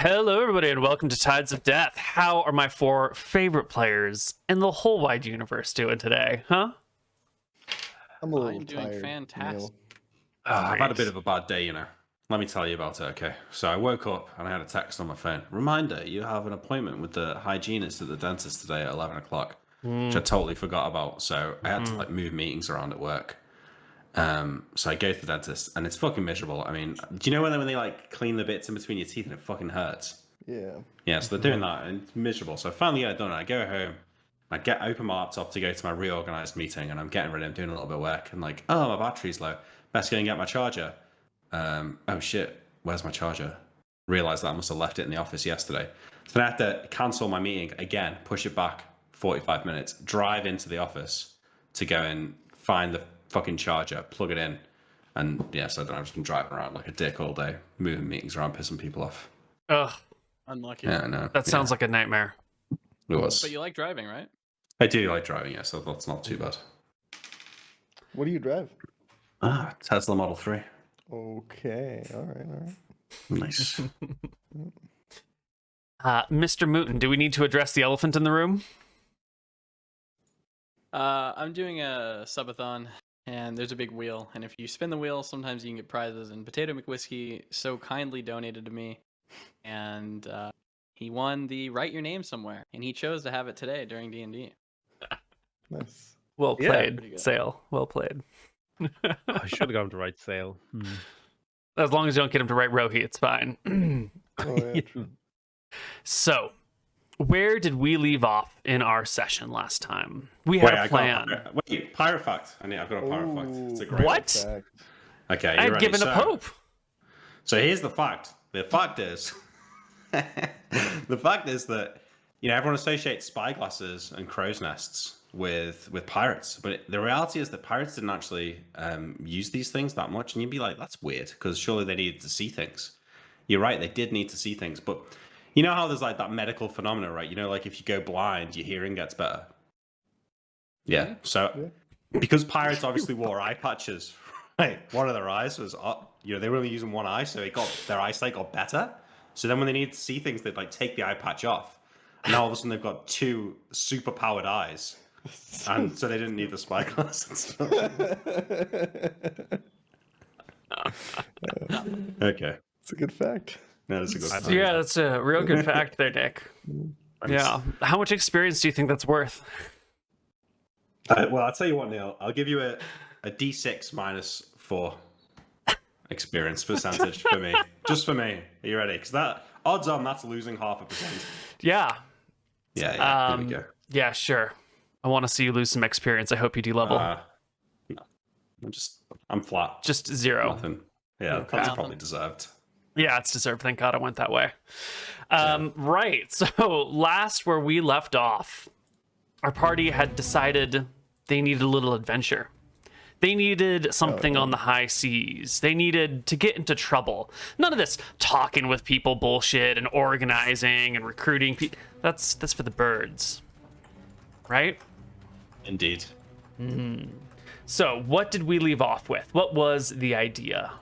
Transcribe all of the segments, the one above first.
Hello, everybody, and welcome to Tides of Death. How are my four favorite players in the whole wide universe doing today, huh? I'm a little I'm doing tired, fantastic. Neil. I've had a bit of a bad day, Let me tell you about it, okay? So I woke up and I had a text on my phone. Reminder, you have an appointment with the hygienist at the dentist today at 11 o'clock, which I totally forgot about. So I had to move meetings around at work. So I go to the dentist and it's fucking miserable. I mean, do you know when they clean the bits in between your teeth and it fucking hurts? Yeah. Yeah, so they're doing that and it's miserable. So I finally get it done and I go home. Open my laptop to go to my reorganized meeting, and I'm getting ready. I'm doing a little bit of work, and my battery's low. Best go and get my charger. Oh shit, where's my charger? Realized that I must have left it in the office yesterday. So then I have to cancel my meeting again, push it back 45 minutes, drive into the office to go and find the fucking charger, plug it in, and so I've just been driving around like a dick all day, moving meetings around, pissing people off. Ugh, Unlucky. Yeah, I know. that sounds like a nightmare. It was. But you like driving, right? I do like driving, so that's not too bad. What do you drive? Tesla Model 3. Okay. All right. Nice. MrMouton, do we need to address the elephant in the room? I'm doing a subathon, and there's a big wheel. And if you spin the wheel, sometimes you can get prizes. And PotatoMcWhiskey so kindly donated to me, and he won the Write Your Name Somewhere, and he chose to have it today during D&D. Nice. Well Yeah, played, pretty good. Sale. Well played. I should have gone to right sale. As long as you don't get him to write Rohi, it's fine. Oh, yeah. True. So, where did we leave off in our session last time? We had a plan. Wait, pirate fact. I've got a pirate fact. It's a great What? Fact. Okay, I you're had ready. given up hope. So here's the fact. The fact is, that everyone associates spyglasses and crow's nests with pirates, but the reality is that pirates didn't actually use these things that much, and you'd be like, that's weird, because surely they needed to see things. You're right, they did need to see things, but you know how there's like that medical phenomena, right? Like if you go blind, your hearing gets better. Yeah. So because pirates obviously wore eye patches, right? One of their eyes was up. They were only using one eye, so their eyesight got better. So then when they needed to see things, they'd take the eye patch off. And now all of a sudden they've got two super powered eyes. And so they didn't need the spyglasses. Okay. It's a good fact. No, that's a good fact. Yeah, that's a real good fact there, Nick. Yeah. How much experience do you think that's worth? Well, I'll tell you what, Neil. I'll give you a D6 minus 4 experience percentage for me. Just for me. Are you ready? Because that odds on that's losing 0.5%. Yeah. Yeah. Here we go. Yeah, sure. I want to see you lose some experience. I hope you de-level. No. I'm flat. Just 0. Nothing. Yeah, that's probably deserved. Yeah, it's deserved. Thank God I went that way. Right. So last where we left off, our party had decided they needed a little adventure. They needed something on the high seas. They needed to get into trouble. None of this talking with people bullshit and organizing and recruiting people. That's for the birds. Right? Indeed. So what did we leave off with? What was the idea?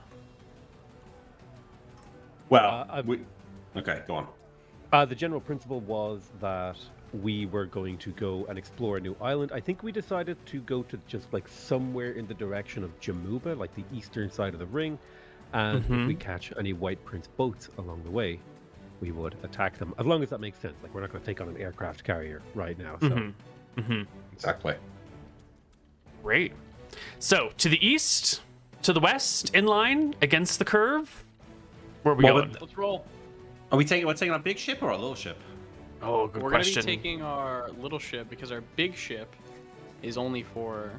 Well, okay, go on. The general principle was that we were going to go and explore a new island. I think we decided to go to just somewhere in the direction of Jamuba, like the eastern side of the ring. And if we catch any White Prince boats along the way, we would attack them. As long as that makes sense. We're not going to take on an aircraft carrier right now. So. Exactly. Great. So to the east, to the west, in line, against the curve. Where are we going? Let's roll. Are we're taking a big ship or a little ship? Oh, good We're question. going to be taking our little ship because our big ship is only for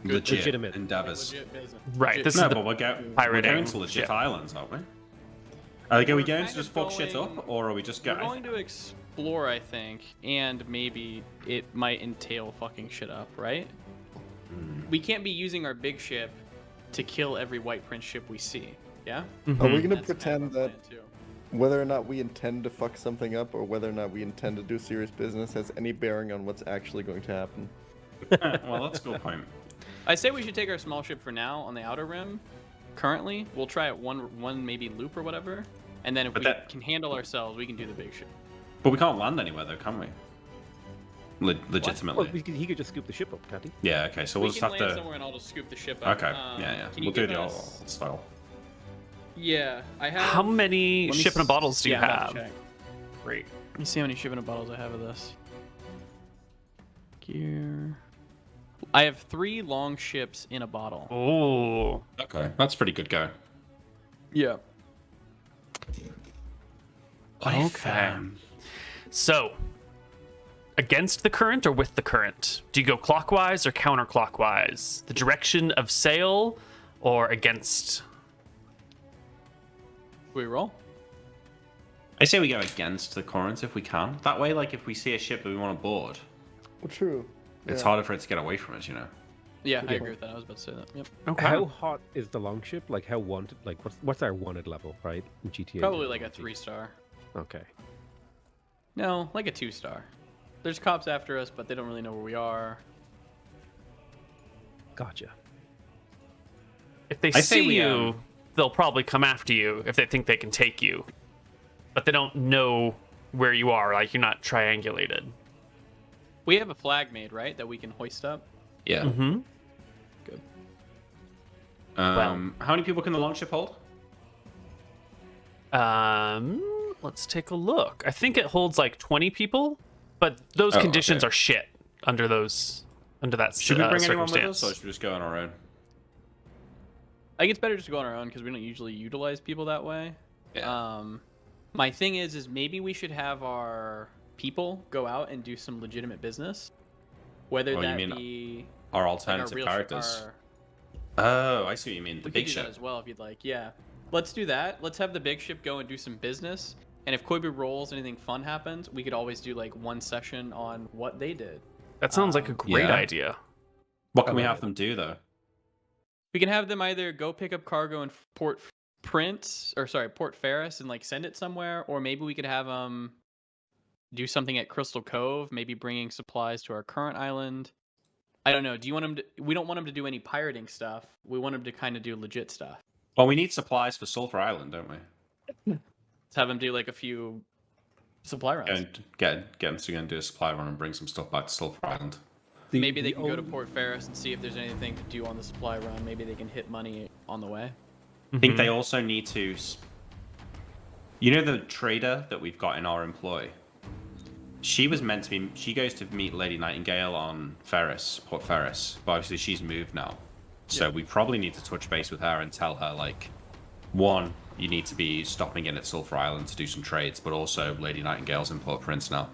legitimate endeavors. legit business. Right. This No, is the but we're going pirating to legit ship. islands, aren't we? Are we going kind to just of fuck shit going- up, or are we just We're going? going to explore, I think, and maybe it might entail fucking shit up, right? We can't be using our big ship to kill every White Prince ship we see. Yeah? Are we going to That's kind pretend of our that plan, too. whether or not we intend to fuck something up or whether or not we intend to do serious business has any bearing on what's actually going to happen? Well, that's a good point. I say we should take our small ship for now on the outer rim. Currently, we'll try it one maybe loop or whatever, And then if But we that- can handle ourselves, we can do the big ship. But we can't land anywhere though, can we? Legitimately. Well, he could just scoop the ship up, can't he? Yeah. Okay. So We we'll just can have land to. somewhere and I'll just scoop the ship up. Okay. Yeah. Can you We'll do give the old us... style. Yeah, I have... How many Let me shipping s- bottles do you yeah, I'm about have? to check. Great. Let me see how many shipping bottles I have of this. Gear... I have 3 long ships in a bottle. Oh. Okay. That's pretty good going. Yeah. Okay. So, against the current or with the current? Do you go clockwise or counterclockwise? The direction of sail or against? We roll? I say we go against the current if we can. That way, like if we see a ship that we want to board, Well, true. it's Yeah. harder for it to get away from us, you know. Yeah, I agree with that. I was about to say that. Yep. Okay. How hot is the longship? Like how wanted? Like what's our wanted level, right? In GTA. Probably like a 3-star. Okay. No, like a 2-star. There's cops after us, but they don't really know where we are. Gotcha. If they I say see we, you, they'll probably come after you if they think they can take you. But they don't know where you are, like you're not triangulated. We have a flag made, right, that we can hoist up? Yeah. Mm-hmm. Good. How many people can the longship hold? Let's take a look. I think it holds like 20 people, but those Oh, conditions okay. are shit under that Should we bring anyone with circumstance. us, or should we just go on our own? I think it's better just to go on our own because we don't usually utilize people that way. Yeah. My thing is maybe we should have our people go out and do some legitimate business. Whether Oh, you that mean be Our like our alternative real characters. our- Oh, I see what you mean. The We big could do that ship. as well if you'd like. Yeah, let's do that. Let's have the big ship go and do some business. And if Koibu rolls, anything fun happens, we could always do like one session on what they did. That sounds like a great Yeah. idea. What can we Okay. have them do though? We can have them either go pick up cargo in Port Ferris and like send it somewhere, or maybe we could have them do something at Crystal Cove, maybe bringing supplies to our current island. I don't know. Do you want them to? We don't want them to do any pirating stuff. We want them to kind of do legit stuff. Well, we need supplies for Sulfur Island, don't we? Let's have them do like a few supply runs. And get them to go and do a supply run and bring some stuff back to Sulfur Island. Maybe they can go to Port Ferris and see if there's anything to do on the supply run. Maybe they can hit money on the way. I think they also need to. You know the trader that we've got in our employ. She was meant to be. She goes to meet Lady Nightingale on Port Ferris, but obviously she's moved now. So we probably need to touch base with her and tell her like, one, you need to be stopping in at Sulfur Island to do some trades, but also Lady Nightingale's in Port Prince now.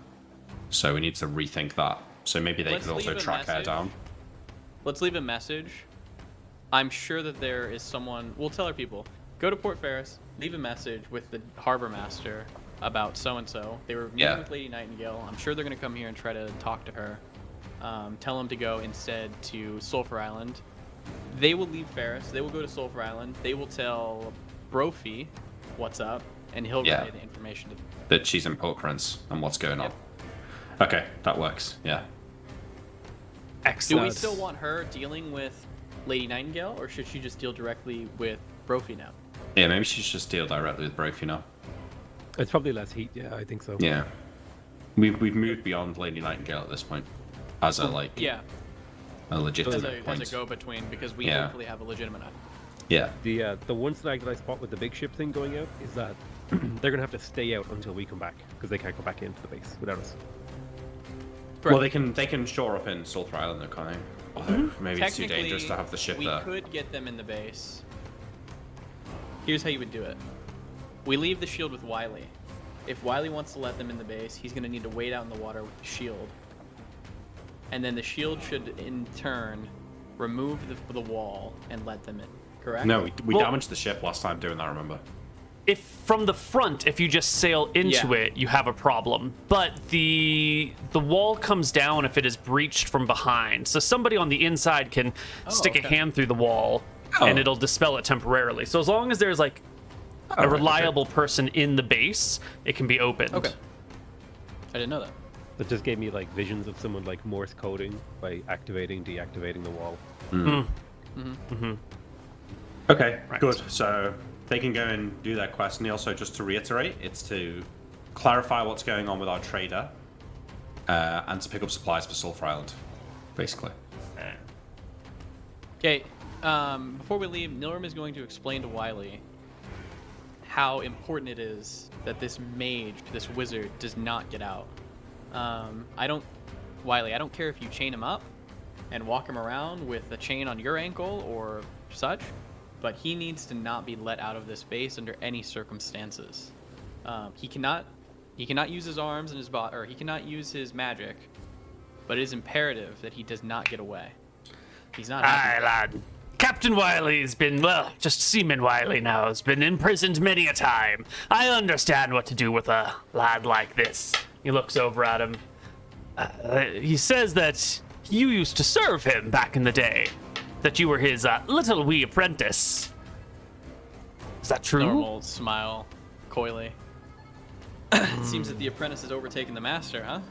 So we need to rethink that. So maybe they Let's could also leave a track her message. down. Let's leave a message. I'm sure that there is someone. We'll tell our people. Go to Port Ferris. Leave a message with the harbor master about so and so. They were meeting Yeah. with Lady Nightingale. I'm sure they're going to come here and try to talk to her. Tell them to go instead to Sulfur Island. They will leave Ferris. They will go to Sulfur Island. They will tell Brophy what's up, and he'll Yeah. relay the information to them. That she's in Port Prince and what's going on. Okay, that works. Yeah. Do Excellent. we still want her dealing with Lady Nightingale, or should she just deal directly with Brophy now? Yeah, maybe she should just deal directly with Brophy now. It's probably less heat. Yeah, I think so. Yeah. We've moved beyond Lady Nightingale at this point. As a like Yeah, a as legitimate point. a go-between, because we Yeah. hopefully have a legitimate eye. Yeah. The one snag that I spot with the big ship thing going out is that they're gonna have to stay out until we come back because they can't go back into the base without us. Well, they can shore up in Sulfur Island, though, can't they? Although maybe it's too dangerous to have the ship we there. could get them in the base. Here's how you would do it. We leave the shield with Wiley. If Wiley wants to let them in the base, he's going to need to wait out in the water with the shield. And then the shield should, in turn, remove the wall and let them in. Correct? No, we Well- damaged the ship last time doing that. Remember? If from the front, if you just sail into Yeah. it, you have a problem. But the wall comes down if it is breached from behind. So somebody on the inside can stick a okay. hand through the wall, Oh. and it'll dispel it temporarily. So as long as there's like a right, reliable person in the base, it can be opened. Okay. I didn't know that. That just gave me like visions of someone like Morse coding by activating, deactivating the wall. Okay, Right. good. So they can go and do their quest. And also, just to reiterate, it's to clarify what's going on with our trader and to pick up supplies for Sulfur Island, basically. Okay, before we leave, Nilrim is going to explain to Wiley how important it is that this mage, this wizard, does not get out. Wiley, I don't care if you chain him up and walk him around with a chain on your ankle or such, but he needs to not be let out of this base under any circumstances. He cannot use his arms and his body, or he cannot use his magic, but it is imperative that he does not get away. He's not happy. Aye, lad. Captain Wiley's been, well, just Seaman Wiley now, has been imprisoned many a time. I understand what to do with a lad like this. He looks over at him. He says that you used to serve him back in the day, that you were his little wee apprentice. Is that true? Normal smile, coyly. It seems that the apprentice has overtaken the master, huh?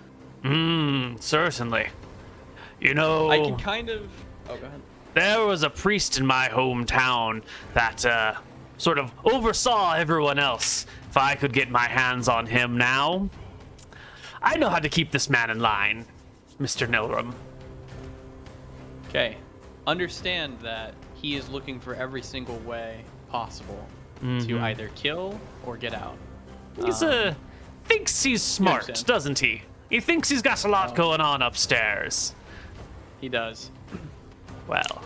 Certainly. You know, I can kind of... Oh, go ahead. there was a priest in my hometown that sort of oversaw everyone else. If I could get my hands on him now, I know how to keep this man in line, Mr. Nilrim. Okay. Understand that he is looking for every single way possible to either kill or get out. He's thinks he's smart, understand. doesn't he? He thinks he's got a lot going on upstairs. He does. Well,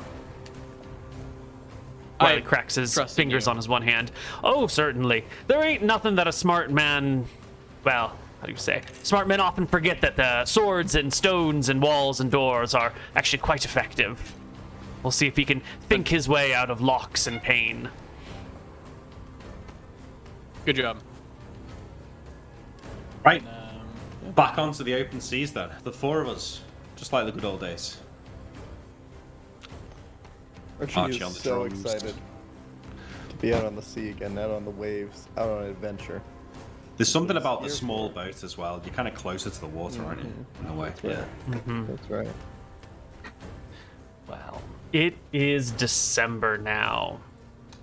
Wiley I cracks his trust in fingers you. on his one hand. Oh, certainly. There ain't nothing that a smart man, well, how do you say? Smart men often forget that the swords and stones and walls and doors are actually quite effective. We'll see if he can think his way out of locks and pain. Good job. Right. Back onto the open seas then. The four of us, just like the good old days. Archie Archie on is the so drums. excited to be out on the sea again, out on the waves, out on an adventure. There's something about the Here small for boat as well. You're kind of closer to the water, aren't you? In a way. Right. Yeah. That's right. Well, it is December now,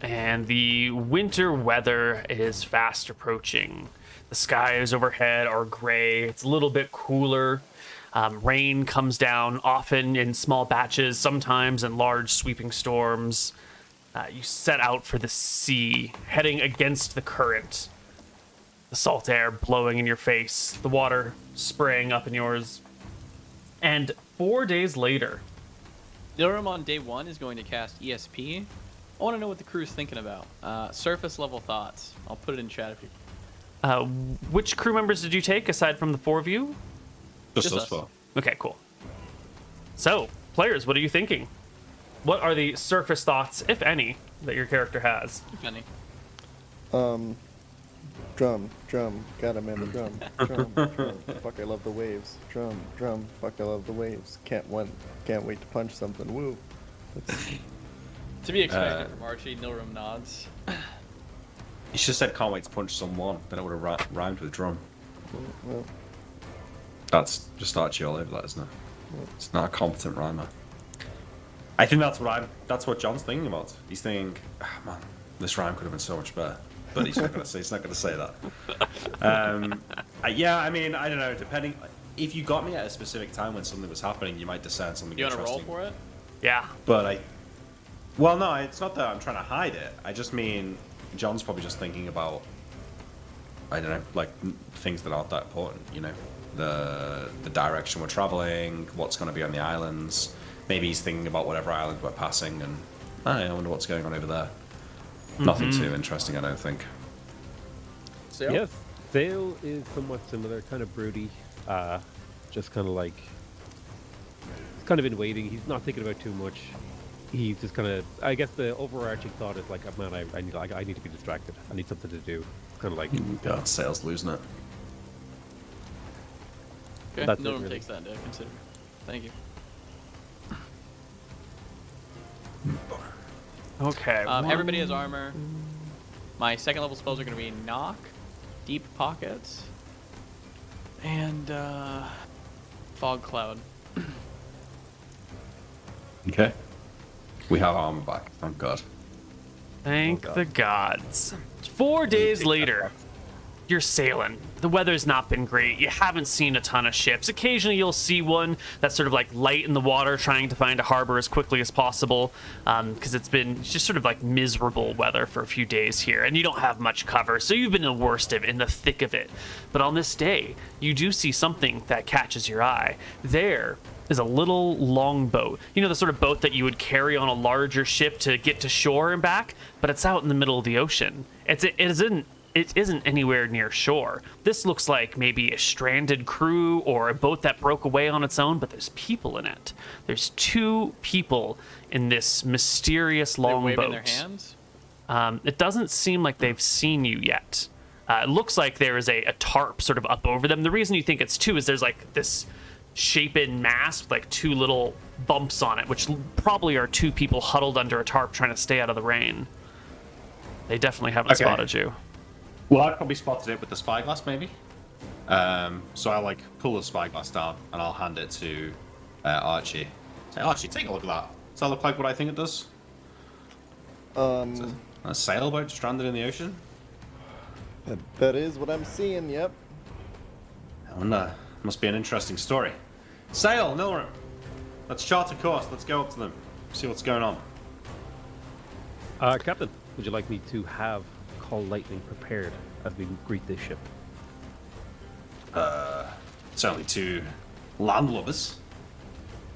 and the winter weather is fast approaching. The skies overhead are gray. It's a little bit cooler. Rain comes down often in small batches, sometimes in large sweeping storms. You set out for the sea, heading against the current. The salt air blowing in your face, the water spraying up in yours. And 4 days later, Nilrim on day 1 is going to cast ESP. I want to know what the crew's thinking about. Surface level thoughts. I'll put it in chat if you... which crew members did you take aside from the four of you? Just Just us us. four. Okay, cool. So, players, what are you thinking? What are the surface thoughts, if any, that your character has? If any. Drum, gotta man the drum. Drum, fuck I love the waves. Drum, fuck I love the waves. Can't wait to punch something. Woo. That's, To be expected from Archie, Nilrim nods. You should have said can't wait to punch someone. Then it would have rhymed with drum. well, That's just Archie all over that, isn't it? It's not a competent rhymer. I think that's what John's thinking about. He's thinking, man, this rhyme could have been so much better. But he's not gonna say that. Yeah, I mean, I don't know. Depending, if you got me at a specific time when something was happening, you might discern something You want to roll interesting. for it? Yeah. But well, no, it's not that I'm trying to hide it. I just mean John's probably just thinking about, I don't know, like things that aren't that important. You know, the direction we're traveling, what's going to be on the islands. Maybe he's thinking about whatever island we're passing, and I wonder what's going on over there. Nothing too interesting, I don't think. Sail? Yes, Vale is somewhat similar, kind of broody, just kind of like, he's kind of in waiting. He's not thinking about too much. He's just kind of, I guess the overarching thought is like, man, I need to be distracted. I need something to do. It's kind of like, God, Sale's losing it. Okay, That's it, Nilrim really. takes that into consideration. Thank you. Okay. Everybody has armor. My second level spells are going to be Knock, Deep Pockets, and Fog Cloud. Okay. We have armor back, thank God. Thank Oh, the God. gods. 4 days later, you're sailing. The weather's not been great. You haven't seen a ton of ships. Occasionally you'll see one that's sort of like light in the water trying to find a harbor as quickly as possible, because it's been just sort of like miserable weather for a few days here, and you don't have much cover, so you've been in the worst of it, in the thick of it. But on this day, you do see something that catches your eye. There is a little longboat. You know, the sort of boat that you would carry on a larger ship to get to shore and back, but it's out in the middle of the ocean. It isn't anywhere near shore. This looks like maybe a stranded crew or a boat that broke away on its own, but there's people in it. There's 2 people in this mysterious They're longboat. waving their hands. It doesn't seem like they've seen you yet. It looks like there is a tarp sort of up over them. The reason you think it's 2 is there's like this shapen mast with like 2 little bumps on it, which probably are 2 people huddled under a tarp trying to stay out of the rain. They definitely haven't Okay. spotted you. Well, I've probably spotted it with the spyglass, maybe. So I'll like pull the spyglass down and I'll hand it to Archie. Say, Archie, take a look at that. Does that look like what I think it does? A sailboat stranded in the ocean? That is what I'm seeing. Yep. I wonder. Must be an interesting story. Sail, Nilrim. Let's chart a course. Let's go up to them. See what's going on. Captain, would you like me to have Call Lightning prepared as we greet this ship? It's only 2 landlubbers.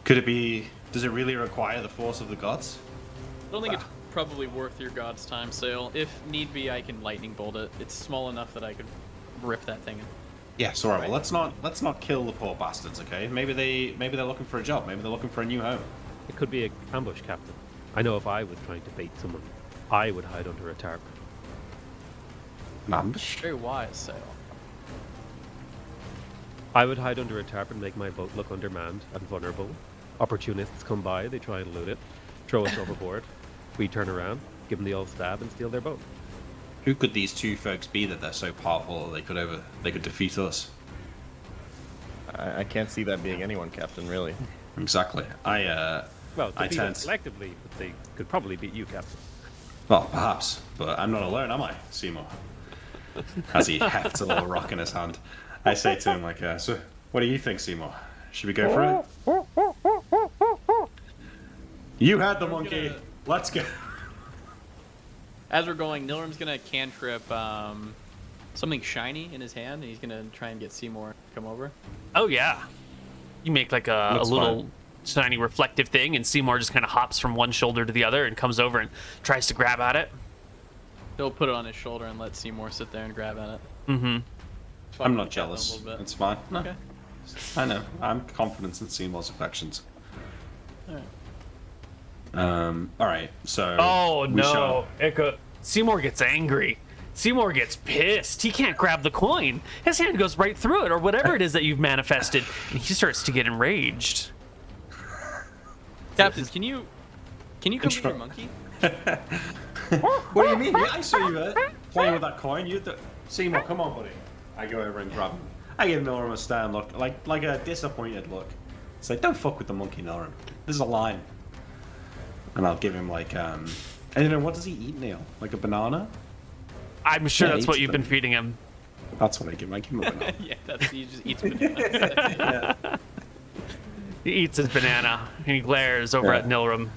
Could it be? Does it really require the force of the gods? I don't think it's probably worth your god's time, Sail. If need be, I can lightning bolt it. It's small enough that I could rip that thing in. Yes, alright. Well, let's not kill the poor bastards, okay? Maybe they're looking for a job. Maybe they're looking for a new home. It could be an ambush, Captain. I know if I was trying to bait someone, I would hide under a tarp. An ambush? Very wise, Sail. I would hide under a tarp and make my boat look undermanned and vulnerable. Opportunists come by, they try and loot it, throw us overboard. We turn around, give them the old stab, and steal their boat. Who could these 2 folks be that they're so powerful that they could defeat us? I can't see that being anyone, Captain. Really. Exactly. Well, I to beat tend us collectively, but they could probably beat you, Captain. Well, perhaps, but I'm not alone, am I, Seymour? As he hefts a little rock in his hand, I say to him like, "So, what do you think, Seymour? Should we go for it?" You had the monkey. Let's go. As we're going, Nilrim's gonna cantrip something shiny in his hand, and he's gonna try and get Seymour to come over. Oh yeah, you make like a Looks little shiny reflective thing, and Seymour just kind of hops from one shoulder to the other and comes over and tries to grab at it. He'll put it on his shoulder and let Seymour sit there and grab at it. Mm-hmm. Fuck I'm with not Captain a jealous. little bit. It's fine. No, Okay. I know. I'm confident in Seymour's affections. Alright. All right. So. Oh we shall- no, Seymour gets angry. Seymour gets pissed. He can't grab the coin. His hand goes right through it, or whatever it is that you've manifested, and he starts to get enraged. Captain, can you come with your monkey? What do you mean? Yeah, I saw you playing with that coin. Seymour, come on, buddy. I go over and grab him. I give Nilrim a stern look, like a disappointed look. It's like, don't fuck with the monkey, Nilrim. This is a line. And I'll give him like, I don't know, what does he eat, Neil? Like a banana? I'm sure Yeah, that's he what eats you've been them. feeding him. That's what I give him. I give him a banana. Yeah, he just eats bananas. He eats his banana and he glares over Yeah. at Nilrim.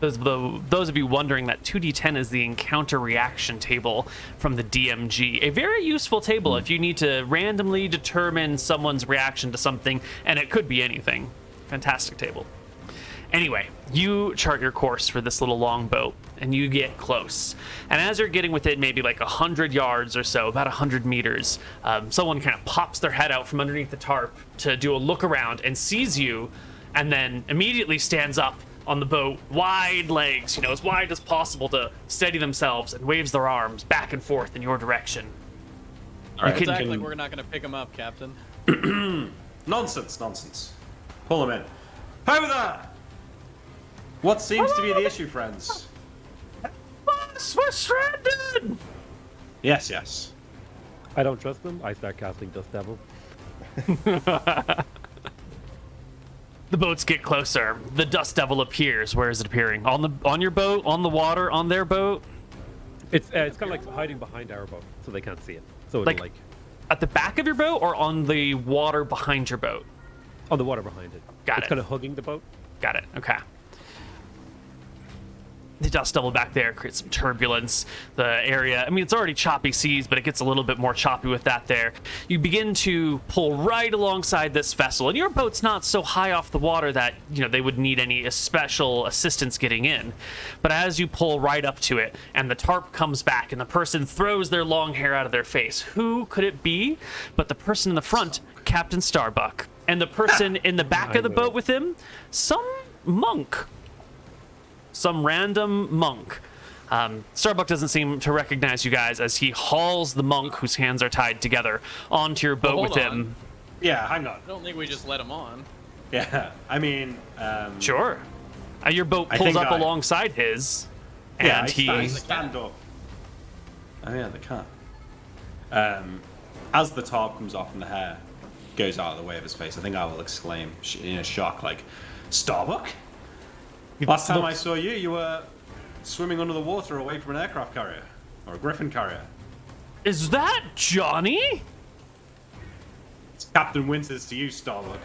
Those of you wondering, that 2d10 is the encounter reaction table from the DMG. A very useful table if you need to randomly determine someone's reaction to something, and it could be anything. Fantastic table. Anyway, you chart your course for this little longboat, and you get close. And as you're getting within maybe like 100 yards or so, about 100 meters, someone kind of pops their head out from underneath the tarp to do a look around and sees you, and then immediately stands up on the boat, wide legs, as wide as possible to steady themselves, and waves their arms back and forth in your direction. All right. can- Act like we're not gonna pick him up, Captain. Nonsense. Pull him in. Over there! What seems to be the issue, friends? Boss, we're stranded! Yes. I don't trust them. I start casting Dust Devil. The boats get closer. The dust devil appears. Where is it appearing? On your boat? On the water? On their boat? It's kind of like hiding behind our boat, so they can't see it. So it'll like at the back of your boat or on the water behind your boat? on the water behind it. Got It's it. kind of hugging the boat. Got it. Okay. The dust devil back there creates some turbulence. The area, I mean, it's already choppy seas, but it gets a little bit more choppy with that there. You begin to pull right alongside this vessel, and your boat's not so high off the water that, they would need any special assistance getting in. But as you pull right up to it, and the tarp comes back, and the person throws their long hair out of their face, who could it be but the person in the front, Captain Starbuck, and the person in the back of the boat with him, some monk. Some random monk. Starbuck doesn't seem to recognize you guys as he hauls the monk, whose hands are tied together, onto your boat Well, with hold him. Yeah, hang on. I don't think we just let him on. Yeah, I mean, Sure. Your boat I pulls think up I- alongside his, yeah, and I stand up. Oh yeah, they can't. As the tarp comes off and the hair goes out of the way of his face, I think I will exclaim in a shock, like, Starbuck? Last time I saw you, you were swimming under the water away from an aircraft carrier or a griffin carrier. Is that Johnny? It's Captain Winters to you, Starbuck.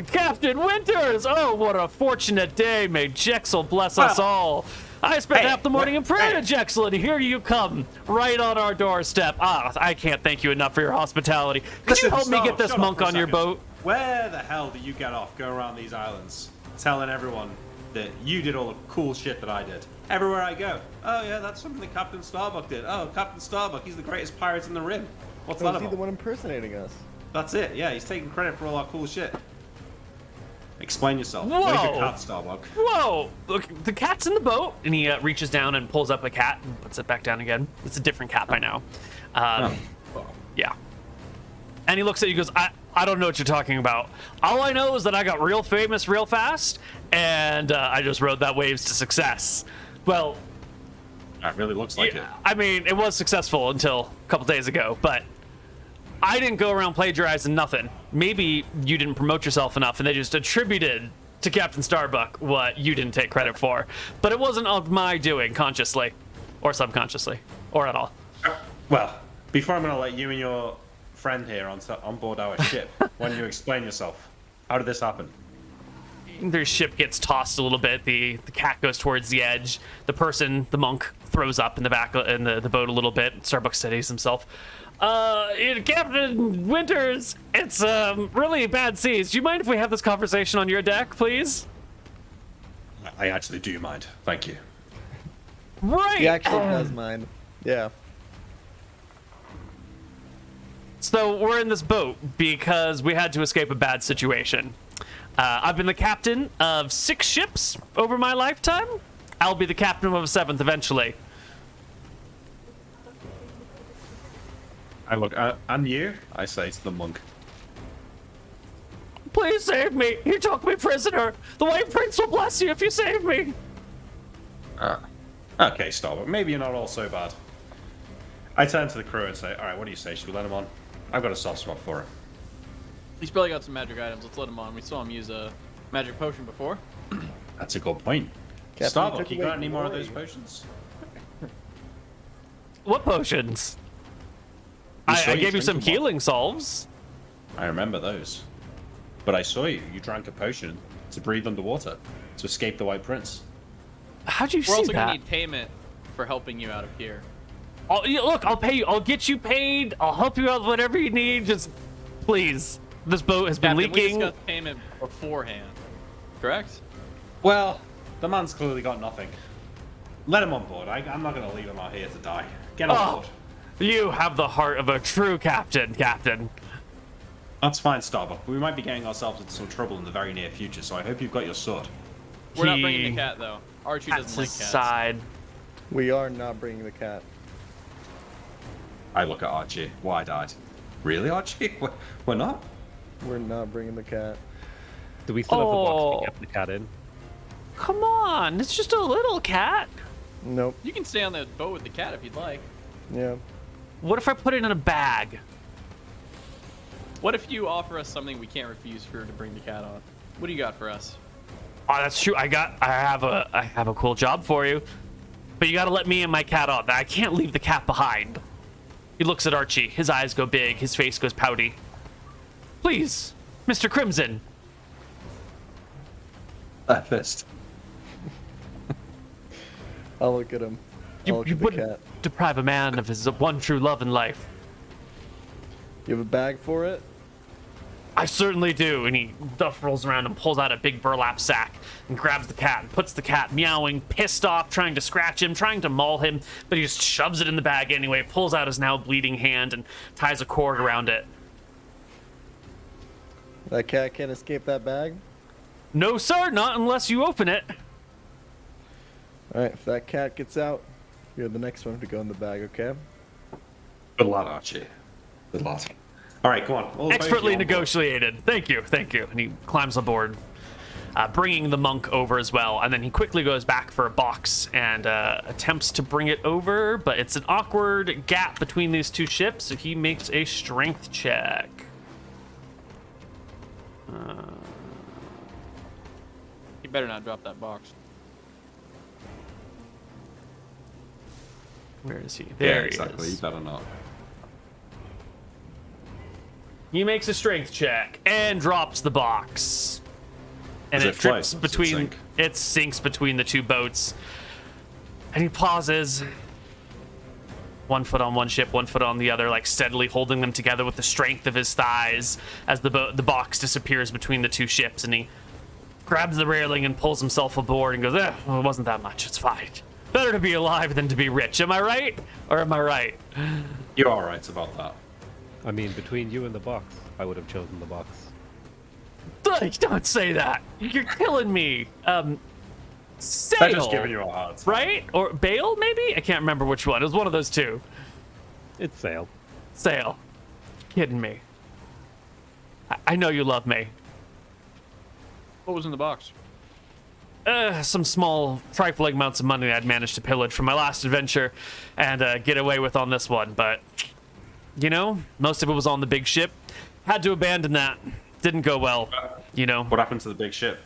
Captain Winters! Oh, what a fortunate day. May Jexel bless us all. I spent Hey, half the morning in what- prayer hey. to Jexel, and here you come, right on our doorstep. I can't thank you enough for your hospitality. Could you Listen, help me get Starbuck, this shut up monk for a on your second. boat? Where the hell do you get off going around these islands telling everyone that you did all the cool shit that I did? Everywhere I go, oh yeah, that's something that Captain Starbuck did. Oh, Captain Starbuck, he's the greatest pirate in the rim. What's Oh, that is he about? the one impersonating us? That's it, yeah, he's taking credit for all our cool shit. Explain yourself. Where's your Whoa. cat, Starbuck? Whoa! Look, the cat's in the boat, and he reaches down and pulls up a cat and puts it back down again. It's a different cat by now. Yeah. And he looks at you and goes, I don't know what you're talking about. All I know is that I got real famous real fast, and I just rode that waves to success. Well, That really looks like it. I mean, it was successful until a couple days ago, but I didn't go around plagiarizing nothing. Maybe you didn't promote yourself enough, and they just attributed to Captain Starbuck what you didn't take credit for. But it wasn't of my doing, consciously, or subconsciously, or at all. Well, before I'm going to let you and your friend here on board our ship, why don't you explain yourself? How did this happen? Their ship gets tossed a little bit. The cat goes towards the edge. The monk, throws up in the back in the boat a little bit. Starbuck steadies himself. Captain Winters, it's really bad seas. Do you mind if we have this conversation on your deck, please? I actually do mind. Thank you. Right. He actually does mind. Yeah. So we're in this boat because we had to escape a bad situation. I've been the captain of 6 ships over my lifetime. I'll be the captain of a 7th eventually. I look, and you? I say to the monk. Please save me. He took me prisoner. The White Prince will bless you if you save me. Okay, Starbuck, maybe you're not all so bad. I turn to the crew and say, alright, what do you say? Should we let him on? I've got a soft spot for him. He's probably got some magic items. Let's let him on. We saw him use a magic potion before. That's a good point. Captain, Starbuck, took you away got any more of Rohi. those potions? What potions? You saw I you gave you drink some them all. healing salves. I remember those. But I saw you. You drank a potion to breathe underwater, to escape the White Prince. How'd you We're see also gonna that? need payment for helping you out of here. Look, I'll pay you. I'll get you paid. I'll help you out with whatever you need. Just please. This boat has been Captain, we leaking. discussed payment beforehand, correct? Well, the man's clearly got nothing. Let him on board. I'm not going to leave him out here to die. Get on Oh, board. you have the heart of a true captain, Captain. That's fine, Starbuck. But we might be getting ourselves into some trouble in the very near future, so I hope you've got your sword. We're not He bringing the cat though. Archie Pats doesn't like his cats. side. We are not bringing the cat. I look at Archie, wide-eyed. Really, Archie? We're not? We're not bringing the cat. Do we still have the box Oh. to get the cat in? Come on, it's just a little cat. Nope. You can stay on the boat with the cat if you'd like. Yeah. What if I put it in a bag? What if you offer us something we can't refuse for her to bring the cat on? What do you got for us? Oh, that's true. I have a cool job for you, but you got to let me and my cat on. I can't leave the cat behind. He looks at Archie. His eyes go big. His face goes pouty. Please, Mr. Crimson. Fist. I'll look at him. I'll You look at the wouldn't cat. deprive a man of his one true love in life. You have a bag for it? I certainly do. And he rolls around and pulls out a big burlap sack and grabs the cat and puts the cat meowing, pissed off, trying to scratch him, trying to maul him, but he just shoves it in the bag anyway, pulls out his now bleeding hand and ties a cord around it. That cat can't escape that bag? No, sir, not unless you open it. Alright, if that cat gets out, you're the next one to go in the bag, okay? Good luck, Archie. Good luck. All right, come on. All both Expertly you on board. negotiated. Thank you, thank you. And he climbs aboard, bringing the monk over as well. And then he quickly goes back for a box and attempts to bring it over, but it's an awkward gap between these two ships, so he makes a strength check. You better not drop that box. Where is he? Yeah, There he exactly. You is. better not. He makes a strength check and drops the box. And Does it it float? drips Does it between sink? it sinks between the two boats. And he pauses. 1 foot on one ship, 1 foot on the other, like steadily holding them together with the strength of his thighs as the box disappears between the two ships. And he grabs the railing and pulls himself aboard and goes, well, it wasn't that much. It's fine. Better to be alive than to be rich. Am I right? Or am I right? You're all right about that. I mean, between you and the box, I would have chosen the box. Don't say that. You're killing me. Sail. I'm just giving you a hard time. Right? Or bail, maybe? I can't remember which one. It was one of those two. It's sail. Sail. Kidding me. I know you love me. What was in the box? Some small, trifling amounts of money I'd managed to pillage from my last adventure and get away with on this one. But, you know, most of it was on the big ship. Had to abandon that. Didn't go well, you know. What happened to the big ship?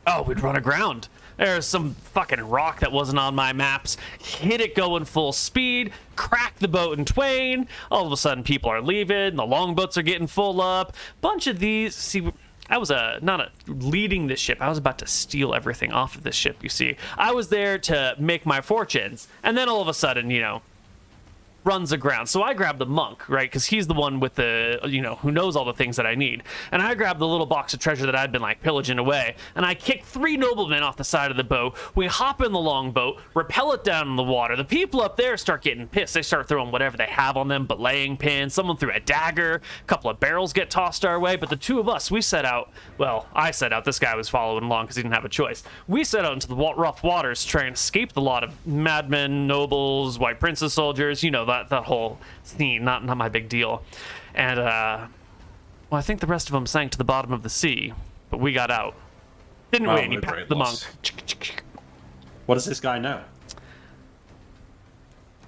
Oh, we'd run aground. There's some fucking rock that wasn't on my maps. Hit it going full speed, crack the boat in twain. All of a sudden, people are leaving. The longboats are getting full up. Bunch of these. See, I was not leading this ship. I was about to steal everything off of this ship, you see. I was there to make my fortunes. And then all of a sudden, you know, runs aground. So I grabbed the monk, right? Because he's the one with the, you know, who knows all the things that I need. And I grabbed the little box of treasure that I'd been like pillaging away. And I kicked 3 noblemen off the side of the boat. We hop in the longboat, rappel it down in the water. The people up there start getting pissed. They start throwing whatever they have on them, belaying pins. Someone threw a dagger. A couple of barrels get tossed our way. But the two of us, we set out. Well, I set out. This guy was following along because he didn't have a choice. We set out into the rough waters to try and escape the lot of madmen, nobles, white princes, soldiers, you know, that whole scene, not my big deal. And well, I think the rest of them sank to the bottom of the sea, but we got out, didn't we? And he no packed great the monk. loss. What does this guy know?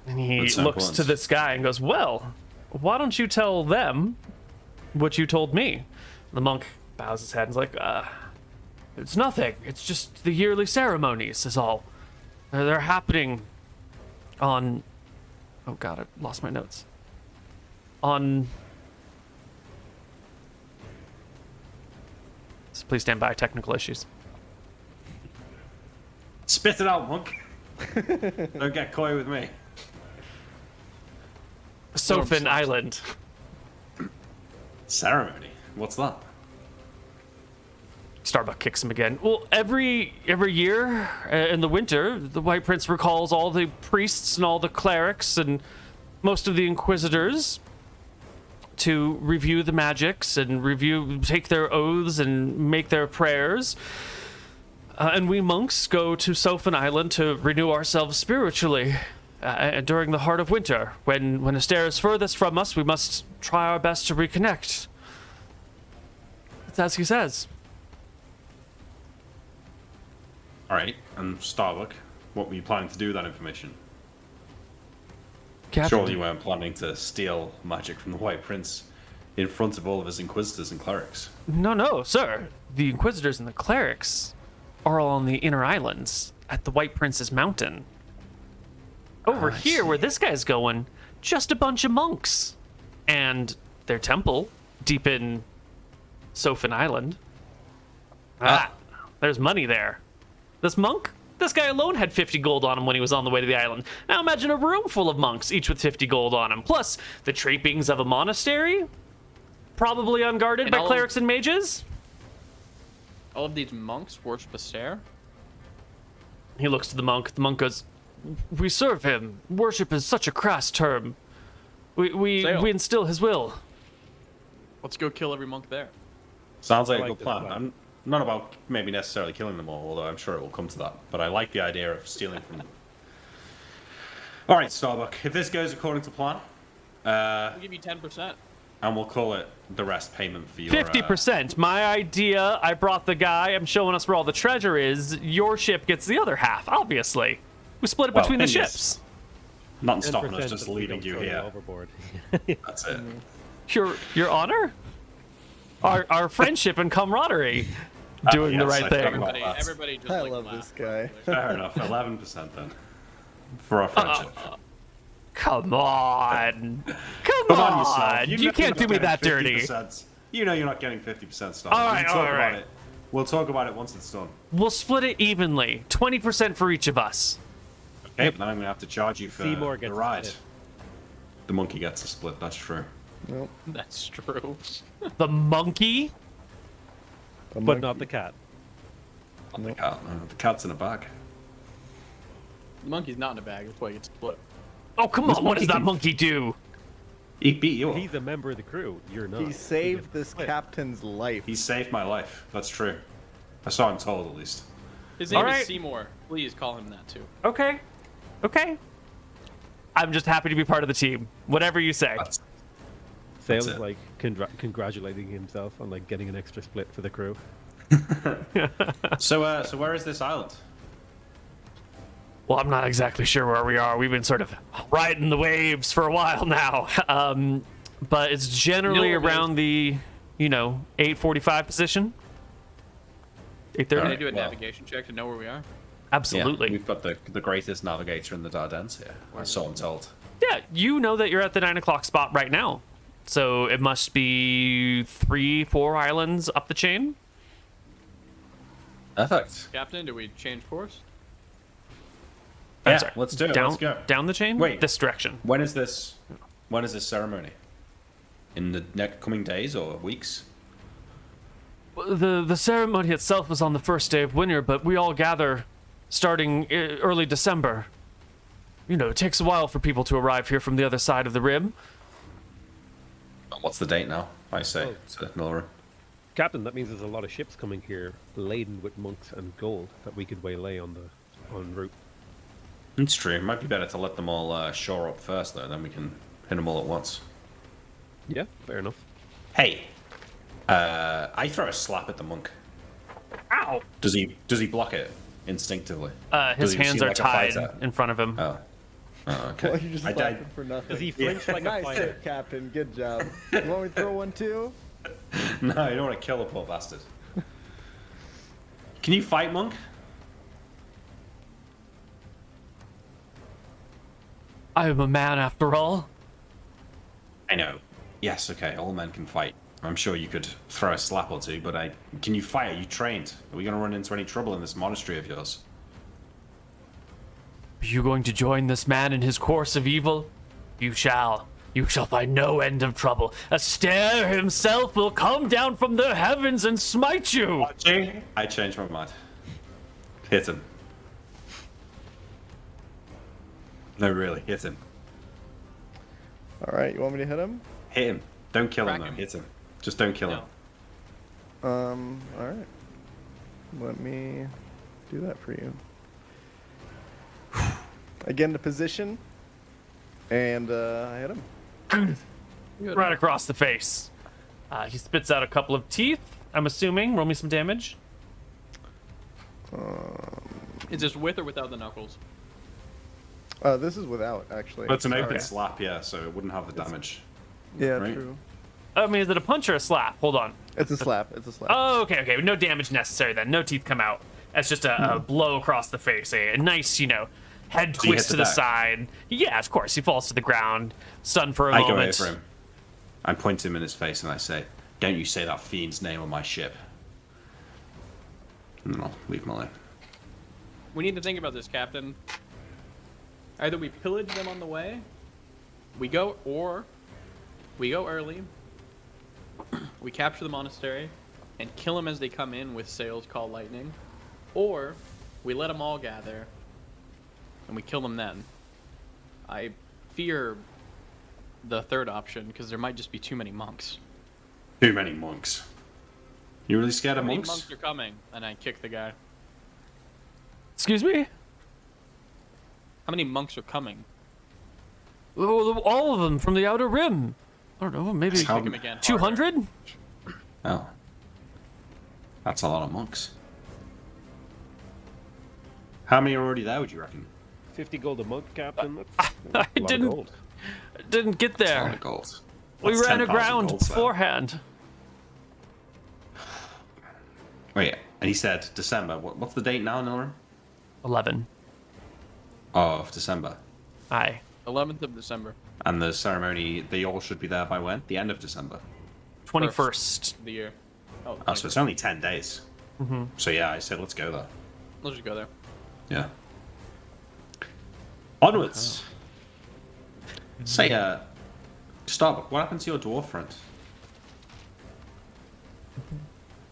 And he That's looks important. to this guy and goes, well, why don't you tell them what you told me? The monk bows his head and is like, it's nothing, it's just the yearly ceremonies is all. They're happening on, oh god, I lost my notes. On... So please stand by, technical issues. Spit it out, monk. Don't get coy with me. Sulfur Island. Ceremony. What's that? Starbuck kicks him again. Well, every year in the winter, the White Prince recalls all the priests and all the clerics and most of the inquisitors to review the magics and take their oaths and make their prayers. And we monks go to Sulfur Island to renew ourselves spiritually during the heart of winter. When Astaire is furthest from us, we must try our best to reconnect. It's as he says. All right, and Starbuck, what were you planning to do with that information? Captain, Surely you weren't planning to steal magic from the White Prince in front of all of his inquisitors and clerics. No, sir. The Inquisitors and the clerics are all on the inner islands at the White Prince's Mountain. Over I here, where see. this guy's going, just a bunch of monks. And their temple, deep in Sulfur Island. There's money there. This guy alone had 50 gold on him when he was on the way to the island. Now imagine a room full of monks, each with 50 gold on him. Plus, the trappings of a monastery, probably unguarded And by all- clerics and mages. All of these monks worship a stare. He looks to the monk. The monk goes, "We serve him. Worship is such a crass term. We Sail. instill his will." Let's go kill every monk there. Sounds like I a like good this plan. plan. I'm not about maybe necessarily killing them all, although I'm sure it will come to that. But I like the idea of stealing from them. All right, Starbuck. If this goes according to plan, I'll give you 10%. and we'll call it the rest payment for your 50%. My idea. I brought the guy. I'm showing us where all the treasure is. Your ship gets the other half, obviously. We split it Well, between the thing is- ships. Nothing stopping 10% us just that we leaving don't you throw here. overboard. That's it. Your honor? Our friendship and camaraderie. Doing the yes, right I thing. forgot. Everybody just I like love laugh. this guy. Fair enough. 11% then. For our friendship. Come on. Come Come on. on yourself. You know can't do you're me not that getting dirty. 50%. You know you're not getting 50% stuff. All right, We'll talk all about right. it. We'll talk about it once it's done. We'll split it evenly. 20% for each of us. Okay, but then I'm going to have to charge you for Seymour the gets a ride. split. The monkey gets a split, that's true. Nope. That's true. The monkey? But not the cat. Not the cat. No, the cat's in a bag. The monkey's not in a bag. That's why he gets split. Oh, come on. What does that monkey do? He beat you up. He's a member of the crew. You're not. He saved You this split. captain's life. He saved my life. That's true. That's how I'm told, at least. His name Alright. is Seymour. Please call him that too. Okay. I'm just happy to be part of the team. Whatever you say. That's, Sale's it. like congratulating himself on like getting an extra split for the crew. so where is this island? Well, I'm not exactly sure where we are. We've been sort of riding the waves for a while now. But it's generally You know what around the, 8:45 position. 8:30. Can I Alright, do a well. navigation check to know where we are? Absolutely. Yeah, we've got the greatest navigator in the Dardanelles here. So I'm told. Yeah, you know that you're at the 9 o'clock spot right now. So it must be 3-4 islands up the chain. Perfect. Captain, do we change course? I'm Yeah, sorry, let's do it. Down, Let's go. Down the chain? Wait. This direction. When is this ceremony? In the next coming days or weeks? The ceremony itself was on the first day of winter, but we all gather starting early December. It takes a while for people to arrive here from the other side of the rim. What's the date now? I say to Nora. Captain, that means there's a lot of ships coming here laden with monks and gold that we could waylay on route. It's true. It might be better to let them all shore up first, though. Then we can hit them all at once. Yeah, fair enough. Hey, I throw a slap at the monk. Ow! Does he block it instinctively? His Does he hands seem are like a tied fighter? in front of him. Oh, okay. Well, you just I slapped died. him for nothing. Does he flinch like a Nice fighter? hit, Captain. Good job. You want me to throw one too? No, you don't want to kill the poor bastard. Can you fight, monk? I am a man after all. I know. Yes, okay. All men can fight. I'm sure you could throw a slap or two, but can you fight? Are you trained? Are we going to run into any trouble in this monastery of yours? Are you going to join this man in his course of evil? You shall. You shall find no end of trouble. Astaire himself will come down from the heavens and smite you. I changed my mind. Hit him. No, really, hit him. All right, you want me to hit him? Hit him. Don't kill him, Crack though. him. Hit him. Just don't kill him. No. All right. Let me do that for you. I get into position, and I hit him. Good. Right across the face. He spits out a couple of teeth, I'm assuming. Roll me some damage. Is this with or without the knuckles? This is without, actually. But it's an open Sorry. slap, yeah, so it wouldn't have the damage. Yeah, right? true. I mean, is it a punch or a slap? Hold on. It's a slap. It's a slap. Oh, okay. No damage necessary then. No teeth come out. That's just a blow across the face. A nice, head So you twist hit to the the back? side. Yeah, of course. He falls to the ground, stunned for a I go moment. over him. I point him in his face and I say, "Don't you say that fiend's name on my ship." And then I'll leave him alone. We need to think about this, Captain. Either we pillage them on the way, we go early, we capture the monastery, and kill them as they come in with sails called lightning, or we let them all gather, and we kill them then. I fear the third option, because there might just be too many monks. Too many monks. You really scared of How many monks? monks are coming? And I kick the guy. Excuse me? How many monks are coming? Oh, all of them from the outer rim. I don't know, maybe How- Kick him again. 200? Oh. That's a lot of monks. How many are already there, would you reckon? 50 gold a month, Captain. That's a lot of didn't- gold. Didn't get That's a lot there. of gold. We That's ran 10,000 aground gold, sir. beforehand. Wait, and he said December. What's the date now, Nora? 11. Of December. Aye. 11th of December. And the ceremony, they all should be there by when? The end of December. 21st. The year. Oh, Oh, so it's only 10 days. Mm-hmm. So yeah, I said let's go there. let's just go there. Yeah. Onwards. Say, Starbuck, what happened to your dwarf friend?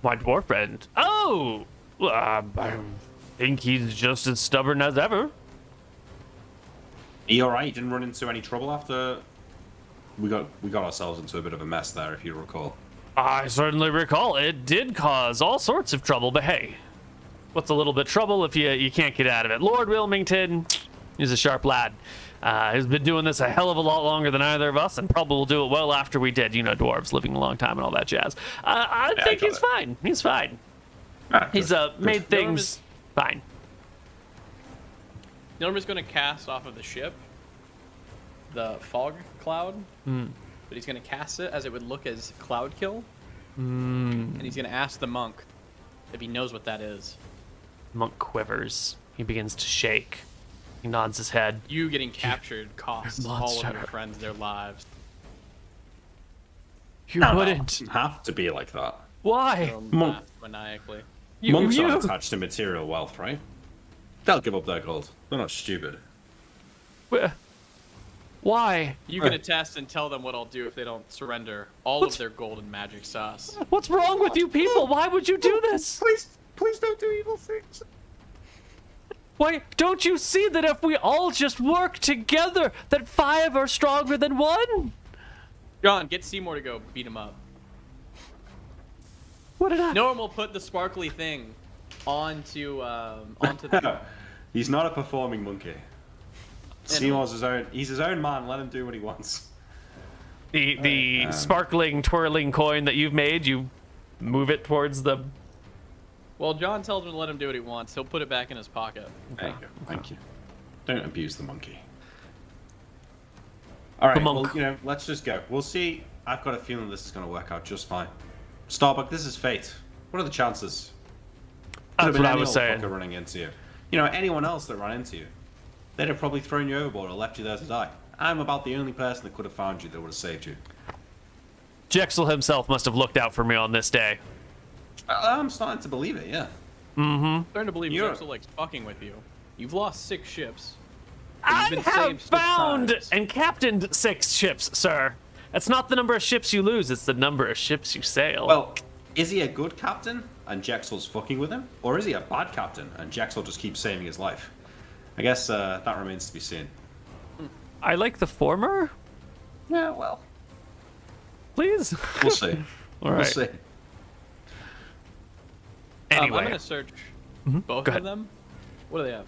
My dwarf friend. Oh! I think he's just as stubborn as ever. Are you alright? You didn't run into any trouble after we got ourselves into a bit of a mess there, if you recall. I certainly recall it did cause all sorts of trouble, but hey, what's a little bit trouble if you can't get out of it? Lord Wilmington, he's a sharp lad. He's been doing this a hell of a lot longer than either of us, and probably will do it well after we did. You know, dwarves living a long time and all that jazz. I Yeah, think I got he's it. fine. He's fine. Ah, He's good, good. made things fine. Nilmer's going to cast off of the ship the fog cloud, but he's going to cast it as it would look as cloud kill, and he's going to ask the monk if he knows what that is. Monk quivers. He begins to shake. He nods his head. You getting captured costs all of monster. your friends their lives. You No, wouldn't. it doesn't have to be like that. Why? They'll Monk- laugh maniacally. Monks you- aren't attached to material wealth, right? They'll give up their gold. They're not stupid. Why? You can attest and tell them what I'll do if they don't surrender all of their gold and magic sauce. What's wrong with you people? Why would you do this? Please don't do evil things. Why, don't you see that if we all just work together, that 5 are stronger than 1? John, get Seymour to go beat him up. What did I... No one will put the sparkly thing onto the. He's not a performing monkey. Seymour's his own. He's his own man. Let him do what he wants. The sparkling, twirling coin that you've made, you move it towards the... Well, John tells him to let him do what he wants. He'll put it back in his pocket. There you go. Thank you. Don't abuse the monkey. All right. monk. Well, let's just go. We'll see. I've got a feeling this is going to work out just fine. Starbuck, this is fate. What are the chances? Could have That's been what I any was old saying. fucker running into you. Anyone else that ran into you, they'd have probably thrown you overboard or left you there to die. I'm about the only person that could have found you that would have saved you. Jexel himself must have looked out for me on this day. I'm starting to believe it, yeah. Starting to believe You're- Jexel likes fucking with you. You've lost 6 ships. I been have saved 6 found times. and captained 6 ships, sir. That's not the number of ships you lose, it's the number of ships you sail. Well, is he a good captain and Jexel's fucking with him? Or is he a bad captain and Jexel just keeps saving his life? I guess that remains to be seen. I like the former, Yeah, well, please. we'll see. All We'll right. see. Anyway. I'm going to search both Go of ahead. them. What do they have?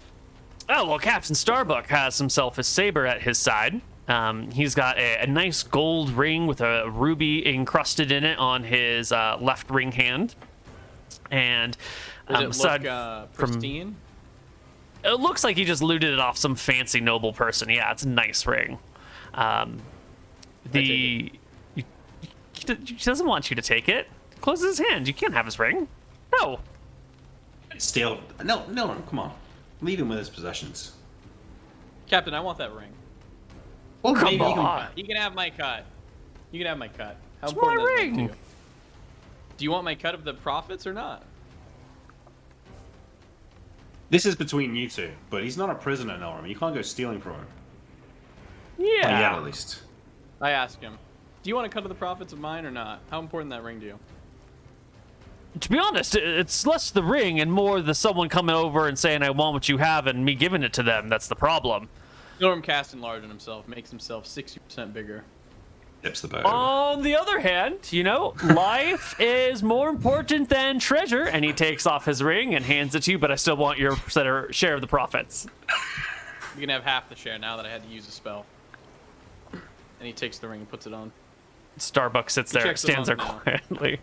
Oh, well, Captain Starbuck has himself a saber at his side. He's got a nice gold ring with a ruby encrusted in it on his left ring hand. And Does it aside look from- pristine? it looks like he just looted it off some fancy noble person. Yeah, it's a nice ring. The you He doesn't want you to take it. Closes his hand. You can't have his ring. No. Steal. No, come on. Leave him with his possessions. Captain, I want that ring. Well, Come maybe on. You can have my cut. You can have my cut. How It's important my is that to ring. you? Do you want my cut of the profits or not? This is between you two, but he's not a prisoner, Norm. You can't go stealing from him. Not yet, Yeah. at least. I ask him. Do you want a cut of the profits of mine or not? How important that ring to you? To be honest, it's less the ring and more the someone coming over and saying I want what you have and me giving it to them. That's the problem. Norm casts enlarge on himself, makes himself 60% bigger. Tips the boat. On the other hand, life is more important than treasure, and he takes off his ring and hands it to you, but I still want your share of the profits. You can have half the share now that I had to use a spell. And he takes the ring and puts it on. Starbuck sits there, checks the stands there monk now. quietly.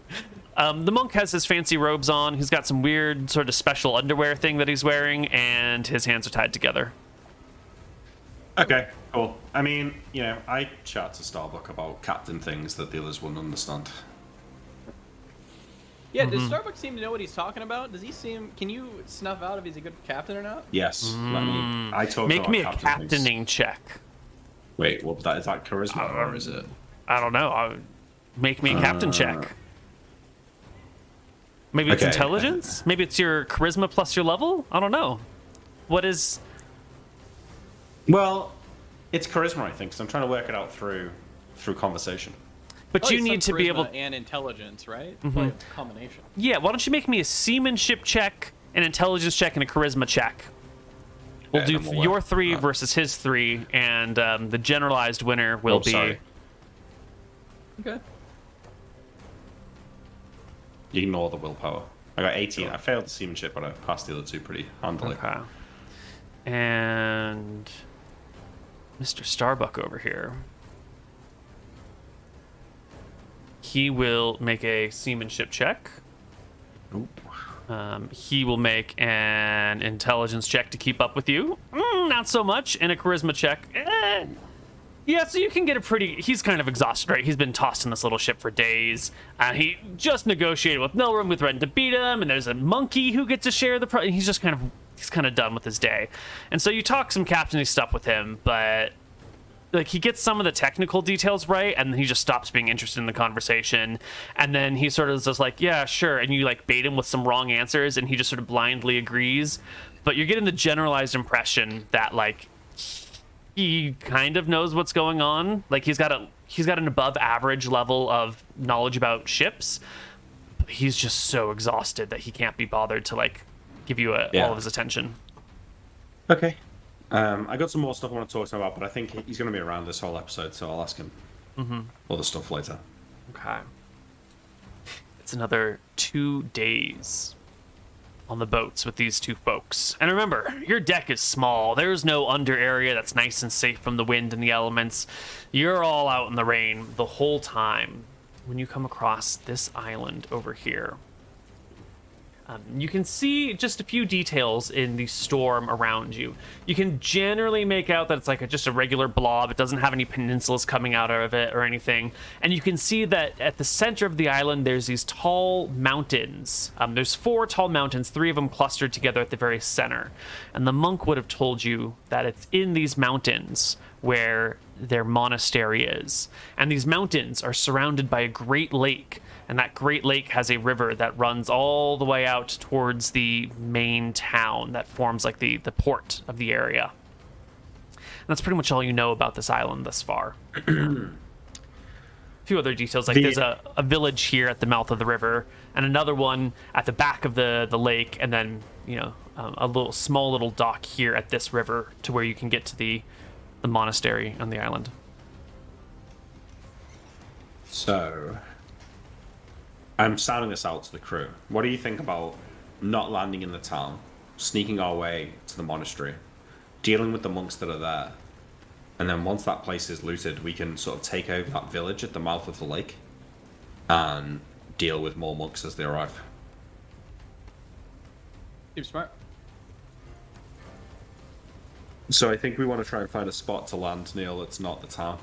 The monk has his fancy robes on. He's got some weird sort of special underwear thing that he's wearing, and his hands are tied together. Okay, cool. I mean, I chat to Starbuck about captain things that the others wouldn't understand. Yeah, does Starbuck seem to know what he's talking about? Does he seem... Can you snuff out if he's a good captain or not? Yes. I talk Make about me a captain things. captaining check. Wait, what was that? Is that charisma or is it? I don't know. Make me a captain check. Maybe it's okay. intelligence? Maybe it's your charisma plus your level? I don't know. What is... Well, it's charisma, I think, because I'm trying to work it out through conversation. But Probably you need some to be charisma able... and intelligence, right? Probably a combination. Yeah, why don't you make me a seamanship check, an intelligence check, and a charisma check? We'll Okay, do then we'll your work 3 that. versus his 3, and the generalized winner will be... Sorry. Okay. You ignore the willpower. I got 18. I failed the seamanship, but I passed the other two pretty handily. Okay. And Mr. Starbuck over here. He will make a seamanship check. Nope. He will make an intelligence check to keep up with you. Not so much. And a charisma check. Yeah, so you can get a pretty... He's kind of exhausted, right? He's been tossed in this little ship for days. He just negotiated with Nilrim, who threatened to beat him, and there's a monkey who gets to share the... He's just kind of done with his day. And so you talk some captainy stuff with him, but... Like, he gets some of the technical details right, and then he just stops being interested in the conversation. And then he sort of is just like, yeah, sure. And you, like, bait him with some wrong answers, and he just sort of blindly agrees. But you're getting the generalized impression that, like, he kind of knows what's going on. Like, he's got an above average level of knowledge about ships. But he's just so exhausted that he can't be bothered to, like, give you all of his attention. Okay. I got some more stuff I want to talk to him about, but I think he's going to be around this whole episode, so I'll ask him other stuff later. Okay. It's another 2 days on the boats with these two folks. And remember, your deck is small. There's no under area that's nice and safe from the wind and the elements. You're all out in the rain the whole time when you come across this island over here. You can see just a few details in the storm around you. You can generally make out that it's like just a regular blob. It doesn't have any peninsulas coming out of it or anything. And you can see that at the center of the island, there's these tall mountains. There's 4 tall mountains, 3 of them clustered together at the very center. And the monk would have told you that it's in these mountains where their monastery is. And these mountains are surrounded by a great lake. And that great lake has a river that runs all the way out towards the main town that forms like the port of the area. And that's pretty much all you know about this island thus far. A few other details, like there's a village here at the mouth of the river, and another one at the back of the lake, and then a small little dock here at this river to where you can get to the monastery on the island. So, I'm sounding this out to the crew. What do you think about not landing in the town, sneaking our way to the monastery, dealing with the monks that are there, and then once that place is looted, we can sort of take over that village at the mouth of the lake and deal with more monks as they arrive? Seems smart. So I think we want to try and find a spot to land, Neil, that's not the town.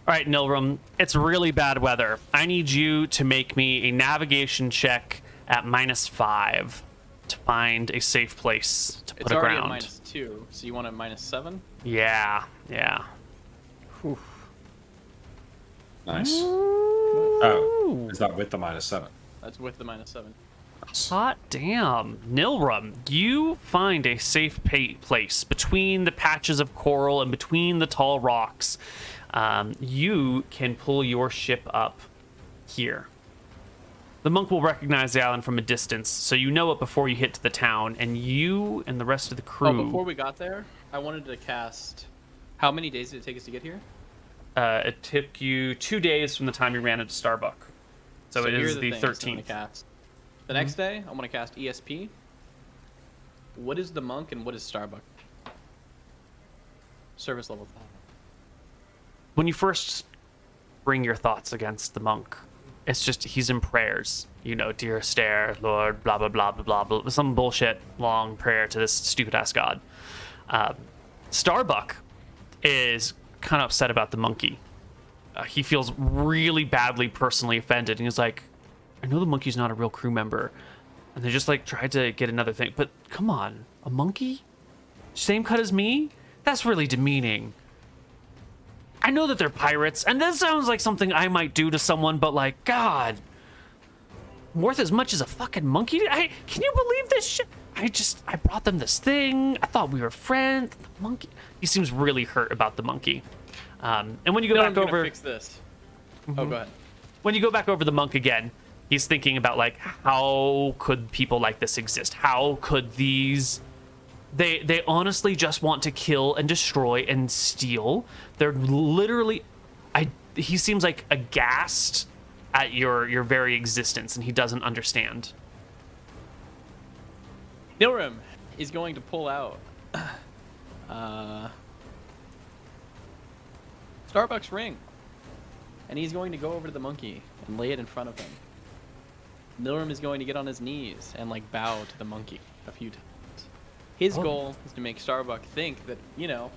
All right, Nilrum, it's really bad weather. I need you to make me a navigation check at -5 to find a safe place to put It's already aground. at -2, so you want a -7? Yeah. Nice. Oh, is that with the -7? That's with the -7. Hot damn. Nilrum, you find a safe place between the patches of coral and between the tall rocks. You can pull your ship up here. The monk will recognize the island from a distance, so you know it before you hit to the town, and you and the rest of the crew... Oh, before we got there, I wanted to cast... How many days did it take us to get here? It took you 2 days from the time you ran into Starbuck. So it here is are the things I'm gonna 13th. cast. The next day, I'm going to cast ESP. What is the monk and what is Starbuck? Service level 5. When you first bring your thoughts against the monk, it's just he's in prayers. You know, dear Astaire, Lord, blah, blah, blah, blah, blah, blah. Some bullshit long prayer to this stupid-ass god. Starbuck is kind of upset about the monkey. He feels really badly personally offended, and he's like, I know the monkey's not a real crew member, and they just like tried to get another thing, but come on, a monkey? Same cut as me? That's really demeaning. I know that they're pirates, and that sounds like something I might do to someone, but like, God, I'm worth as much as a fucking monkey? Can you believe this shit? I brought them this thing. I thought we were friends. The monkey. He seems really hurt about the monkey. And when you go I'm back gonna over, fix this. Oh, go ahead. when you go back over the monk again, he's thinking about like, how could people like this exist? How could these? They honestly just want to kill and destroy and steal. They're literally, he seems like aghast at your very existence, and he doesn't understand. Nilrim is going to pull out Starbuck's ring, and he's going to go over to the monkey and lay it in front of him. Nilrim is going to get on his knees and like bow to the monkey a few times. His goal is to make Starbuck think that, you know,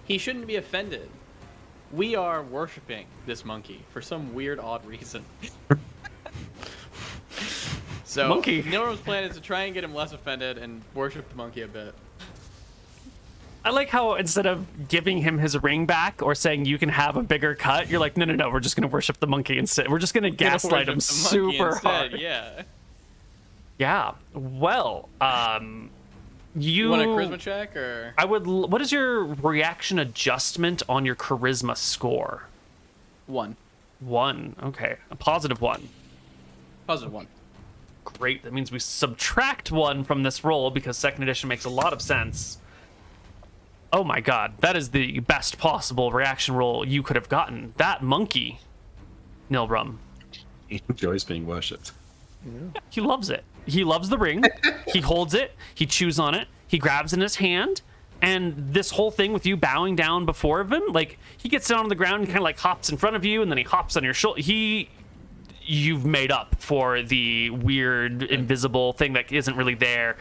he shouldn't be offended. We are worshiping this monkey for some weird, odd reason. So Monkey. Nilrim's plan is to try and get him less offended and worship the monkey a bit. I like how instead of giving him his ring back or saying you can have a bigger cut, you're like, no, we're just gonna worship the monkey instead. We're just gonna gaslight him Worship the monkey super instead, hard. Yeah. Yeah. Well, You want a charisma check or? What is your reaction adjustment on your charisma score? 1. 1. Okay. A +1. +1. Great. That means we subtract 1 from this roll because second edition makes a lot of sense. Oh my god. That is the best possible reaction roll you could have gotten. That monkey, Nilrum. He enjoys being worshipped. He loves it. He loves the ring. He holds it. He chews on it. He grabs it in his hand. And this whole thing with you bowing down before him, like, he gets down on the ground and kind of like hops in front of you, and then he hops on your shoulder. You've made up for the weird, invisible thing that isn't really there.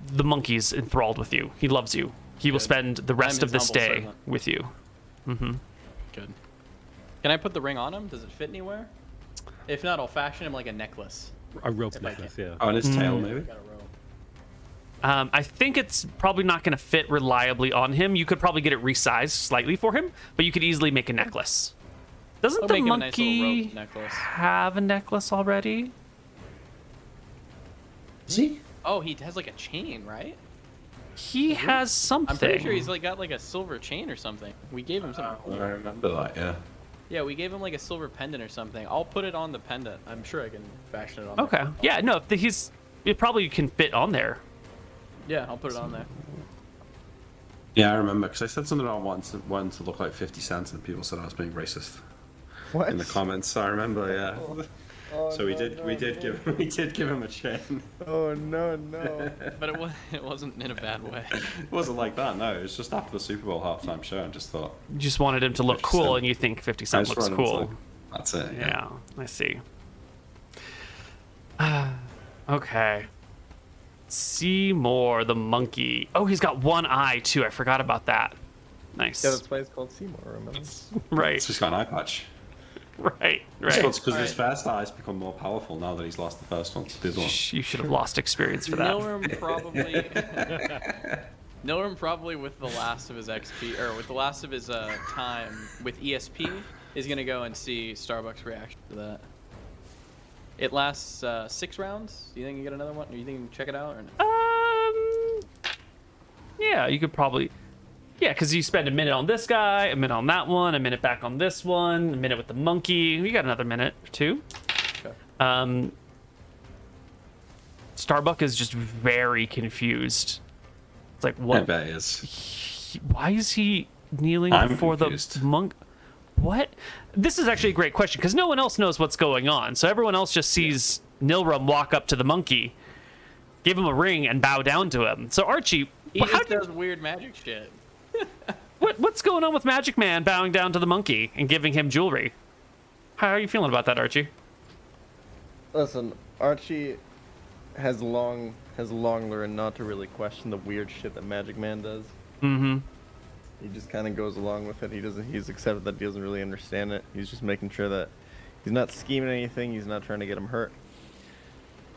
The monkey's enthralled with you. He loves you. He will spend the rest I'm of this his day humble servant. with you. Good. Can I put the ring on him? Does it fit anywhere? If not, I'll fashion him like a necklace. A rope If I necklace, can. yeah. Oh, and his tail, maybe? Got a rope. I think it's probably not going to fit reliably on him. You could probably get it resized slightly for him, but you could easily make a necklace. Doesn't I'll the make him a nice little monkey rope necklace. have a necklace already? See? Oh, he has like a chain, right? He has something. I'm pretty sure he's like got like a silver chain or something. We gave him something cool. I remember that, yeah. Yeah, we gave him like a silver pendant or something. I'll put it on the pendant. I'm sure I can fashion it on. Okay. there. Yeah, no, it probably can fit on there. Yeah, I'll put it on there. Yeah, I remember, because I said something about wanting to look like 50 Cent, and people said I was being racist What? in the comments. I remember, yeah. Oh, So we no, did no, give him a chain. Oh no no. But it wasn't in a bad way. It wasn't like that, no. It was just after the Super Bowl halftime show. I just thought, You just wanted him to look 50 cool, Cent. and you think 50 I Cent just looks wanted him to cool. look- that's it. Yeah, I see. Okay. See more, the monkey. Oh, he's got one eye, too. I forgot about that. Nice. Yeah, that's why it's called Seymour. Remember? Right. It's just got an eye patch. Right. It's because his first eye's become more powerful now that he's lost the first one. The other one. You should have lost experience for that. Nilrim probably with the last of his XP, or with the last of his time with ESP, is going to go and see Starbuck's reaction to that. It lasts 6 rounds. Do you think you get another one? Do you think you can check it out? Or no? Yeah, you could probably... Yeah, because you spend a minute on this guy, a minute on that one, a minute back on this one, a minute with the monkey. You got another minute or two. Okay. Starbuck is just very confused. It's like, what? I bet he is. Why is he kneeling I'm before confused. the monk? What? This is actually a great question because no one else knows what's going on. So everyone else just sees Nilrim walk up to the monkey, give him a ring, and bow down to him. So Archie, He just does weird magic shit. what's going on with Magic Man bowing down to the monkey and giving him jewelry? How are you feeling about that, Archie? Listen, Archie has long learned not to really question the weird shit that Magic Man does. Mm-hmm. He just kind of goes along with it. He's accepted that he doesn't really understand it. He's just making sure that he's not scheming anything. He's not trying to get him hurt.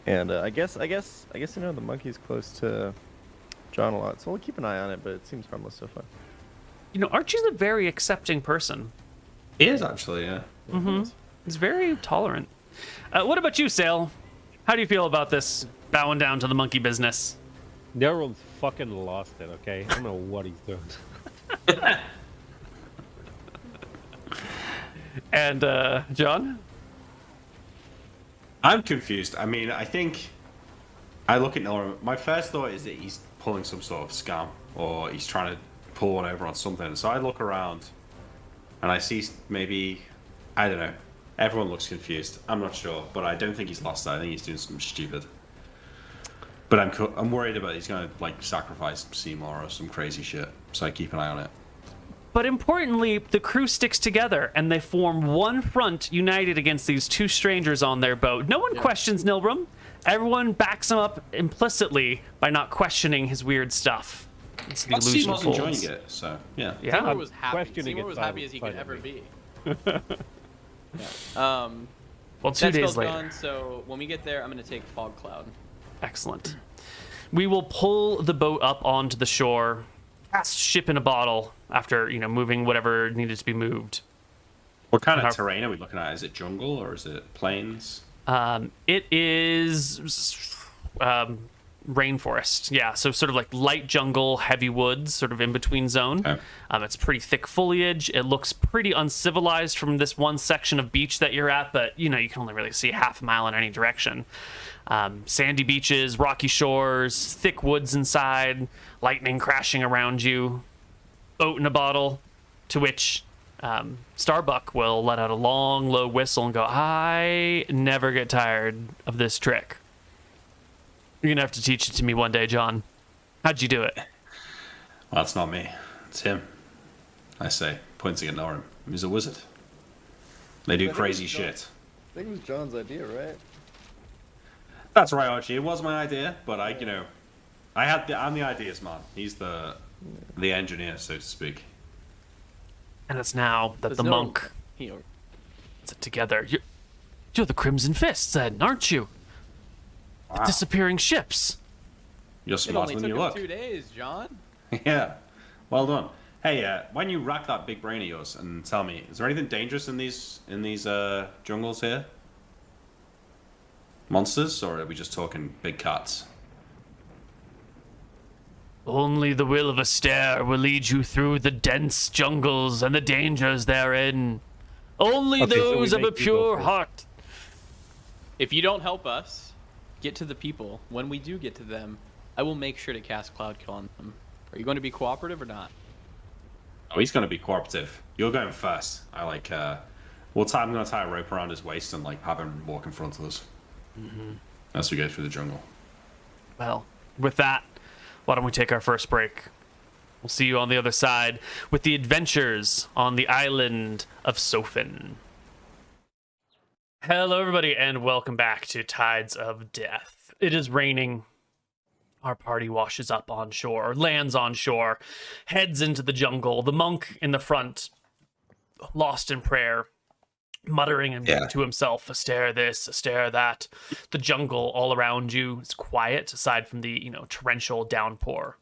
And I guess the monkey's close to John a lot, so we'll keep an eye on it. But it seems harmless so far. Archie's a very accepting person. He is actually, yeah. Mm-hmm. He's very tolerant. What about you, Sale? How do you feel about this bowing down to the monkey business? Nilrim's fucking lost it, okay? I don't know what he's doing. And John? I'm confused. I mean, I think I look at Nilrim. My first thought is that he's pulling some sort of scam, or he's trying to pull one over on something. So I look around, and I see maybe, I don't know. Everyone looks confused. I'm not sure, but I don't think he's lost it. I think he's doing something stupid. But I'm worried about he's going to sacrifice Seymour or some crazy shit. So I keep an eye on it. But importantly, the crew sticks together and they form one front united against these two strangers on their boat. No one questions Nilrim. Everyone backs him up implicitly by not questioning his weird stuff. It's the illusion Seymour's folds. enjoying it, so yeah. Yeah. Seymour was happy. questioning Seymour it was happy as he could ever silently. be. Yeah. Well, 2 That days spell's later. gone, so when we get there, I'm going to take Fog Cloud. Excellent. We will pull the boat up onto the shore, cast ship in a bottle after, moving whatever needed to be moved. What kind Our- of terrain are we looking at? Is it jungle or is it plains? It is rainforest. Yeah, so sort of like light jungle, heavy woods, sort of in between zone. Okay. It's pretty thick foliage. It looks pretty uncivilized from this one section of beach that you're at, but you can only really see half a mile in any direction. Sandy beaches, rocky shores, thick woods inside, lightning crashing around you, boat in a bottle, to which Starbuck will let out a long, low whistle and go, I never get tired of this trick. You're going to have to teach it to me one day, John. How'd you do it? Well, that's not me. It's him. I say, pointing at Nilrim. He's a wizard. They do crazy shit. I think it was John's idea, right? That's right, Archie. It was my idea, but I'm the ideas man. He's the engineer, so to speak. And it's now that There's the no- monk He- puts it together. You're the Crimson Fist, then, aren't you? Wow. Disappearing ships. You're It smarter only than took you him look. 2 days, John. Yeah. Well done. Hey, why don't you rack that big brain of yours and tell me, is there anything dangerous in these jungles here? Monsters, or are we just talking big cats? Only the will of a stare will lead you through the dense jungles and the dangers therein. Only Okay, so we those of a make you go pure first. heart. If you don't help us get to the people, when we do get to them, I will make sure to cast Cloud Kill on them. Are you going to be cooperative or not? Oh, he's gonna be cooperative. You're going first. I'm gonna tie a rope around his waist and have him walk in front of us as we go through the jungle. Well, with that, why don't we take our first break? We'll see you on the other side with the adventures on the island of Sofin. Hello, everybody, and welcome back to Tides of Death. It is raining. Our party washes up on shore, lands on shore, heads into the jungle. The monk in the front, lost in prayer, muttering Yeah. to himself, "Astare this, astare that." The jungle all around you is quiet, aside from the torrential downpour.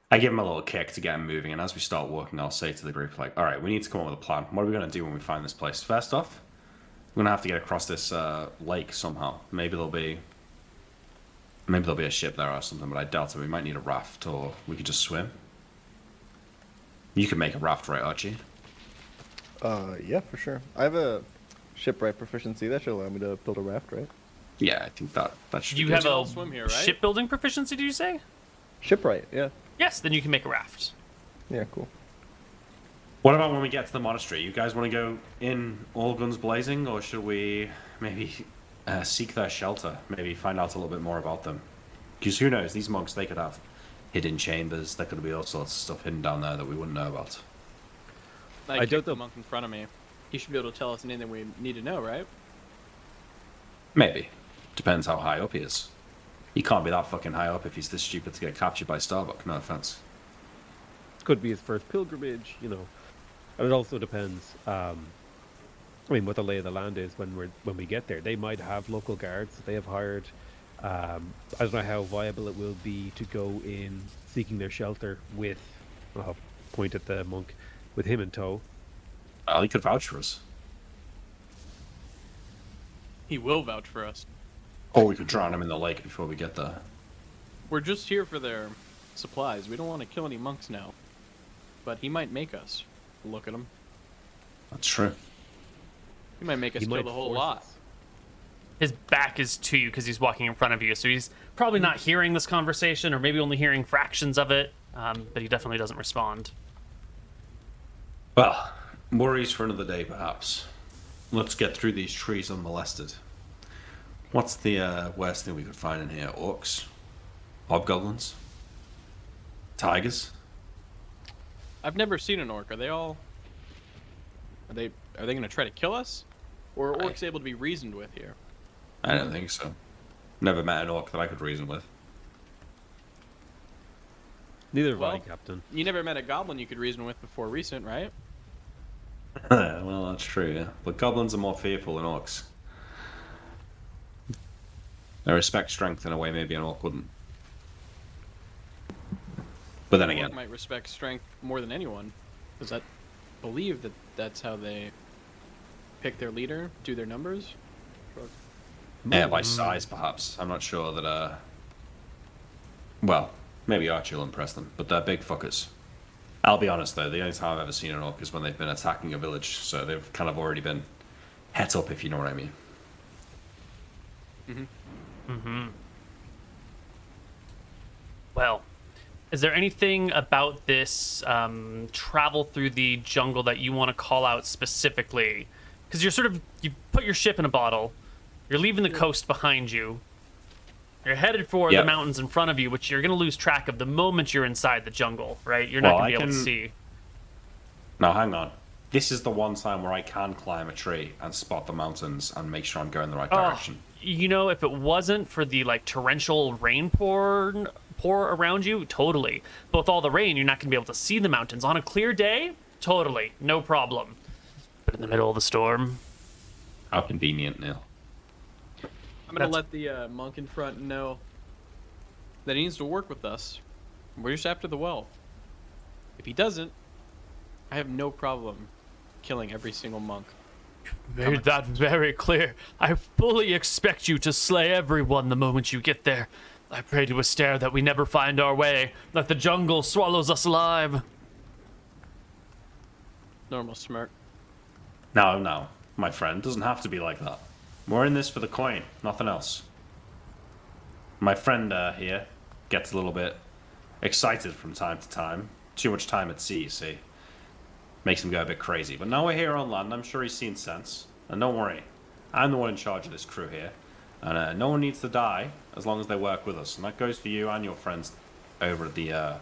I give him a little kick to get him moving, and as we start walking, I'll say to the group, like, all right, we need to come up with a plan. What are we going to do when we find this place? First off, we're going to have to get across this lake somehow. Maybe there'll be a ship there or something, but I doubt it. We might need a raft, or we could just swim. You can make a raft, right, Archie? Yeah, for sure. I have a shipwright proficiency. That should allow me to build a raft, right? Yeah, I think that should You be have good. a all swim here, right? shipbuilding proficiency, did you say? Shipwright, yeah. Yes, then you can make a raft. Yeah, cool. What about when we get to the monastery? You guys want to go in all guns blazing, or should we maybe seek their shelter? Maybe find out a little bit more about them? Because who knows, these monks, they could have hidden chambers. There could be all sorts of stuff hidden down there that we wouldn't know about. I don't kicked the know- monk in front of me. He should be able to tell us anything we need to know, right? Maybe. Depends how high up he is. He can't be that fucking high up if he's this stupid to get captured by Starbuck. No offense. Could be his first pilgrimage, And it also depends. I mean, what the lay of the land is when we get there. They might have local guards that they have hired. I don't know how viable it will be to go in seeking their shelter with. I'll point at the monk with him in tow. Well, he could vouch for us. He will vouch for us. Or we could drown him in the lake before we get there. We're just here for their supplies. We don't want to kill any monks now. But he might make us. Look at him. That's true. He might make us He kill might the whole force lot. us. His back is to you because he's walking in front of you, so he's probably not hearing this conversation, or maybe only hearing fractions of it. But he definitely doesn't respond. Well, worries for another day, perhaps. Let's get through these trees unmolested. What's the worst thing we could find in here? Orcs? Hobgoblins? Tigers? I've never seen an orc. Are they all? Are they going to try to kill us? Or are orcs able to be reasoned with here? I don't think so. Never met an orc that I could reason with. Neither have I, Well- Captain. You never met a goblin you could reason with before recent, right? Well, that's true, yeah. But goblins are more fearful than orcs. They respect strength in a way maybe an orc wouldn't. But then An orc again, might respect strength more than anyone. Does that believe that that's how they pick their leader, do their numbers? yeah, by size perhaps. I'm not sure that, well, maybe Archie will impress them, but they're big fuckers. I'll be honest though, the only time I've ever seen an orc is when they've been attacking a village, so they've kind of already been het up, if you know what I mean. Well, is there anything about this travel through the jungle that you want to call out specifically? Because you put your ship in a bottle, you're leaving the coast behind you, you're headed for Yep. the mountains in front of you, which you're going to lose track of the moment you're inside the jungle, right? You're not Well, going to I be able to can- see. Now hang on. This is the one time where I can climb a tree and spot the mountains and make sure I'm going the right direction. If it wasn't for the torrential rain pour around you, totally. But with all the rain, you're not going to be able to see the mountains. On a clear day, totally, no problem. But in the middle of the storm, How convenient, Neil. I'm going to That's- let the monk in front know that he needs to work with us. We're just after the wealth. If he doesn't, I have no problem killing every single monk. made that very clear. I fully expect you to slay everyone the moment you get there. I pray to Astare that we never find our way, that the jungle swallows us alive. Normal smirk. No, my friend, doesn't have to be like that. We're in this for the coin, nothing else. My friend here gets a little bit excited from time to time. Too much time at sea, you see. Makes him go a bit crazy. But now we're here on land, I'm sure he's seen sense. And don't worry, I'm the one in charge of this crew here. And no one needs to die as long as they work with us. And that goes for you and your friends over at the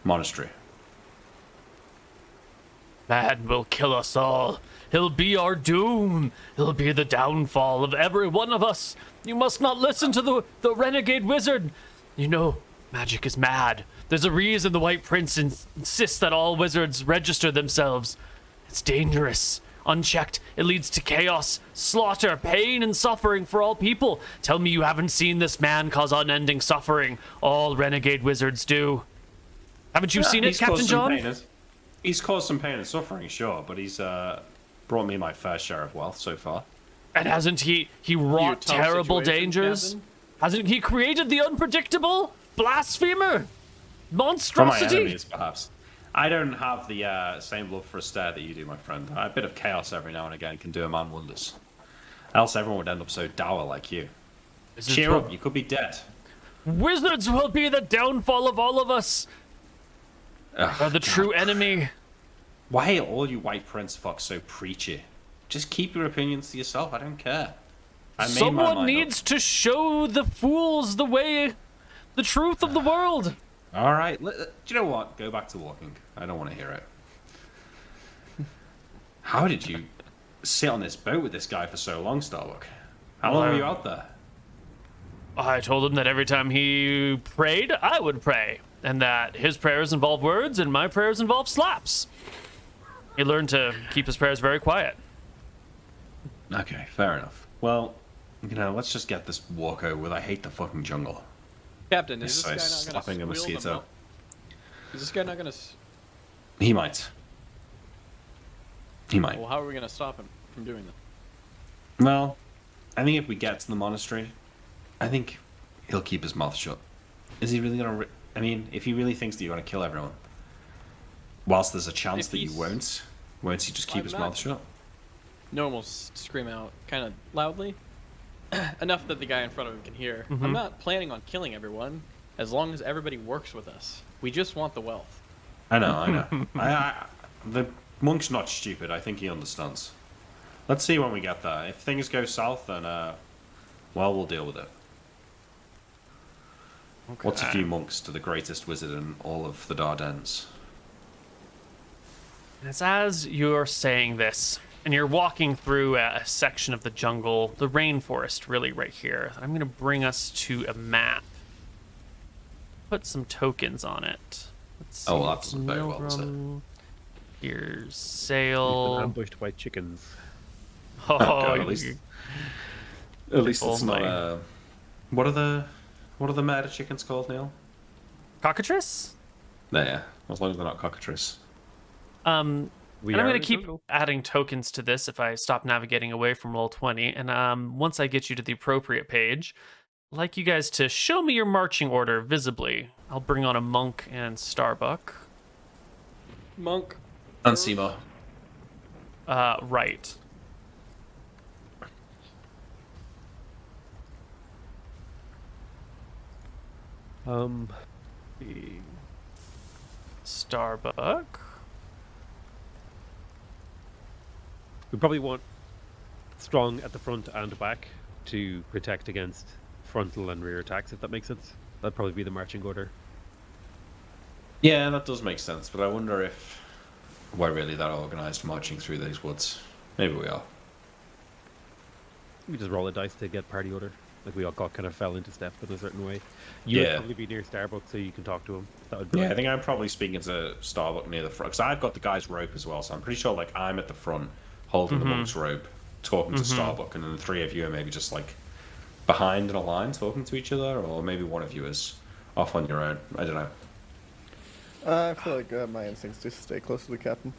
monastery. Man will kill us all. He'll be our doom. He'll be the downfall of every one of us. You must not listen to the renegade wizard. You know, magic is mad. There's a reason the White Prince insists that all wizards register themselves. It's dangerous. Unchecked, it leads to chaos, slaughter, pain, and suffering for all people. Tell me you haven't seen this man cause unending suffering. All renegade wizards do. Haven't you seen it, He's Captain caused some John? he's caused some pain and suffering, sure, but he's brought me my fair share of wealth so far. And hasn't he wrought tough terrible situation, dangers? Captain? Hasn't he created the unpredictable? Blasphemer? For my Monstrosity? enemies, perhaps. I don't have the same love for a stare that you do, my friend. A bit of chaos every now and again can do a man wonders. Else everyone would end up so dour like you. Cheer up, you could be dead. Wizards will be the downfall of all of us. Are the true enemy. Why are all you white prince fucks so preachy? Just keep your opinions to yourself, I don't care. I made my Someone mind needs up. to show the fools the way, the truth of the world. Alright, do you know what? Go back to walking. I don't want to hear it. How did you sit on this boat with this guy for so long, Starbuck? How long were you out there? I told him that every time he prayed, I would pray. And that his prayers involve words and my prayers involve slaps. He learned to keep his prayers very quiet. Okay, fair enough. Well, let's just get this walk over with. I hate the fucking jungle. Captain, is So this guy not slapping a going to squeal mosquito. them out? Is this guy not going to... He might. He might. Well, how are we going to stop him from doing that? Well, I think if we get to the monastery, I think he'll keep his mouth shut. Is he really gonna? I mean, if he really thinks that you're gonna kill everyone, whilst there's a chance If that you he's- won't he just keep I'm his not- mouth shut? No one will scream out kind of loudly, enough that the guy in front of him can hear. I'm not planning on killing everyone, as long as everybody works with us. We just want the wealth. I know. The monk's not stupid. I think he understands. Let's see when we get there. If things go south, then well, we'll deal with it. What's a few monks to the greatest wizard in all of the Dardanelles? It's as you're saying this, and you're walking through a section of the jungle, the rainforest, really, right here. I'm going to bring us to a map. Put some tokens on it. Let's see. Oh, well, that doesn't bode well, does it? Milgram. Here's We've been sail. ambushed by chickens. Oh, God, at least Oh it's not. my. What are the murder chickens called, Neil? cockatrice? There, as long as they're not cockatrice. We And I'm are going to in the keep jungle. adding tokens to this if I stop navigating away from Roll20. And once I get you to the appropriate page, I'd like you guys to show me your marching order visibly. I'll bring on a monk and Starbuck. Monk. And Seymour. Right. The Starbuck. We probably want strong at the front and back to protect against frontal and rear attacks, if that makes sense. That'd probably be the marching order. Yeah, that does make sense, but I wonder if we're really that organised marching through these woods. Maybe we are. We just roll a dice to get party order. Like we all got kind of fell into step in a certain way. You would Yeah. probably be near Starbuck so you can talk to him. That would be Yeah, I think I'm probably speaking to Starbuck near the front, because I've got the guy's rope as well, so I'm pretty sure like I'm at the front holding the monk's rope, talking to Starbuck, and then the three of you are maybe just like behind in a line talking to each other, or maybe one of you is off on your own. I don't know. I feel like my instincts to stay close to the captain.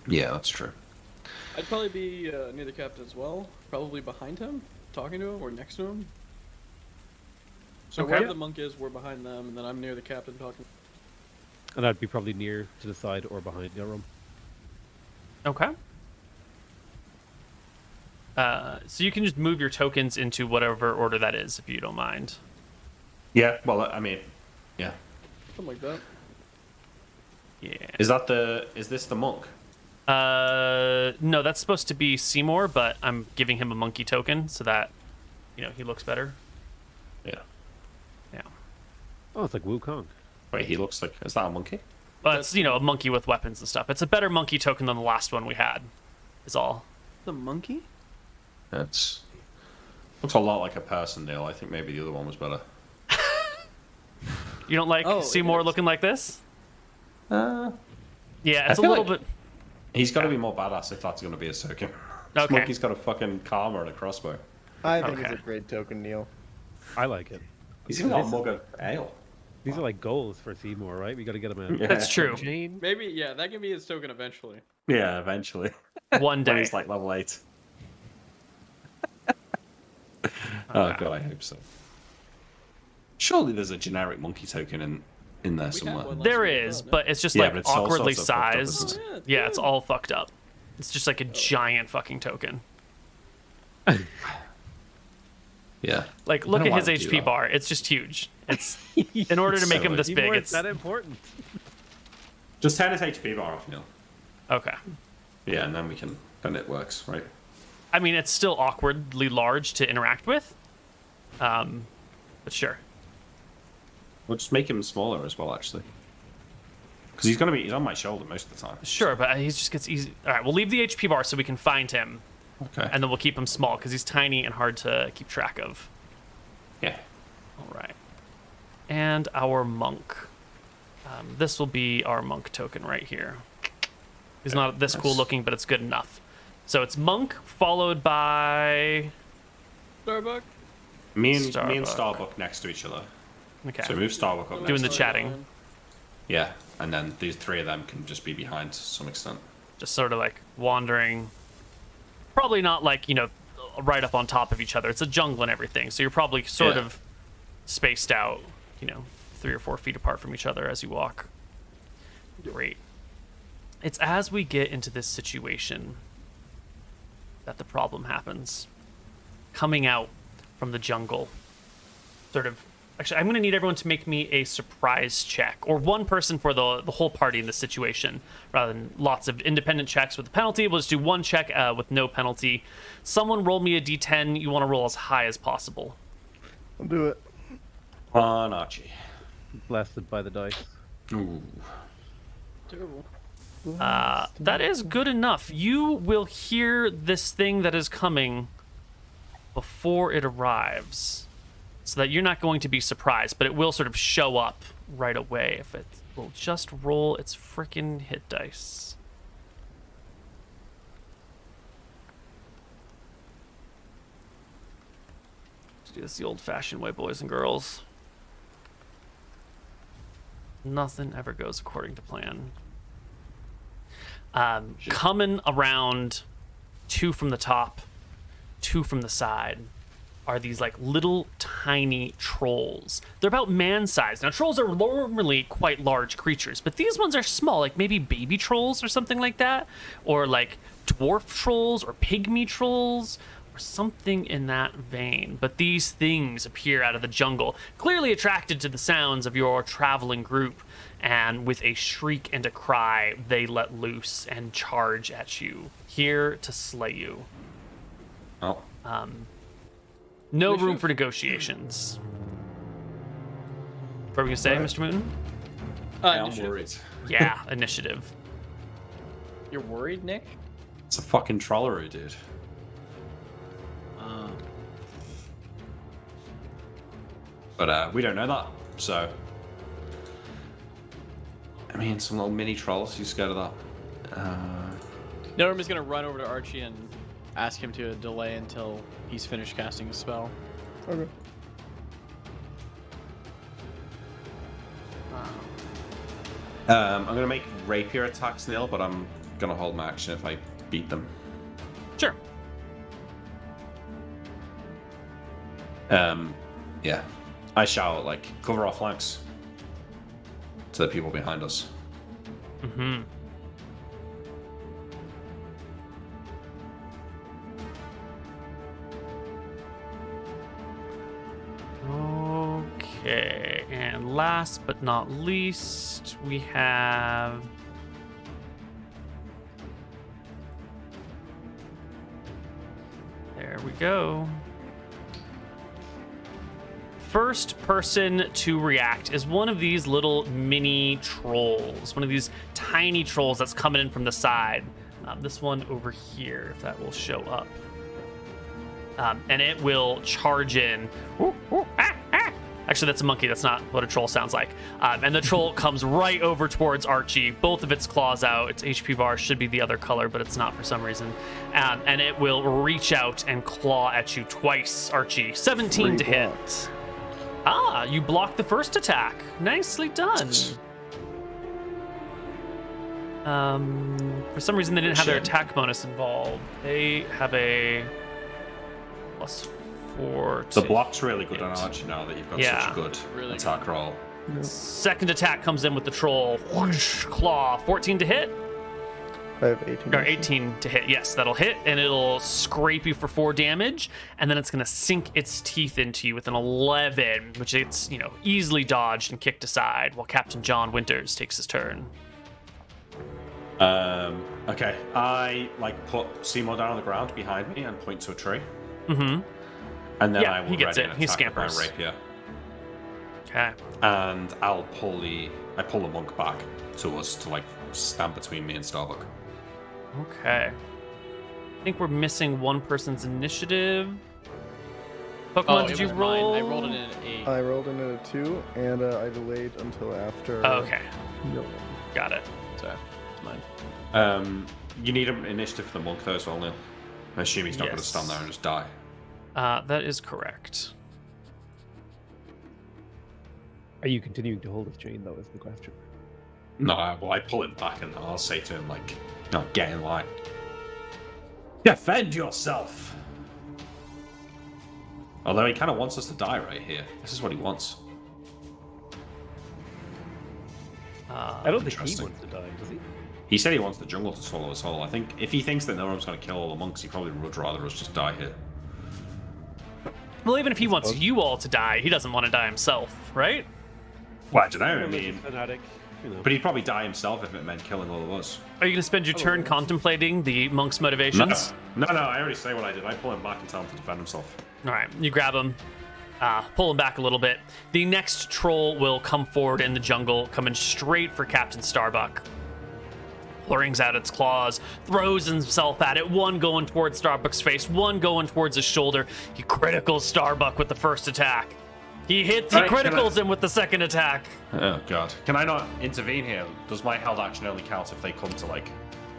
Yeah, that's true. I'd probably be near the captain as well. Probably behind him, talking to him, or next to him. So Okay. wherever the monk is, we're behind them, and then I'm near the captain talking. And I'd be probably near to the side or behind your room. Okay. So you can just move your tokens into whatever order that is, if you don't mind. Yeah, well, I mean, yeah. Something like that. Yeah. Is this the monk? No, that's supposed to be Seymour, but I'm giving him a monkey token so that, he looks better. Yeah. Yeah. Oh, it's like Wukong. Wait, he looks like, is that a monkey? But it's, a monkey with weapons and stuff. It's a better monkey token than the last one we had, is all. The monkey? It's looks a lot like a person, Neil. I think maybe the other one was better. You don't like Oh, it Seymour is. looking like this? Yeah, it's a feel little like- bit. He's got to be more badass if that's going to be his token. This Okay. monkey's got a fucking karma and a crossbow. I think Okay. it's a great token, Neil. I like it. He's even got a mug of ale. These are like goals for Seymour, right? We got to get him a Yeah. That's true. chain. Maybe, yeah, that can be his token eventually. Yeah, eventually. One When day. he's like level 8. Oh god, I hope so. Surely there's a generic monkey token in there somewhere. one. There Last week, is, no? but it's just Yeah, like but it's all awkwardly sorts of fucked up, sized. isn't it? Yeah, it's all fucked up. It's just like a giant fucking token. Yeah. Like, look don't at his wanna do HP that. bar. It's just huge. It's in order to make him So this big. Seymour, It's that important. Just turn his HP bar off, Neil. okay. Yeah, and then it works, right? I mean, it's still awkwardly large to interact with. But sure. We'll just make him smaller as well, actually. Because he's on my shoulder most of the time. Sure, but he just gets easy. All right, we'll leave the HP bar so we can find him, Okay. and then we'll keep him small because he's tiny and hard to keep track of. Yeah. All right. And our monk. This will be our monk token right here. He's not this cool nice. looking, but it's good enough. So it's monk followed by. Starbuck. Me and Starbuck. Starbuck next to each other. Okay. So move Starbuck up. Doing next the to chatting. Yeah, and then these three of them can just be behind to some extent. Just sort of like wandering. Probably not like, right up on top of each other. It's a jungle and everything. So you're probably sort Yeah. of spaced out, 3 or 4 feet apart from each other as you walk. Great. It's as we get into this situation that the problem happens. Coming out from the jungle. Actually, I'm going to need everyone to make me a surprise check, or one person for the whole party in this situation, rather than lots of independent checks with a penalty. We'll just do one check with no penalty. Someone roll me a d10. You want to roll as high as possible. I'll do it. Come on, Archie. Blasted by the dice. Ooh. Terrible. That is good enough. You will hear this thing that is coming before it arrives, so that you're not going to be surprised, but it will sort of show up right away if it will just roll its freaking hit dice. Let's do this the old-fashioned way, boys and girls. Nothing ever goes according to plan. Coming around 2 from the top, 2 from the side, are these like little tiny trolls. They're about man-sized. Now, trolls are normally quite large creatures, but these ones are small, like maybe baby trolls or something like that, or like dwarf trolls or pygmy trolls or something in that vein. But these things appear out of the jungle, clearly attracted to the sounds of your traveling group, and with a shriek and a cry, they let loose and charge at you, here to slay you. Oh. No room for negotiations. What were we gonna say, Mr. Mooton? I'm Initiative? worried. Yeah, initiative. You're worried, Nick? It's a fucking trolleroo, dude. But we don't know that, so... I mean, some little mini trolls, you scared of that? Norman's gonna run over to Archie and ask him to delay until he's finished casting his spell. Okay. I'm gonna make rapier attacks, Neil, but I'm gonna hold my action if I beat them. Sure. Yeah. I shout, like, cover our flanks to the people behind us. Mm-hmm. Okay, and last but not least, we have... There we go. First person to react is one of these little mini trolls, one of these tiny trolls that's coming in from the side. This one over here, if that will show up. And it will charge in Actually, that's a monkey. That's not what a troll sounds like. And the troll comes right over towards Archie, both of its claws out. Its HP bar should be the other color, but it's not for some reason. And it will reach out and claw at you twice, Archie. 17 to hit. Ah, you blocked the first attack. Nicely done. For some reason, they didn't have their attack bonus involved. They have a +4. The block's really good on Archie now that you've got Yeah. such a good attack roll. Second attack comes in with the troll. Whoosh, claw. 14 to hit. I have 18. Or 18 to hit. Yes, that'll hit, and it'll scrape you for 4 damage, and then it's going to sink its teeth into you with an 11, which it's, easily dodged and kicked aside, while Captain John Winters takes his turn. Okay. I put Seymour down on the ground behind me and point to a tree. Mm-hmm. And then Yeah, I will he gets ready it. an He attack with my scampers. rapier. Okay. And I pull the monk back to us to stand between me and Starbuck. Okay. I think we're missing one person's initiative. Pokemon, did it you was roll? mine. I rolled it in an 8. I rolled in at a 2, and I delayed until after. Oh, okay. No. Got it. Sorry, it's mine. You need an initiative for the monk though as well, Neil. I assume he's not going to Yes. stand there and just die. That is correct. Are you continuing to hold his chain, though, is the question. No, I pull him back and I'll say to him, no, get in line. Defend yourself! Although he kind of wants us to die right here. This is what he wants. I don't think he Interesting. wants to die, does he? He said he wants the jungle to swallow us whole. I think if he thinks that no one's going to kill all the monks, he probably would rather us just die here. Well, even if he wants you all to die, he doesn't want to die himself, right? Well, I don't know, I Religious mean... fanatic, But he'd probably die himself if it meant killing all of us. Are you going to spend your turn contemplating the monk's No, motivations? no, I already say what I did. I pull him back and tell him to defend himself. All right, you grab him, pull him back a little bit. The next troll will come forward in the jungle, coming straight for Captain Starbuck. Flurries out its claws, throws himself at it, one going towards Starbuck's face, one going towards his shoulder. He criticals Starbuck with the first attack. He criticals him with the second attack. Oh, God. Can I not intervene here? Does my held action only count if they come to,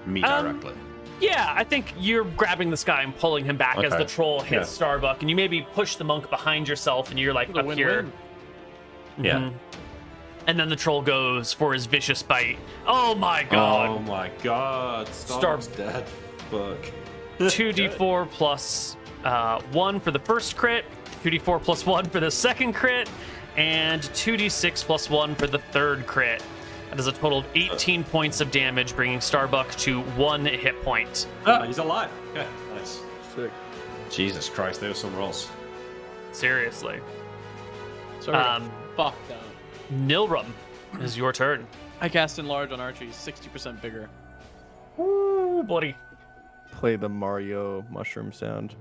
me directly? Yeah, I think you're grabbing this guy and pulling him back as Okay. the troll hits Yeah. Starbuck, and you maybe push the monk behind yourself, and you're It's a up here. win-win. Yeah. Mhm. And then the troll goes for his vicious bite. Oh my god. Oh, my God. Starbuck's dead. Fuck. 2d4 plus 1 for the first crit, 2d4 plus 1 for the second crit, and 2d6 plus 1 for the third crit. That is a total of 18 points of damage, bringing Starbuck to 1 hit point. Ah, he's alive. Yeah, nice. Sick. Jesus Christ, there were some rolls. Seriously. Sorry, fuck that. Nilrum, is your turn. I cast Enlarge on Archie, 60% bigger. Ooh, buddy. Play the Mario mushroom sound.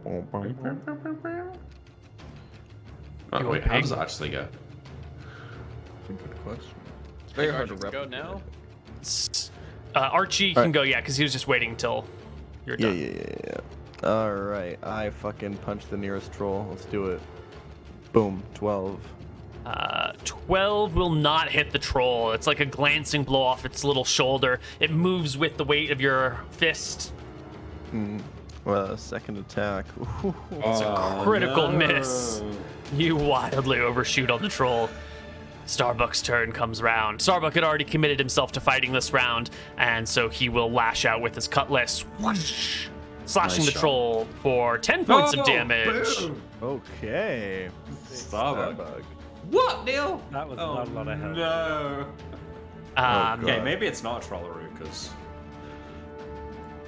Boom, boom, boom. Oh, You wait, go how does pig. it actually go? That's a good question. It's Very very hard hard to to go replicate. now. Archie All can right. go, yeah, because he was just waiting until you're Yeah, done. yeah. All right, I fucking punch the nearest troll. Let's do it. Boom, 12. 12 will not hit the troll. It's like a glancing blow off its little shoulder. It moves with the weight of your fist. Second attack. Ooh. It's a critical miss. You wildly overshoot on the troll. Starbuck's turn comes round. Starbuck had already committed himself to fighting this round, and so he will lash out with his cutlass, whoosh, slashing Nice the shot. troll for 10 points of damage. Okay. Starbuck. What, Neil? That was not a lot of help. No. Um, Okay, maybe it's not a Trollaroo, because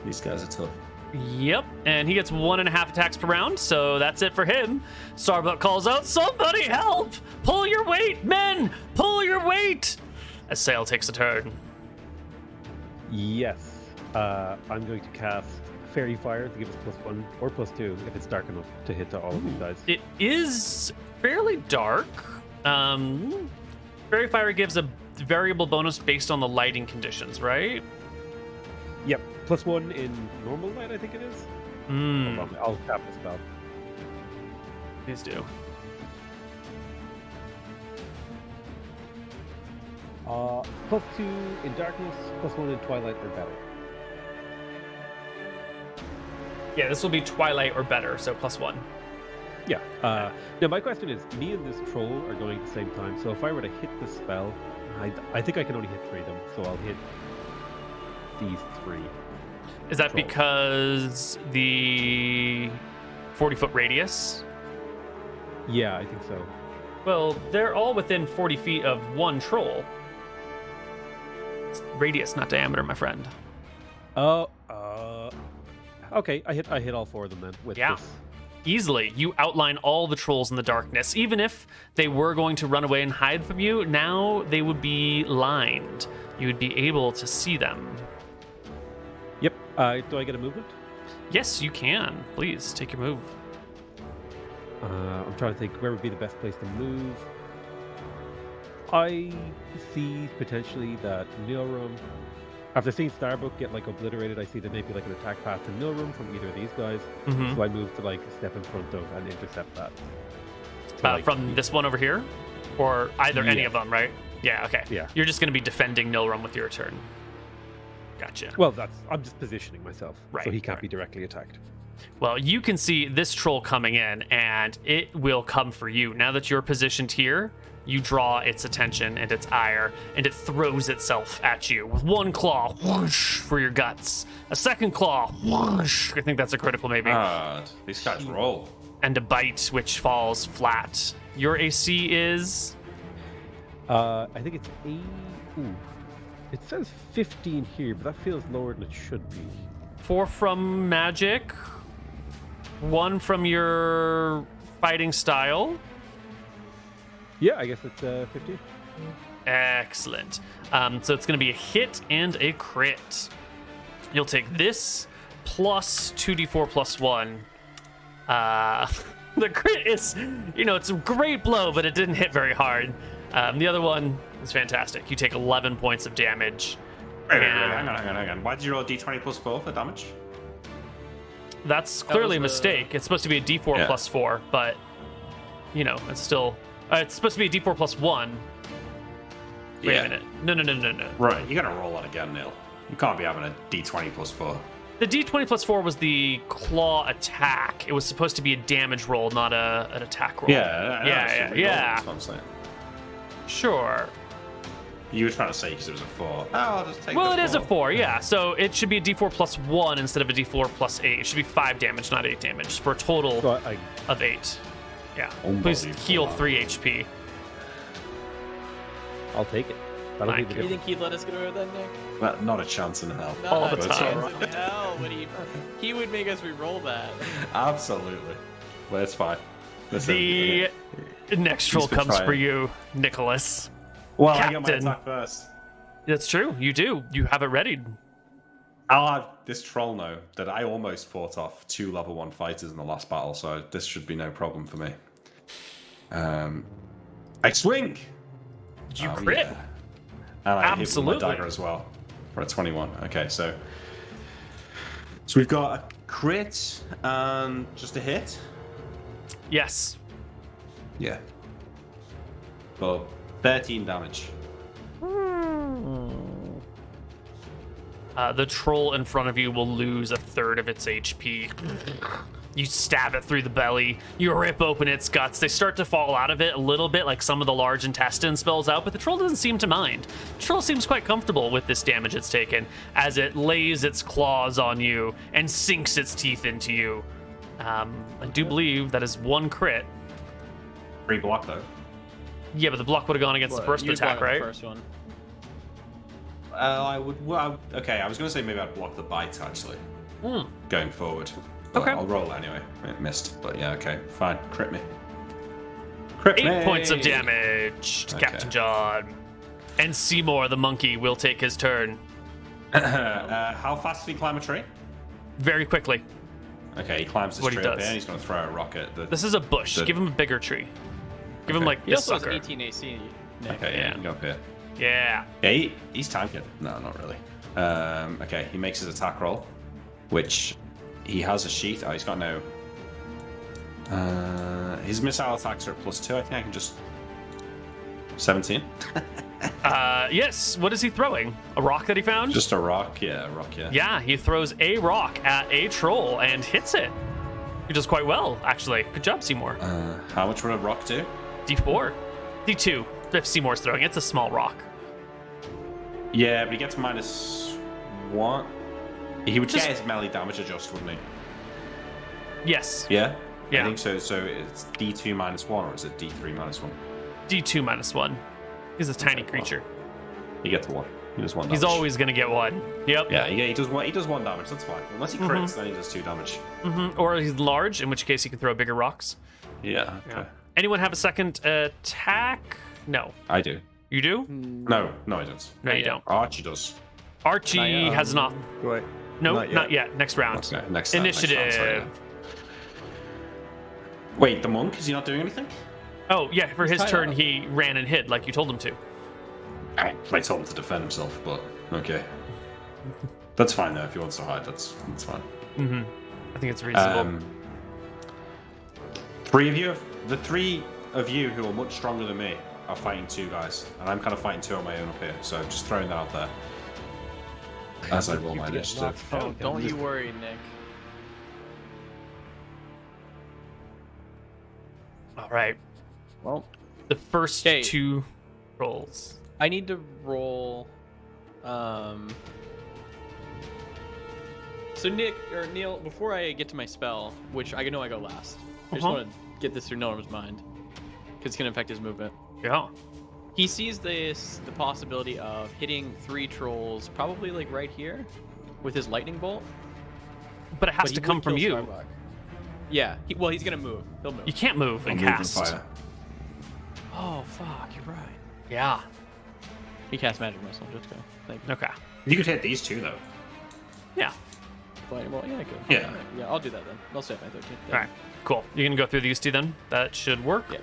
these guys are tough. Yep, and he gets 1.5 attacks per round, so that's it for him. Starbuck calls out, "Somebody help! Pull your weight, men! Pull your weight!" As Sail takes a turn. Yes. I'm going to cast Fairy Fire to give us +1 or +2 if it's dark enough to hit to all of these guys. It is fairly dark. Fairy Fire gives a variable bonus based on the lighting conditions, right? Yep, +1 in normal light, I think it is. Hold on, I'll tap the spell. Please do. +2 in darkness, +1 in twilight or better. Yeah, this will be Twilight or better, so +1. Yeah. Now my question is, me and this troll are going at the same time. So if I were to hit the spell, I think I can only hit 3 of them. So I'll hit these 3. Is that Trolls. because the 40-foot radius? Yeah, I think so. Well, they're all within 40 feet of one troll. It's radius, not diameter, my friend. Okay, I hit all 4 of them then with Yeah. this. Easily, you outline all the trolls in the darkness. Even if they were going to run away and hide from you, now they would be lined. You would be able to see them. Yep. Do I get a movement? Yes, you can. Please take your move. I'm trying to think where would be the best place to move. I see potentially that Nilrum. After seeing Starbuck get like obliterated, I see that maybe like an attack path to Nilrum from either of these guys. Mhm. So I move to like step in front of and intercept that. To, like, From this one over here? Or either any Yeah. of them, right? Yeah, okay. Yeah. You're just going to be defending Nilrum with your turn. Gotcha. Well, I'm just positioning myself, Right, so he can't right. be directly attacked. Well, you can see this troll coming in, and it will come for you. Now that you're positioned here, you draw its attention and its ire, and it throws itself at you with one claw, whoosh, for your guts. A second claw, whoosh. I think that's a critical, maybe. God, these guys roll. And a bite, which falls flat. Your AC is... I think it's ooh. It says 15 here, but that feels lower than it should be. 4 from magic, 1 from your fighting style. Yeah, I guess it's 15. Excellent. So it's going to be a hit and a crit. You'll take this plus 2d4 plus 1. The crit is, it's a great blow, but it didn't hit very hard. The other one is fantastic. You take 11 points of damage. Wait, And hang on. Why did you roll a d20 plus 4 for damage? that's clearly a was the- mistake. It's supposed to be a d4 Yeah. plus 4, but, it's still... it's supposed to be a d4 plus 1. Wait a minute. No. Right, you gotta roll that again, Neil. You can't be having a d20 plus 4. The d20 plus 4 was the claw attack. It was supposed to be a damage roll, not an attack roll. Yeah. Yeah. That's what I'm saying. Sure. You were trying to say because it was a 4. Oh, I'll just take Well, the it is a 4. 4, yeah. So it should be a d4 plus 1 instead of a d4 plus 8. It should be 5 damage, not 8 damage, for a total So I of 8. Yeah. Please heal 3 HP. I'll take it. That'll be Thank the You difference. think he'd let us get away with that, Nick? Well, not a chance in hell. All the Not a time. chance in hell would he would make us re-roll that. Absolutely. Well, it's fine. Listen, The next troll been comes for trying. you, Nicholas. well, I get my Captain. attack first. That's true. You do. You have it readied. I'll have this troll know that I almost fought off 2 level 1 fighters in the last battle, so this should be no problem for me. I swing! You Oh, crit. yeah. And I hit with Absolutely. my dagger as well for a 21. Okay, so we've got a crit and just a hit. Yes. Yeah. For 13 damage. The troll in front of you will lose a third of its HP. You stab it through the belly. You rip open its guts. They start to fall out of it a little bit, like some of the large intestine spills out, but the troll doesn't seem to mind. The troll seems quite comfortable with this damage it's taken as it lays its claws on you and sinks its teeth into you. I do believe that is 1 crit. 3 block though. Yeah, but the block would have gone against the first You'd attack, block the right? First one. I would. Well, okay, I was going to say maybe I'd block the bite actually. Going forward. But Okay. I'll roll anyway. It missed, but yeah, okay, fine. Crit me. Crit 8 me. points of damage to Okay. Captain John. And Seymour, the monkey, will take his turn How fast did he climb a tree? very quickly. Okay, he climbs this What he tree up does. here and he's going to throw a rocket. At the... This is a bush. The- Give him a bigger tree. Give him Okay. like He this also has sucker. 18 AC. Nick. Okay, yeah, Yeah. you can go up here. Yeah. Yeah, he's tanking. No, not really. Okay, he makes his attack roll, which he has a sheet. Oh, he's got no. His missile attacks are at +2. I think I can just 17. Yes. What is he throwing? A rock that he found? Just a rock, yeah, Yeah, he throws a rock at a troll and hits it. He does quite well, actually. Good job, Seymour. How much would a rock do? D4. D2. If Seymour's throwing, it's a small rock. Yeah, but he gets -1. He would get his melee damage adjust, wouldn't he? Yes. Yeah? Yeah. I think so. So it's D2 -1, or is it D3 -1? D2 -1. He's a tiny creature. You get to 1. He does 1 damage. He's always going to get 1. Yep. Yeah, he does 1. He does 1 damage. That's fine. Unless he crits, then he does 2 damage. Or he's large, in which case he can throw bigger rocks. Yeah. Okay. Anyone have a second attack? No. I do. You do? No, I don't. No, you don't. Archie does. Archie has not. Wait. No, Not not yet. yet. Next round. Okay, next Initiative. round, sorry, yeah. Wait, the monk, is he not doing anything? Oh, yeah. For his tied turn, up. he ran and hid like you told him to. I told him to defend himself, but okay. That's fine though. If he wants to hide, that's fine. I think it's reasonable. The 3 of you who are much stronger than me are fighting 2 guys, and I'm kind of fighting 2 on my own up here. So just throwing that out there as I roll my initiative. Oh, don't you worry, Nick. All right. Well, The first Okay. 2 rolls. I need to roll. So Nick or Neil, before I get to my spell, which I know I go last, I just want to get this through Nolan's mind because it's gonna affect his movement. Yeah. He sees the possibility of hitting 3 trolls, probably like right here, with his lightning bolt. But it has But to he come would from kill you. Starbuck. Yeah. He's gonna move. He'll move. You can't move and I'm moving cast. fire. Oh fuck! You're right. Yeah. He casts magic missile. Just go. Thank you. Okay. You could hit these 2 though. Yeah. Lightning bolt. Yeah, I could. Yeah. Yeah, I'll do that then. I'll save my 13. All right. Cool. You can go through these 2 then. That should work. Yeah.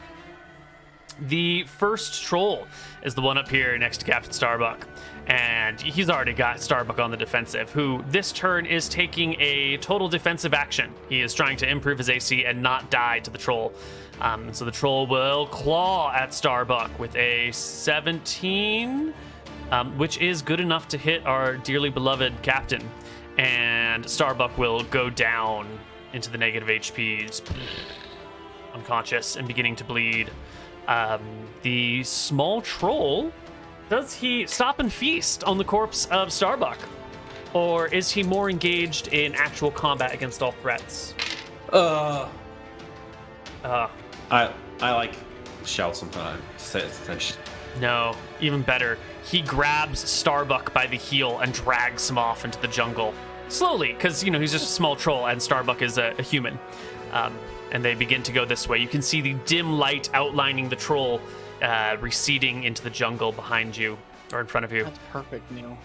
The first troll is the one up here next to Captain Starbuck. And he's already got Starbuck on the defensive, who this turn is taking a total defensive action. He is trying to improve his AC and not die to the troll. So the troll will claw at Starbuck with a 17, which is good enough to hit our dearly beloved captain. And Starbuck will go down into the negative HPs, unconscious and beginning to bleed. The small troll, does he stop and feast on the corpse of Starbuck? Or is he more engaged in actual combat against all threats? I like shout something to set his attention. No, even better. He grabs Starbuck by the heel and drags him off into the jungle. Slowly, because, he's just a small troll and Starbuck is a human. And they begin to go this way. You can see the dim light outlining the troll receding into the jungle behind you, or in front of you. That's perfect, Neil.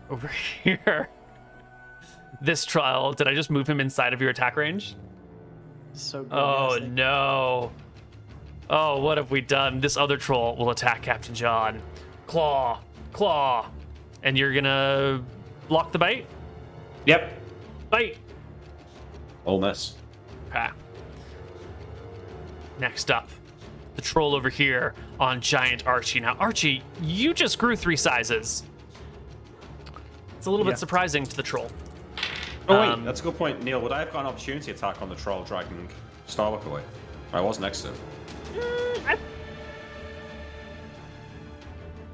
Over here. This troll, did I just move him inside of your attack range? So good. Oh no. Oh, what have we done? This other troll will attack Captain John. Claw. And you're gonna block the bite? Yep. Bite. All miss. Okay. Next up, the troll over here on Giant Archie. Now, Archie, you just grew 3 sizes. It's a little bit surprising to the troll. Oh wait, that's a good point, Neil. Would I have got an opportunity attack on the troll dragging Starbuck away? I was next to him.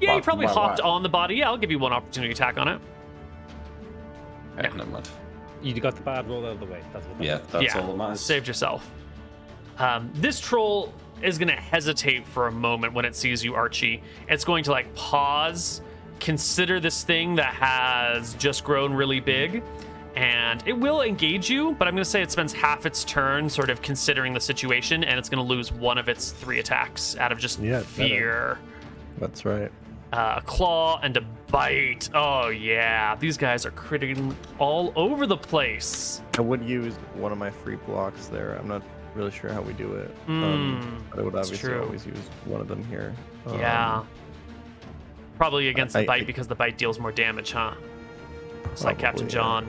Yeah, you Why- probably why- hopped why? on the body. Yeah, I'll give you one opportunity attack on it. Yeah, never mind. You got the bad roll out of the way. That's what Yeah, that's all that matters. Saved yourself. This troll is going to hesitate for a moment when it sees you, Archie. It's going to pause, consider this thing that has just grown really big, and it will engage you, but I'm going to say it spends half its turn sort of considering the situation, and it's going to lose 1 of its 3 attacks out of just fear. That's right. A claw and a bite. Oh yeah, these guys are critting all over the place. I would use one of my free blocks there. I'm not really sure how we do it. But I would obviously true. always use one of them here. Yeah. Probably against the I- bite because the bite deals more damage, huh? It's like Captain Probably, yeah. John.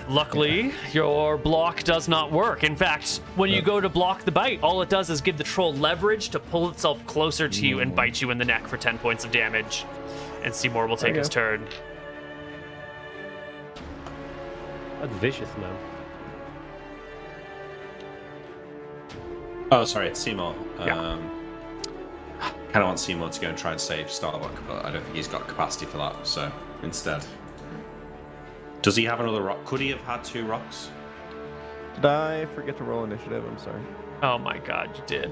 Luckily, your block does not work. In fact, when you go to block the bite, all it does is give the troll leverage to pull itself closer to you and bite you in the neck for 10 points of damage. And Seymour will take his turn. That's vicious, man. Oh, sorry, it's Seymour. Yeah. Kind of want Seymour to go and try and save Starbuck, but I don't think he's got capacity for that. So instead, does he have another rock? Could he have had 2 rocks? Did I forget to roll initiative? I'm sorry. Oh my god, you did.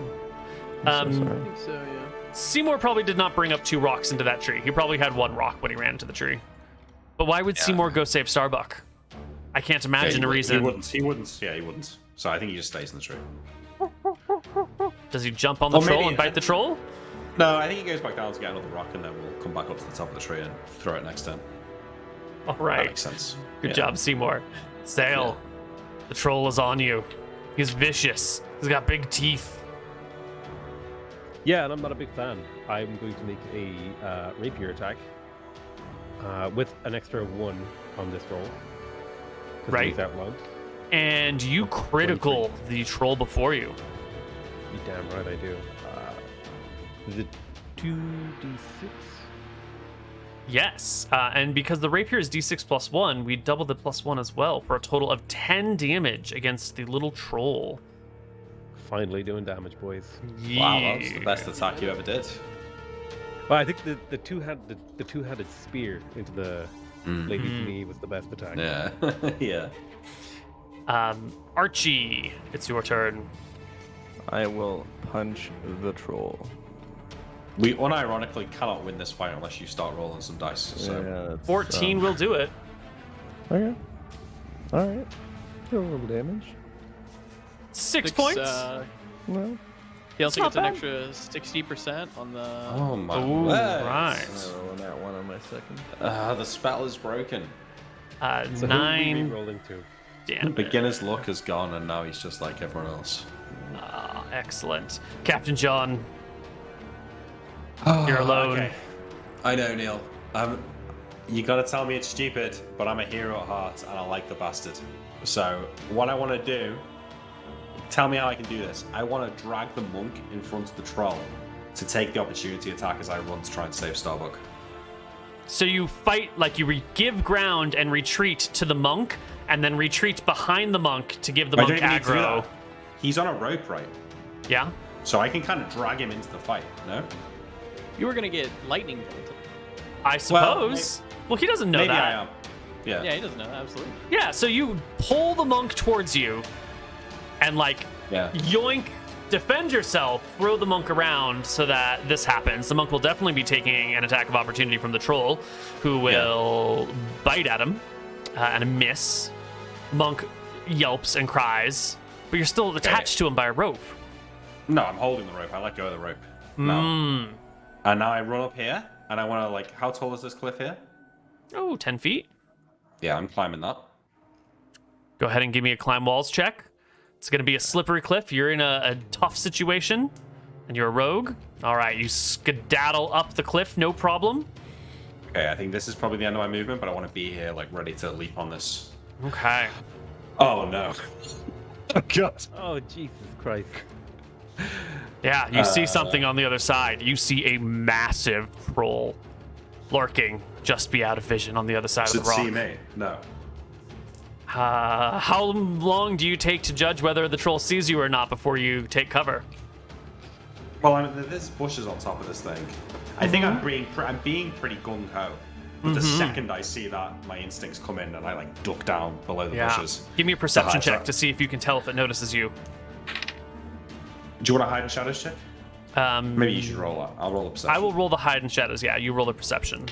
I'm so I sorry. think so, yeah. Seymour probably did not bring up 2 rocks into that tree. He probably had 1 rock when he ran into the tree. But why would Seymour go save Starbuck? I can't imagine a reason. He wouldn't. Yeah, he wouldn't. So I think he just stays in the tree. Does he jump on the Or troll maybe- and bite the troll? No, I think he goes back down to get another rock, and then we'll come back up to the top of the tree and throw it next turn. All That right. makes sense. Good Yeah. job, Seymour. Sail. The troll is on you. He's vicious. He's got big teeth. Yeah, and I'm not a big fan. I'm going to make a rapier attack with an extra 1 on this roll. 'cause Right. he's out loud. And you critical the troll before you. You damn right I do. Is it 2d6? Yes. And because the rapier is d6 plus 1, we double the plus 1 as well for a total of 10 damage against the little troll. Finally doing damage, boys. Wow, that's the best attack you ever did. Well, I think the two-handed spear into the lady's knee was the best attack. Yeah, yeah. Archie, it's your turn. I will punch the troll. We unironically cannot win this fight unless you start rolling some dice. So Yeah, that's, 14 will do it. Okay. All right. Do a little damage. 6 points. No. He also not gets an bad. extra 60% on the. oh my Ooh, word. right. I'm rolling that one on my second. The spell is broken. So who are we 9 rolling to? damage. Beginner's luck is gone, and now he's just like everyone else. Excellent. Captain John, you're alone. Okay. I know, Neil. You gotta tell me it's stupid, but I'm a hero at heart, and I like the bastard. So, what I want to do, tell me how I can do this. I want to drag the monk in front of the troll to take the opportunity attack as I run to try and save Starbuck. So you fight, like you give ground and retreat to the monk, and then retreat behind the monk to give the I monk don't even need to do aggro. that. He's on a rope, right? Yeah? So I can kind of drag him into the fight, no? You were gonna get lightning bolted. I suppose. Well, he doesn't know Maybe that. I am. Yeah. Yeah, he doesn't know. Absolutely. Yeah, so you pull the monk towards you and, like, Yeah. yoink, defend yourself, throw the monk around so that this happens. The monk will definitely be taking an attack of opportunity from the troll, who will bite at him and a miss. Monk yelps and cries, but you're still attached to him by a rope. No, I'm holding the rope. I let go of the rope. No. And now I run up here, and I want to, like, how tall is this cliff here? Oh, 10 feet. Yeah, I'm climbing that. Go ahead and give me a climb walls check. It's going to be a slippery cliff. You're in a tough situation, and you're a rogue. All right, you skedaddle up the cliff, no problem. Okay, I think this is probably the end of my movement, but I want to be here, like, ready to leap on this. Okay. Oh, no. Oh, God. Oh, Jesus Christ. Yeah, you see something on the other side. You see a massive troll lurking just be out of vision on the other side Does of it the rock. see me? No. How long do you take to judge whether the troll sees you or not before you take cover? Well, I mean, there's bushes on top of this thing. I think I'm being pretty gung-ho. But the second I see that, my instincts come in and I, like, duck down below the bushes. Give me a perception hide check that. to see if you can tell if it notices you. Do you want to hide in shadows check? Maybe you should roll that. I'll roll a perception. I will roll the hide and shadows. Yeah, you roll the perception.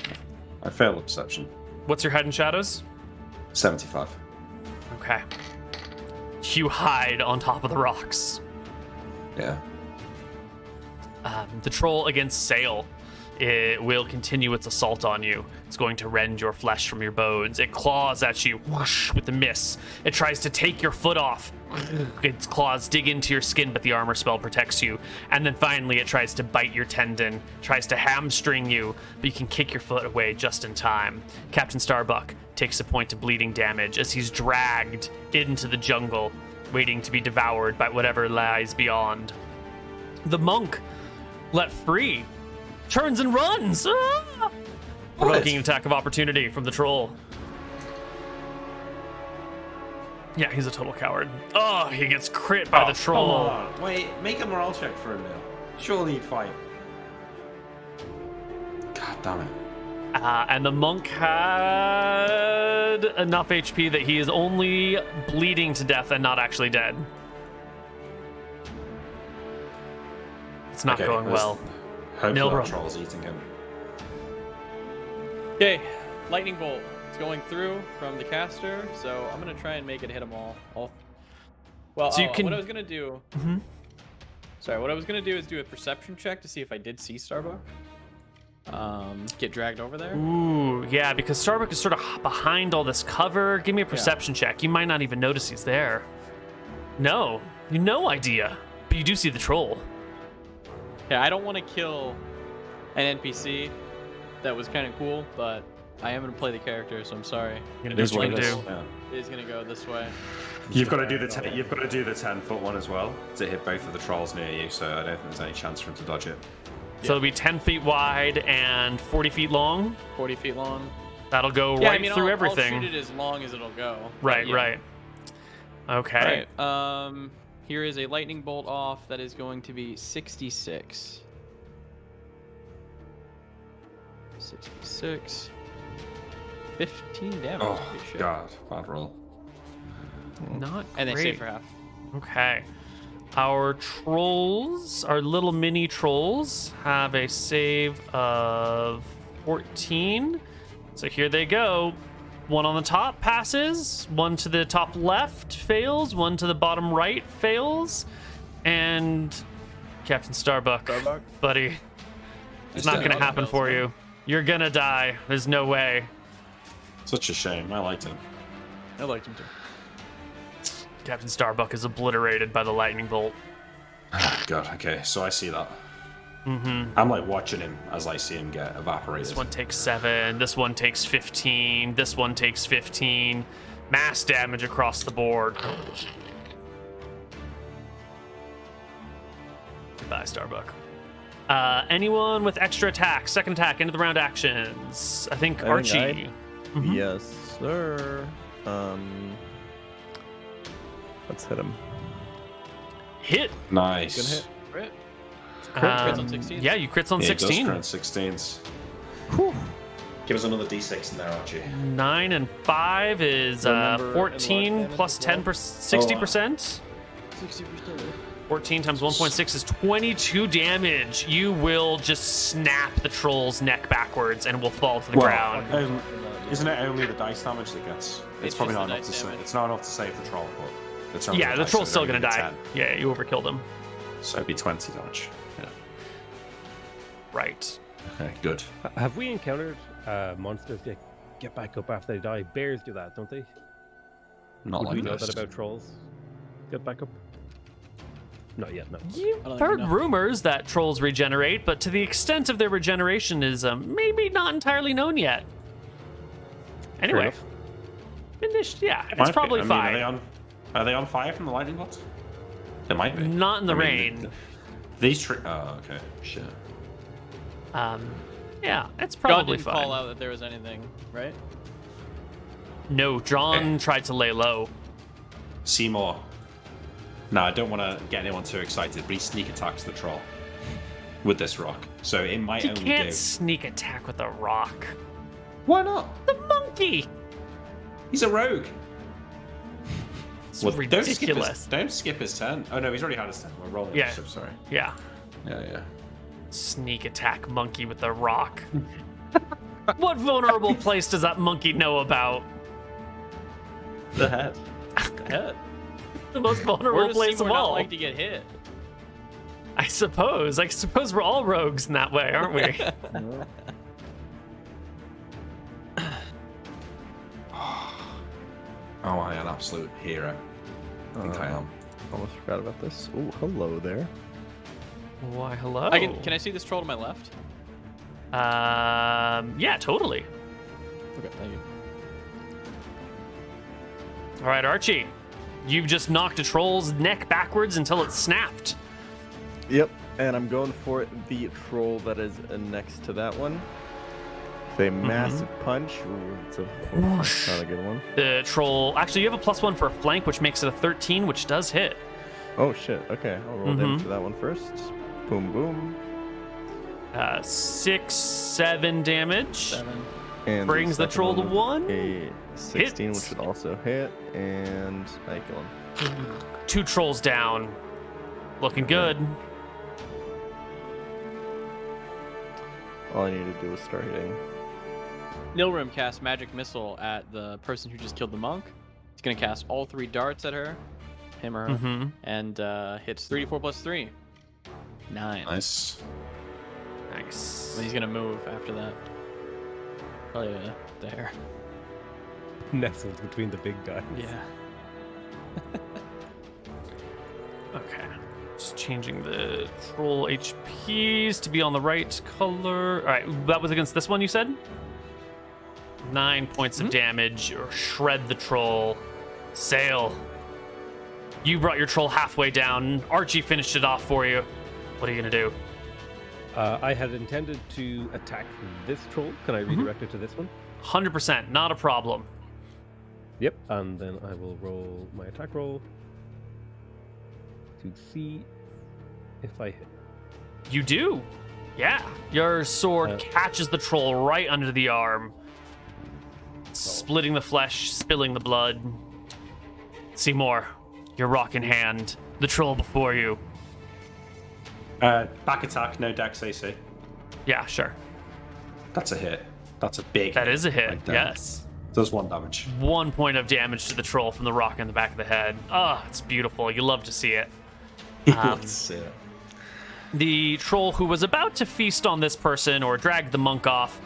I failed the perception. What's your hide and shadows? 75. Okay. You hide on top of the rocks. Yeah. The troll against Sail. It will continue its assault on you. It's going to rend your flesh from your bones. It claws at you whoosh, with the miss. It tries to take your foot off. Its claws dig into your skin, but the armor spell protects you. And then finally, it tries to bite your tendon, tries to hamstring you, but you can kick your foot away just in time. Captain Starbuck takes a point of bleeding damage as he's dragged into the jungle, waiting to be devoured by whatever lies beyond. The monk, let free, turns and runs. Ah! Provoking attack of opportunity from the troll. Yeah, he's a total coward. Oh, he gets crit by the troll. Come on. Wait, make a morale check for him now. Surely he'd fight. God damn it. And the monk had enough HP that he is only bleeding to death and not actually dead. It's not going well. Hopefully Nilbro. the troll's eating him. Okay, lightning bolt. It's going through from the caster, so I'm gonna try and make it hit them all. Well, So you can- what I was gonna do. Sorry, what I was gonna do is do a perception check to see if I did see Starbuck. Get dragged over there. Ooh, yeah, because Starbuck is sort of behind all this cover. Give me a perception check. You might not even notice he's there. No, you no idea, but you do see the troll. Yeah, I don't want to kill an NPC. That was kind of cool, but I am gonna play the character, so I'm sorry. You're gonna do what you do. Yeah. It is gonna go this way. You've got to do the 10-foot one as well to hit both of the trolls near you. So I don't think there's any chance for him to dodge it. So it'll be 10 feet wide and 40 feet long. 40 feet long. That'll go Yeah, right I mean, through I'll everything. shoot it as long as it'll go. Right, Yeah. right. Okay. All right. Here is a lightning bolt off that is going to be 66. 66. 15 damage. Oh Holy shit. god, bad roll. Not And they great. save for half. Okay. Our trolls, our little mini trolls, have a save of 14. So here they go. One on the top passes, one to the top left fails, one to the bottom right fails, and Captain Starbuck, buddy, it's not gonna happen for you. You're gonna die. There's no way. Such a shame. I liked him. I liked him too. Captain Starbuck is obliterated by the lightning bolt. God. Okay, so I see that. I'm like watching him as I see him get evaporated. This one takes 7, this one takes 15, this one takes 15. Mass damage across the board. Goodbye, Starbuck. Anyone with extra attack, second attack, end of the round actions. I think Archie. Yes, sir. Let's hit him. Hit. Nice. Good hit. Crit. Crits on 16s? Yeah, you crits on Yeah, it does 16. crit on 16s. Give us another d6 in there, Archie. 9 and 5 is Remember 14 enlarged plus damage 10%, 60%. 60%. 14 times 1.6 is 22 damage. You will just snap the troll's neck backwards and will fall to the ground. Isn't it only the dice damage that gets? It's probably just not the enough to dice save. damage. It's not enough to save the troll, but it's only Yeah, the dice, troll's so still gonna only die. 10. Yeah, you overkilled him. So it'd be 20 damage. Yeah. Right. Okay, good. Have we encountered monsters that get back up after they die? Bears do that, don't they? Not Would like we know this. that about trolls? Get back up? Not yet, no. You've I don't heard even know. rumors that trolls regenerate, but to the extent of their regeneration is maybe not entirely known yet. Anyway, enough. yeah, it's Might be. probably I mean, fine. Are they on fire from the lightning bolt? They might be. Not in the I mean, rain. These Oh, okay. Shit. Yeah, it's God probably didn't fine. call out that there was anything, right? No, John tried to lay low. Seymour. No, I don't want to get anyone too excited, but he sneak attacks the troll with this rock. So it might You only can't do. sneak attack with a rock. Why not? The monkey. He's a rogue. It's Well, ridiculous. Don't skip his turn. Oh no, he's already had his turn. We're rolling. Yeah. So sorry. Yeah. Yeah. Sneak attack monkey with the rock. What vulnerable place does that monkey know about? The head. Head. The most Where vulnerable does place of Seymour not all. like to get hit? I suppose. I suppose we're all rogues in that way, aren't we? No. Oh, I am an absolute hero. I think I am. Almost forgot about this. Oh, hello there. Why, hello. Can I see this troll to my left? Yeah, totally. Okay, thank you. All right, Archie. You've just knocked a troll's neck backwards until it snapped. Yep, and I'm going for the troll that is next to that one. With a massive punch. Ooh, it's not a good one. The troll... Actually, you have a +1 for a flank, which makes it a 13, which does hit. Oh, shit. Okay, I'll roll damage for that one first. Boom, boom. 6, 7 damage. 7. And Brings the second troll to one, 1. A 16, Hits. which would also hit. And I kill him. 2 trolls down. Looking good. All I need to do is start hitting. Nilrim casts magic missile at the person who just killed the monk. He's gonna cast all 3 darts at her, him or her, and hits 3d4 plus 3. 9. Nice. Nice. And he's gonna move after that. Probably there. Nestled between the big guys. Yeah. Okay. Just changing the troll HPs to be on the right color. All right, that was against this one, you said? 9 points of damage, or shred the troll. Sail. You brought your troll halfway down. Archie finished it off for you. What are you gonna do? I had intended to attack this troll. Can I redirect it to this one? 100%, not a problem. Yep. And then I will roll my attack roll to see if I hit. You do. Yeah. Your sword catches the troll right under the arm, splitting the flesh, spilling the blood. Seymour, your rock in hand. The troll before you. Back attack, no dex AC. Yeah, sure. That's a hit. That's a big That hit. is a hit. Right there. Yes. Does 1 damage. 1 point of damage to the troll from the rock in the back of the head. Ah, it's beautiful. You love to see it. That's it. The troll who was about to feast on this person or drag the monk off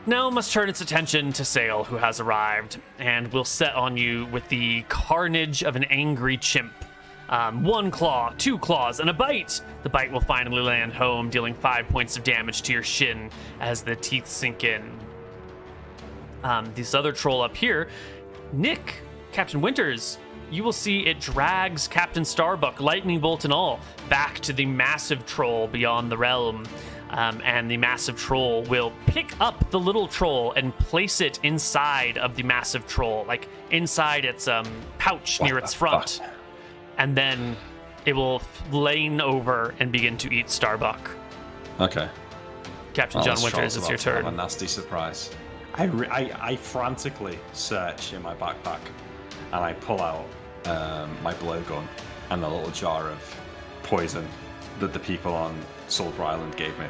now must turn its attention to Sail, who has arrived, and will set on you with the carnage of an angry chimp. 1 claw, 2 claws, and a bite. The bite will finally land home, dealing 5 points of damage to your shin as the teeth sink in. This other troll up here, Nick, Captain Winters, you will see it drags Captain Starbuck, lightning bolt and all, back to the massive troll beyond the realm. And the massive troll will pick up the little troll and place it inside of the massive troll, like inside its pouch near its front. And then it will lane over and begin to eat Starbuck. Okay. Captain John Winters, it's your turn. A nasty surprise. I frantically search in my backpack, and I pull out my blowgun and a little jar of poison that the people on Sulfur Island gave me.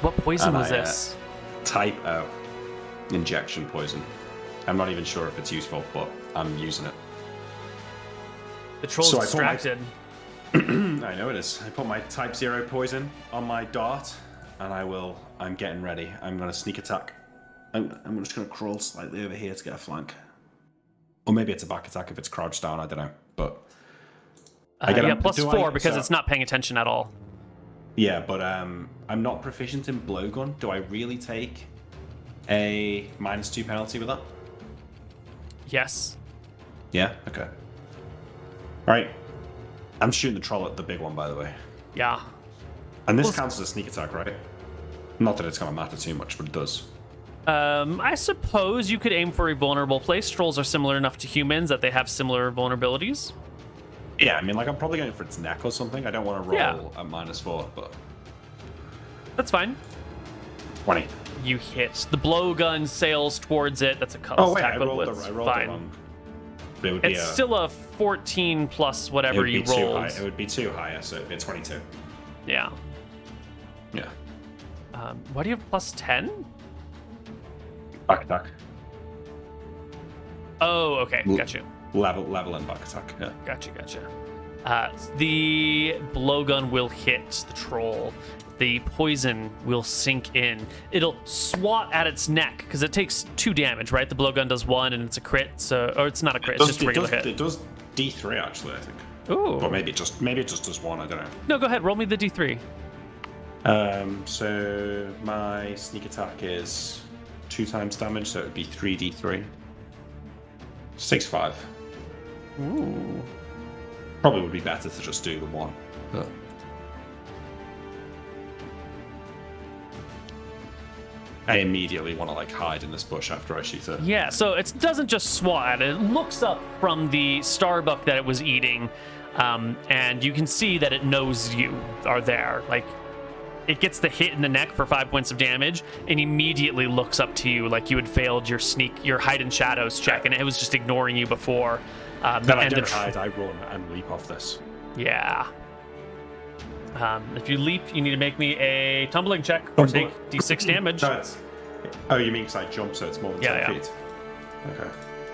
What poison And was I, this? Type out injection poison. I'm not even sure if it's useful, but I'm using it. The troll's so I put my- distracted. I know it is. I put my Type 0 poison on my dart, and I'm getting ready. I'm going to sneak attack. I'm just going to crawl slightly over here to get a flank. Or maybe it's a back attack if it's crouched down, I don't know. But I get Yeah, a- plus do 4 I- because so- it's not paying attention at all. Yeah, but I'm not proficient in blowgun. Do I really take a -2 penalty with that? Yes. Yeah? Okay. Alright. I'm shooting the troll at the big one, by the way. Yeah. And this Well, counts as a sneak attack, right? Not that it's going to matter too much, but it does. I suppose you could aim for a vulnerable place. Trolls are similar enough to humans that they have similar vulnerabilities. Yeah, I mean, like, I'm probably going for its neck or something. I don't want to roll Yeah. at -4, but... That's fine. 20. You hit. The blowgun sails towards it. That's a cut Oh, wait, attack, I but rolled, it's I rolled fine. it wrong. But it would be It's still a 14 plus it whatever would you be too high. rolled. It would be too high, so it would be a 22. Yeah. Yeah. Why do you have plus 10? Back attack. Oh, okay. L- Got you. Level and back attack, yeah. Gotcha. The blowgun will hit the troll. The poison will sink in. It'll swat at its neck because it takes 2 damage, right? The blowgun does 1 and it's a crit, so or it's not a crit, it's just a regular hit. It does D3 actually, I think. Ooh. Or maybe it just does 1. I don't know. No, go ahead. Roll me the D3. So my sneak attack is 2 times damage, so it would be 3d3. 6-5. Ooh. Probably would be better to just do the 1. But... I immediately want to like hide in this bush after I shoot it. Yeah, so it doesn't just swat at it. It looks up from the Starbuck that it was eating, and you can see that it knows you are there. Like, it gets the hit in the neck for 5 points of damage, and immediately looks up to you like you had failed your hide in shadows check, and it was just ignoring you before. Then I don't hide, I run and leap off this. Yeah. If you leap, you need to make me a tumbling check or take d6 damage. No, oh, you mean because I jump, so it's more than 10 feet? Okay.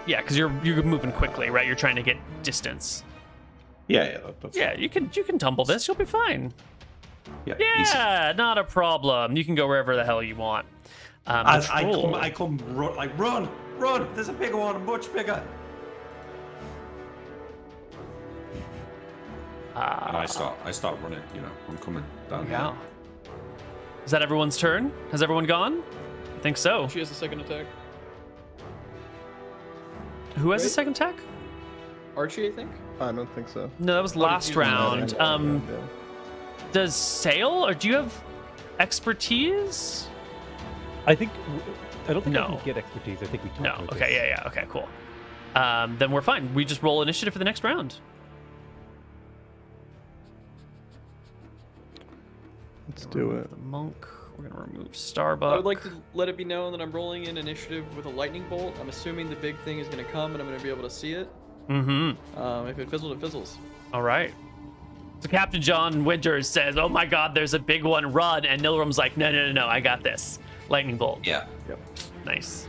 Yeah, because you're moving quickly, right? You're trying to get distance. Yeah, that's Yeah, you can tumble this. You'll be fine. Yeah, Yeah, not a problem. You can go wherever the hell you want. I come run! There's a bigger one, much bigger. And I start running. You know, I'm coming down here. Yeah. Is that everyone's turn? Has everyone gone? I think so. She has a second attack. Who has a Right? second attack? Archie, I think. I don't think so. No, that was last you do that? round. Yeah. Does Sail or do you have expertise? I think I don't think I No. can get expertise. I think we talked No. about Okay. this. Yeah. Okay. Cool. Then we're fine. We just roll initiative for the next round. Let's do it. The monk. We're gonna remove I Starbuck. would like to let it be known that I'm rolling in initiative with a lightning bolt. I'm assuming the big thing is going to come and I'm going to be able to see it. Mm-hmm. If it fizzles, it fizzles. All right. So Captain John Winters says, "Oh my God, there's a big one! Run!" And Nilrum's like, "No, I got this. Lightning bolt." Yeah. Yep. Nice.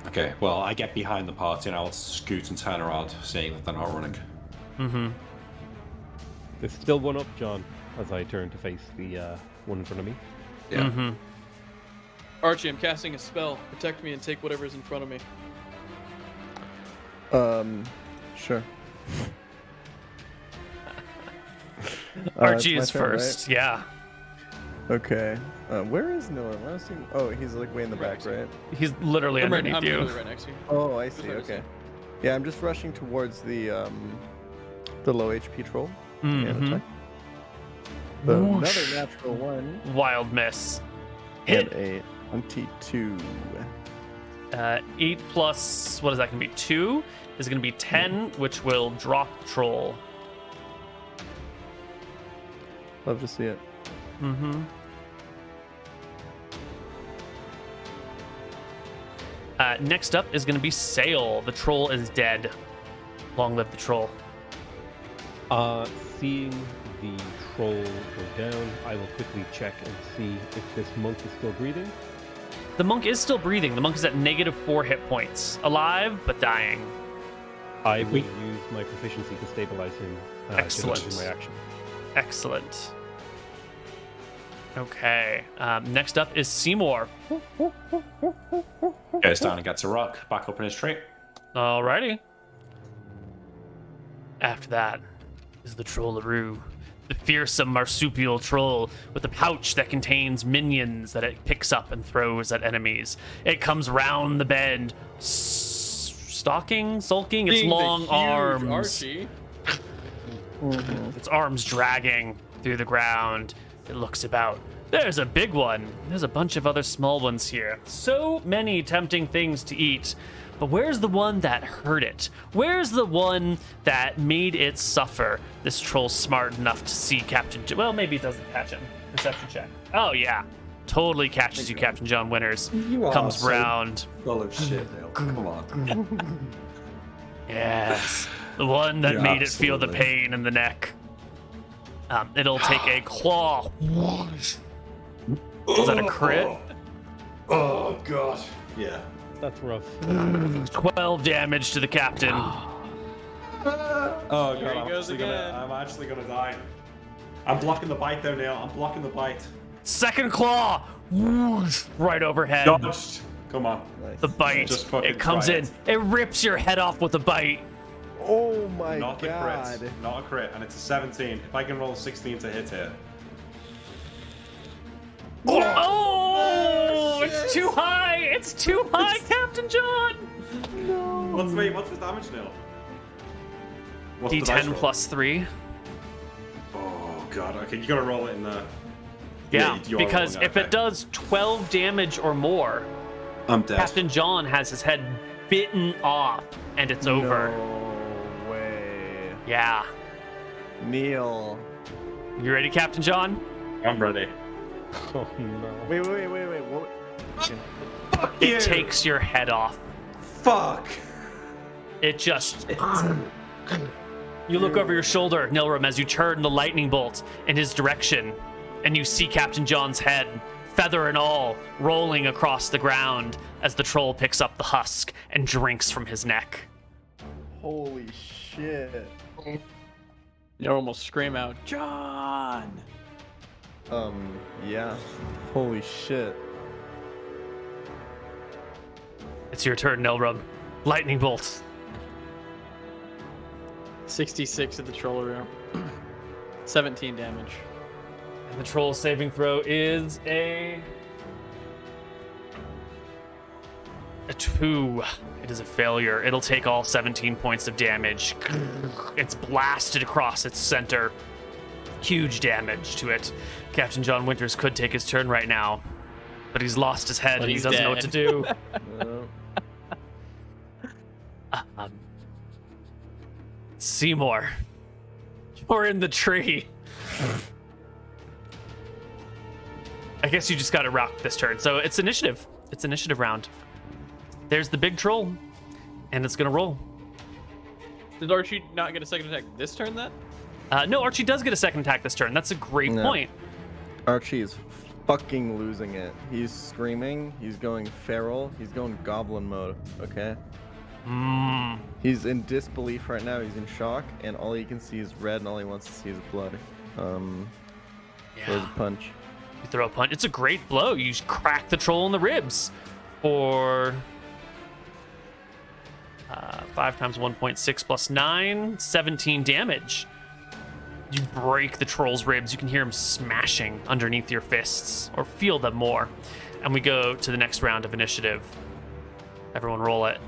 Okay. Well, I get behind the party and I'll scoot and turn around, seeing that they're not running. Mm-hmm. There's still one up, John, as I turn to face the one in front of me. Yeah. Mm-hmm. Archie, I'm casting a spell. Protect me and take whatever's in front of me. Sure. Archie it's is my turn, first. Yeah. right? Okay. Where is Noah? I was thinking... Oh, he's like way in the back, right? He's literally I'm underneath you. literally right next to you. Oh, I see. Just Okay. noticing. Yeah, I'm just rushing towards the low HP troll. Mhm. And attack. So Whoosh. another natural one Wild miss. and Hit. a 22. 8 plus, what is that going to be? 2 is going to be 10, which will drop troll. Love to see it. Mm-hmm. Next up is going to be Sail. The troll is dead. Long live the troll. Seeing the troll go down, I will quickly check and see if this monk is still breathing. The monk is still breathing. The monk is at -4 hit points. Alive, but dying. I will use my proficiency to stabilize him. Excellent. In my action. Excellent. Okay. Next up is Seymour. Goes down and gets a rock back up in his tree. Alrighty. After that is the Trollaroo, the fearsome marsupial troll with a pouch that contains minions that it picks up and throws at enemies. It comes round the bend, sulking its Being the long huge arms. Archie. Its arms dragging through the ground. It looks about. There's a big one. There's a bunch of other small ones here. So many tempting things to eat. But where's the one that hurt it? Where's the one that made it suffer? This troll's smart enough to see Captain... Well, maybe it doesn't catch him. Perception check. Oh, yeah. Totally catches you, Captain John Winters. You are Comes so round. Full of shit, Neil. Come on. Yes. The one that Yeah, made it feel the absolutely. pain in the neck. It'll take a claw. Is that a crit? Oh god. Yeah. That's rough. 12 damage to the captain. Oh Here god, he goes again. I'm actually gonna die. I'm blocking the bite though, Neil. I'm blocking the bite. Second claw, whoosh, right overhead. Dodged. Come on. Nice. The bite, Just fucking it comes try in, it. it rips your head off with a bite. Oh my Not god. a crit. Not a crit. And it's a 17. If I can roll a 16 to hit here. Oh, it's too high. It's too high, Captain John. What's the damage, Neil? What's the dice D10 roll? plus 3. Oh god. Okay, you gotta roll it in the. Yeah, you are because rolling if that, it does 12 damage or more, I'm dead. Captain John has his head bitten off, and it's over. No way. Yeah. Neil. You ready, Captain John? I'm ready. Oh no. Wait. What? Okay. Fuck It you. takes your head off. Fuck. It just. You look over your shoulder, Nilram, as you turn the lightning bolt in his direction, and you see Captain John's head, feather and all, rolling across the ground as the troll picks up the husk and drinks from his neck. Holy shit. You almost scream out, John! Yeah. Holy shit. It's your turn, Nilram. Lightning bolt. 66 at the troll room. 17 damage. And the troll saving throw is a 2. It is a failure. It'll take all 17 points of damage. It's blasted across its center. Huge damage to it. Captain John Winters could take his turn right now, but he's lost his head But and he he's doesn't know what to do. Seymour, you're in the tree. I guess you just got to rock this turn. So it's initiative. It's initiative round. There's the big troll, and it's gonna roll. Did Archie not get a second attack this turn then? No, Archie does get a second attack this turn. That's a great No. point. Archie is fucking losing it. He's screaming. He's going feral. He's going goblin mode. Okay. He's in disbelief right now. He's in shock, and all he can see is red, and all he wants to see is blood. Throws a punch. You throw a punch. It's a great blow. You just crack the troll in the ribs for 5 times 1.6 plus 9, 17 damage. You break the troll's ribs. You can hear him smashing underneath your fists, or feel them more. And we go to the next round of initiative. Everyone roll it.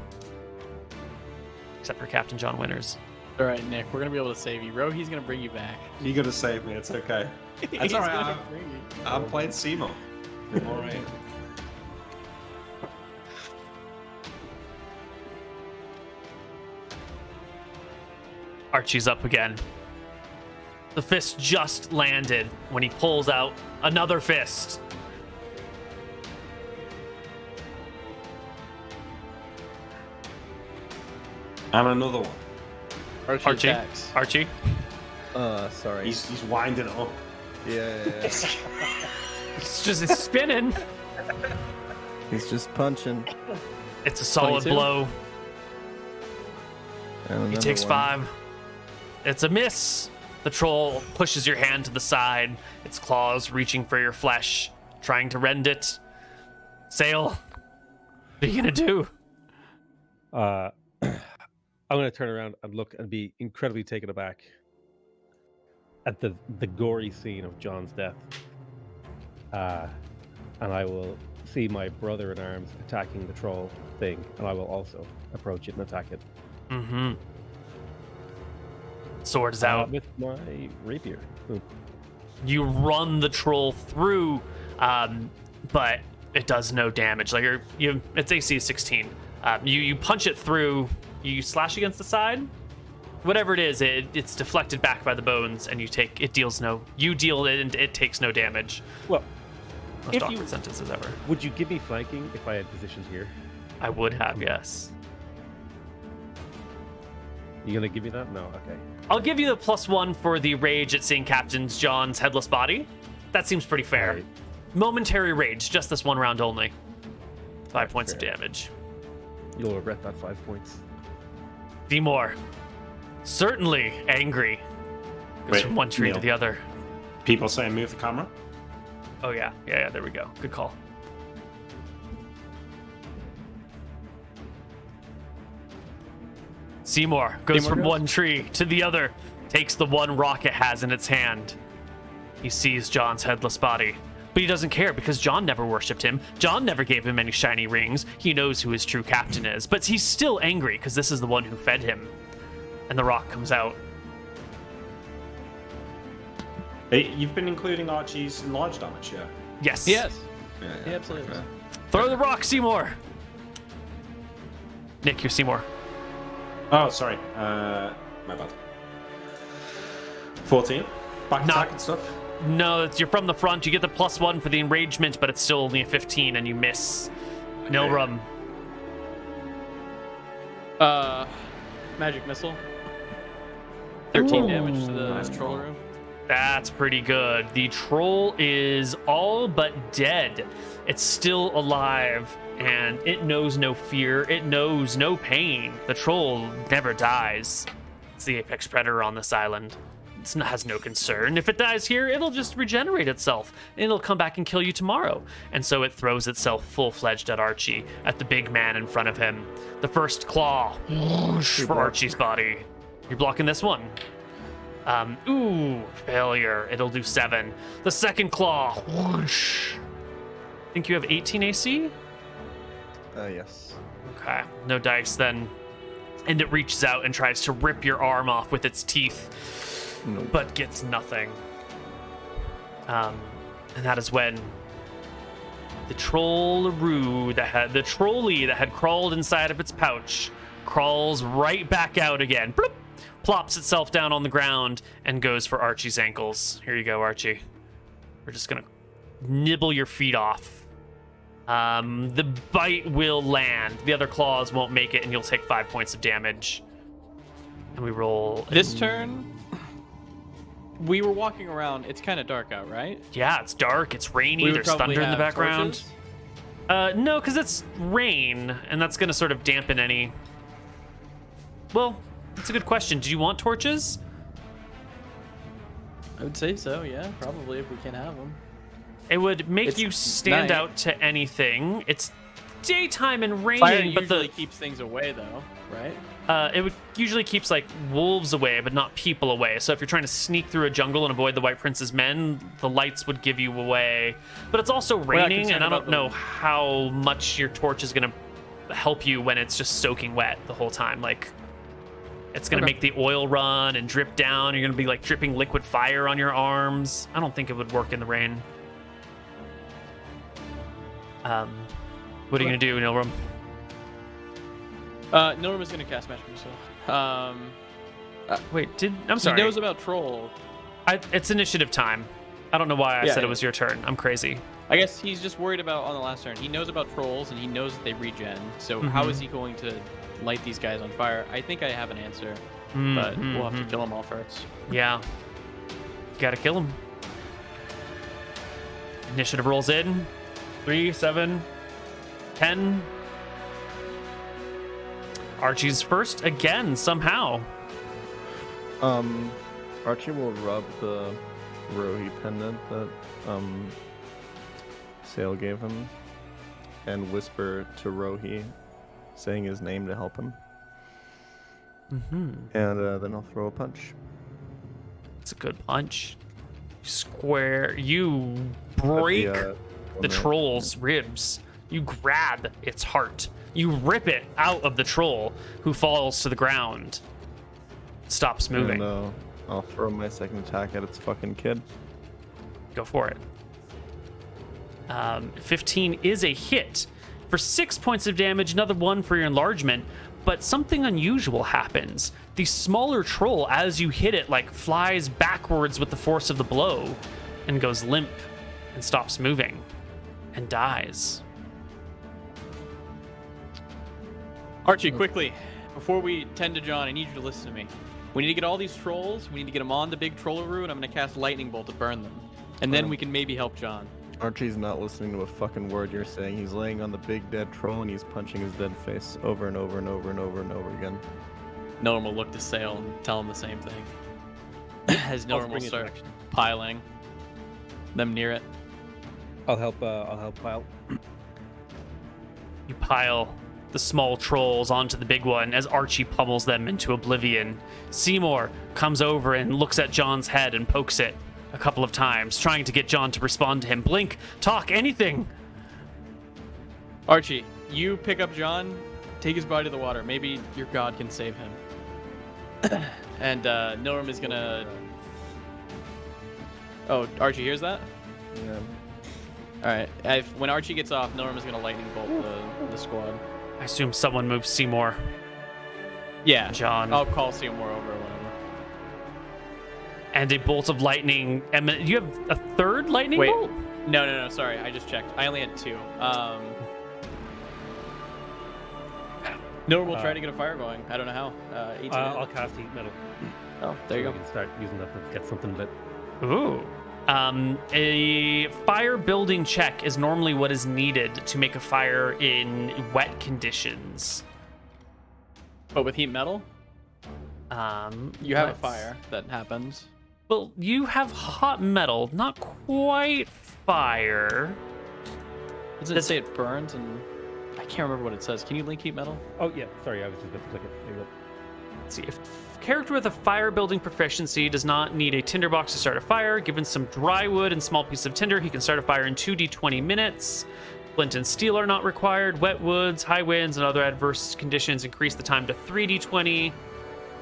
Except for Captain John Winters. All right, Nick, we're gonna be able to save you. Rohi's gonna bring you back. You gotta save me. It's okay. It's He's alright. gonna bring you. I'm playing Seymour. I'm alright. Archie's up again. The fist just landed when he pulls out another fist. And another one. Archie attacks. Archie. Sorry. He's winding up. Yeah. It's spinning. He's just punching. It's a solid 22? blow. And He another takes one. 5. It's a miss. The troll pushes your hand to the side, its claws reaching for your flesh, trying to rend it. Sail, what are you gonna do? I'm going to turn around and look and be incredibly taken aback at the gory scene of John's death. And I will see my brother in arms attacking the troll thing, and I will also approach it and attack it. Mm-hmm. Sword is out. With my rapier. Boom. You run the troll through, but it does no damage. Like it's AC 16. You punch it through. You slash against the side. Whatever it is, it's deflected back by the bones, and you deal it, and it takes no damage. Well, Most if awkward you sentences ever. would you give me flanking if I had positioned here? I would have, yes. You gonna give me that? No. Okay. I'll give you the +1 for the rage at seeing Captain John's headless body. That seems pretty fair. Alright. Momentary rage, just this one round only. 5 That's points of fair. damage. You'll regret that 5 points. D more. Certainly angry. Goes Wait, from one tree to Neil. the other. People saying move the camera. Oh yeah, yeah, there we go. Good call. Seymour goes Seymour from goes? one tree to the other, takes the one rock it has in its hand. He sees John's headless body, but he doesn't care because John never worshipped him. John never gave him any shiny rings. He knows who his true captain is, but he's still angry because this is the one who fed him. And the rock comes out. Hey, you've been including Archie's enlarged damage, yeah? Yes. Yes. Yeah, Absolutely. okay. Throw the rock, Seymour. Nick, you're Seymour. Oh, sorry. My bad. 14. Back Not- attack and stuff. No, you're from the front. You get the +1 for the enragement, but it's still only a 15, and you miss. Nilrum. Magic missile. 13 Ooh. damage to the troll room. That's pretty good. The troll is all but dead. It's still alive, and it knows no fear. It knows no pain. The troll never dies. It's the apex predator on this island. It has no concern. If it dies here, it'll just regenerate itself, and it'll come back and kill you tomorrow. And so it throws itself full-fledged at Archie, at the big man in front of him. The first claw whoosh, for Archie's body. You're blocking this one. Ooh, failure. It'll do 7. The second claw. Whoosh. Think you have 18 AC? Yes. Okay, no dice then. And it reaches out and tries to rip your arm off with its teeth, Nope. but gets nothing. And that is when the trolley that had crawled inside of its pouch crawls right back out again. Bloop, plops itself down on the ground and goes for Archie's ankles. Here you go, Archie. We're just gonna nibble your feet off. The bite will land. The other claws won't make it, and you'll take 5 points of damage. And we roll. This turn, we were walking around. It's kind of dark out, right? Yeah, it's dark. It's rainy. We would There's probably thunder in the have background. torches. No, because it's rain, and that's gonna sort of dampen any. Well, that's a good question. Do you want torches? I would say so, yeah. Probably if we can have them. It would make It's you stand night. out to anything. It's daytime and Fire raining, but usually keeps things away, though, right? it would usually keeps like wolves away, but not people away. So if you're trying to sneak through a jungle and avoid the White Prince's men, the lights would give you away. But it's also not raining, concerned and I about don't the- know how much your torch is gonna help you when it's just soaking wet the whole time. Like, it's gonna Okay. make the oil run and drip down. You're gonna be like dripping liquid fire on your arms. I don't think it would work in the rain. What are you gonna do, Nilrum? Nilrum is going to cast Magic Missile. Wait, I'm He sorry. knows about Troll. It's initiative time. I don't know why I Yeah, said it yeah. was your turn. I'm crazy. I guess he's just worried about on the last turn. He knows about trolls and he knows that they regen. So how is he going to light these guys on fire? I think I have an answer, but we'll have to kill them all first. Yeah. You gotta kill him. Initiative rolls in. 3, 7, 10. Archie's first again, somehow. Archie will rub the Rohi pendant that Sale gave him and whisper to Rohi, saying his name to help him. And then I'll throw a punch. It's a good punch. Square. You break the woman. troll's ribs. You grab its heart. You rip it out of the troll, who falls to the ground. Stops moving. And, I'll throw my second attack at its fucking kid. Go for it. 15 is a hit. For 6 points of damage, another 1 for your enlargement, but something unusual happens. The smaller troll, as you hit it, like flies backwards with the force of the blow and goes limp and stops moving and dies. Archie, quickly, before we tend to John, I need you to listen to me. We need to get all these trolls. We need to get them on the big trollaroo, and I'm going to cast Lightning Bolt to burn them. And then we can maybe help John. Archie's not listening to a fucking word you're saying. He's laying on the big dead troll and he's punching his dead face over and over and over and over and over again. Nolan will look to Sail and tell him the same thing. As Nolan will bring it start to action. piling them near it. I'll help Pile. You pile the small trolls onto the big one as Archie pummels them into oblivion. Seymour comes over and looks at John's head and pokes it a couple of times, trying to get John to respond to him. Blink, talk, anything. Archie, you pick up John, take his body to the water. Maybe your god can save him. And Nilram is gonna... Oh, Archie hears that? Yeah. Alright, when Archie gets off, Nilram is gonna lightning bolt the squad. I assume someone moves Seymour. Yeah, John. I'll call Seymour over or whatever. And a bolt of lightning. You have a third lightning Wait, bolt? no, sorry, I just checked. I only had 2. Nilram will try to get a fire going. I don't know how. 18 I'll cast Heat Metal. Oh, there you So go. we can start using that to get something lit. Ooh. A fire building check is normally what is needed to make a fire in wet conditions. But with heat metal, you have a let's- fire that happens. Well, you have hot metal, not quite fire. Does it say it burns? And I can't remember what it says. Can you link heat metal? Oh yeah, sorry, I was just about to click it. There you go. Let's see, if character with a fire building proficiency does not need a tinderbox to start a fire, given some dry wood and small piece of tinder, he can start a fire in 2d20 minutes. Flint and steel are not required. Wet woods, high winds, and other adverse conditions increase the time to 3d20,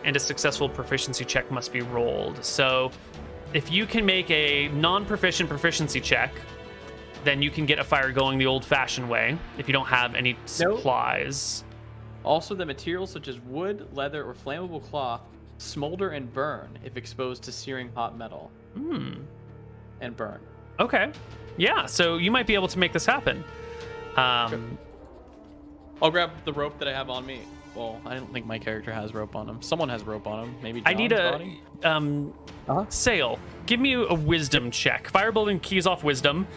and a successful proficiency check must be rolled. So if you can make a non-proficient proficiency check, then you can get a fire going the old-fashioned way if you don't have any supplies. Also, the materials such as wood, leather, or flammable cloth smolder and burn if exposed to searing hot metal. And burn. Okay. Yeah, so you might be able to make this happen. I'll grab the rope that I have on me. Well, I don't think my character has rope on him. Someone has rope on him. Maybe John's I need body? Sail, give me a wisdom check. Fire building keys off wisdom.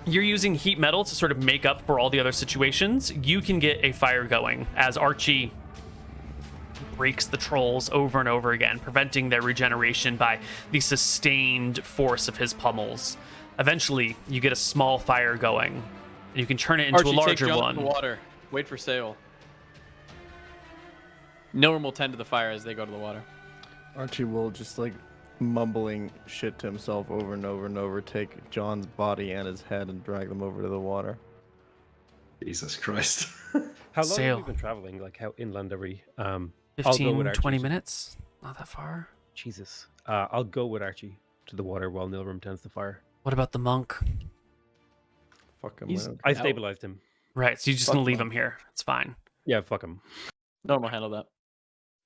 You're using heat metal to sort of make up for all the other situations. You can get a fire going as Archie breaks the trolls over and over again, preventing their regeneration by the sustained force of his pummels. Eventually, you get a small fire going, and you can turn it into Archie, a larger take John one. to the water. Wait for Sail. No one will tend to the fire as they go to the water. Archie will just like mumbling shit to himself over and over and over, take John's body and his head and drag them over to the water. Jesus Christ. How long Sail. have we been traveling? Like how inland are we? 15, 20 Archie. minutes? Not that far. Jesus. I'll go with Archie to the water while Nilram tends the fire. What about the monk? Fuck him. He's- man. I Out. stabilized him. Right, so you're just Fuck gonna leave the him here. It's fine. Yeah, fuck him. No one will handle that.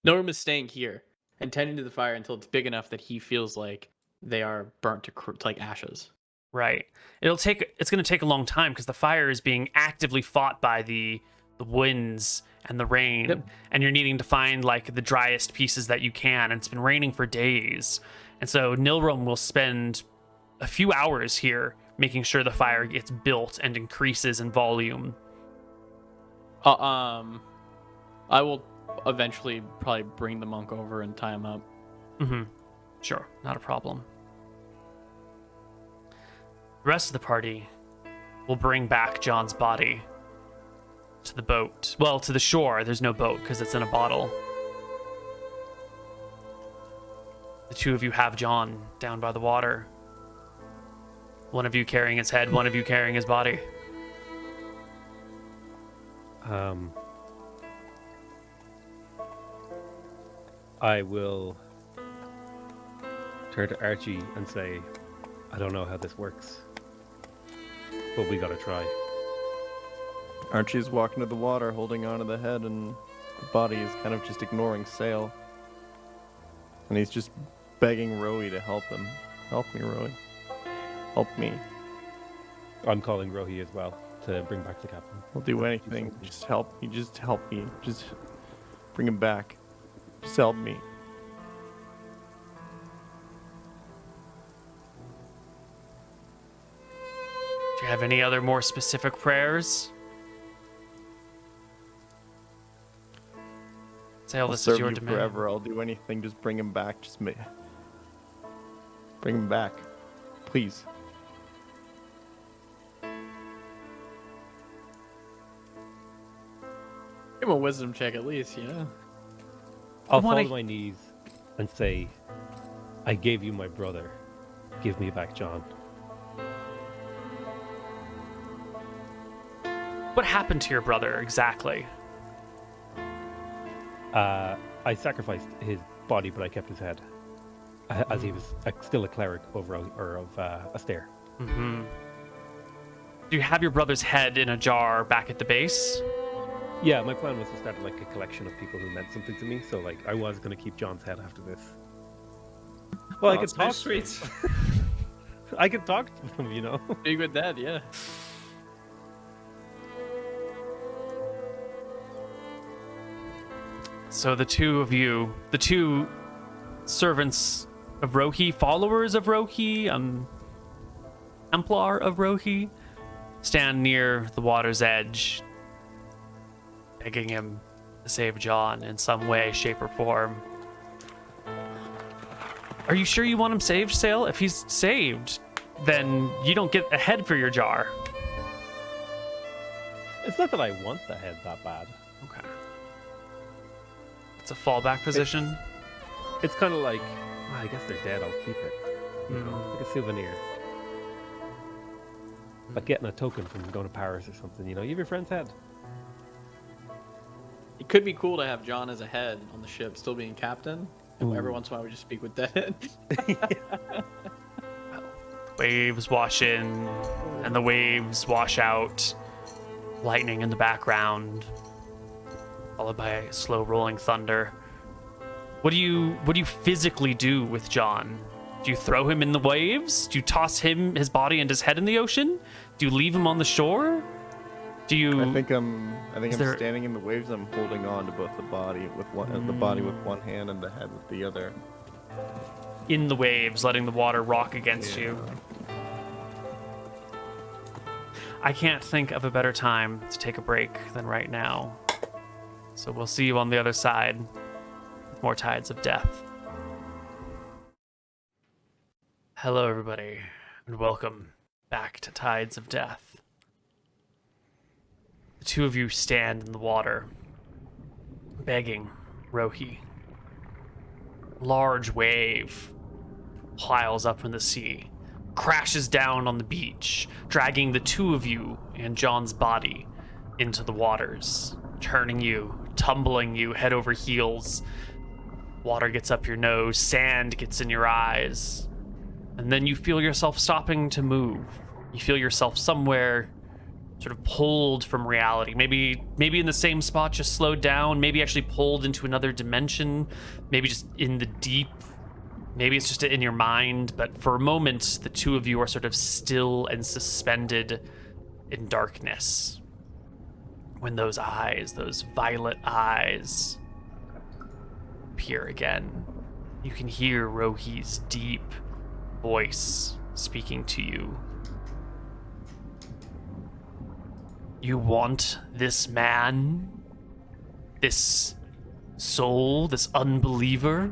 Norm is staying here and tending to the fire until it's big enough that he feels like they are burnt to like ashes. Right. It's going to take a long time because the fire is being actively fought by the winds and the rain, Yep. and you're needing to find like the driest pieces that you can. And it's been raining for days, and so Nilram will spend a few hours here making sure the fire gets built and increases in volume. I will eventually probably bring the monk over and tie him up. Mm-hmm. Sure, not a problem. The rest of the party will bring back John's body to the boat. Well, to the shore. There's no boat because it's in a bottle. The two of you have John down by the water. One of you carrying his head, one of you carrying his body. I will turn to Archie and say, I don't know how this works, but we gotta try. Archie's walking to the water, holding onto the head, and the body is kind of just ignoring Sail. And he's just begging Rohi to help him. Help me, Rohi. Help me. I'm calling Rohi as well to bring back the captain. I'll do anything. Just help me. Just help me. Just bring him back. Just help me. Do you have any other more specific prayers? Sail, I'll this is serve your you demand. forever. I'll do anything. Just bring him back. Just bring him back, please. Give him a wisdom check at least, I'll wanna- fall on my knees and say, I gave you my brother. Give me back John. What happened to your brother exactly? I sacrificed his body, but I kept his head, as he was still a cleric of Astaire. Mm-hmm. Do you have your brother's head in a jar back at the base? Yeah, my plan was to start like a collection of people who meant something to me. So like, I was gonna keep John's head after this. Well, I could talk. Sweet. I could talk to them, you know. Big with that, yeah. So the two of you, the two servants of Rohi, followers of Rohi, Templar of Rohi, stand near the water's edge, begging him to save John in some way, shape, or form. Are you sure you want him saved, Sail? If he's saved, then you don't get a head for your jar. It's not that I want the head that bad. Okay. It's a fallback position. It's kind of like, well, I guess they're dead. I'll keep it. You know, like a souvenir. Like getting a token from going to Paris or something. You know, you have your friend's head. It could be cool to have John as a head on the ship, still being captain. And every once in a while we just speak with that head. Waves wash in, and the waves wash out. Lightning in the background, followed by slow rolling thunder. What do you physically do with John? Do you throw him in the waves? Do you toss his body and his head in the ocean? Do you leave him on the shore? Do you? I think I'm there- standing in the waves. I'm holding on to both the body with one hand and the head with the other. In the waves, letting the water rock against you. I can't think of a better time to take a break than right now. So we'll see you on the other side. More Tides of Death. Hello, everybody, and welcome back to Tides of Death. The two of you stand in the water, begging Rohi. Large wave piles up from the sea, crashes down on the beach, dragging the two of you and John's body into the waters, turning you, tumbling you head over heels. Water gets up your nose, sand gets in your eyes, and then you feel yourself stopping to move. You feel yourself somewhere sort of pulled from reality. Maybe in the same spot, just slowed down, maybe actually pulled into another dimension, maybe just in the deep. Maybe it's just in your mind, but for a moment, the two of you are sort of still and suspended in darkness. When those eyes, those violet eyes, appear again, you can hear Rohi's deep voice speaking to you. You want this man? This soul? This unbeliever?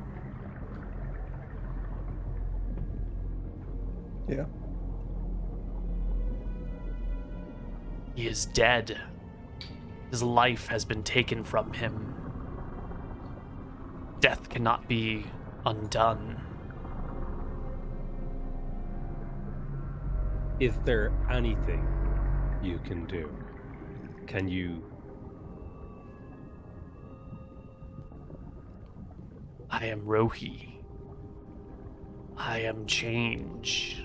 Yeah. He is dead. His life has been taken from him. Death cannot be undone. Is there anything you can do? Can you? I am Rohi. I am change.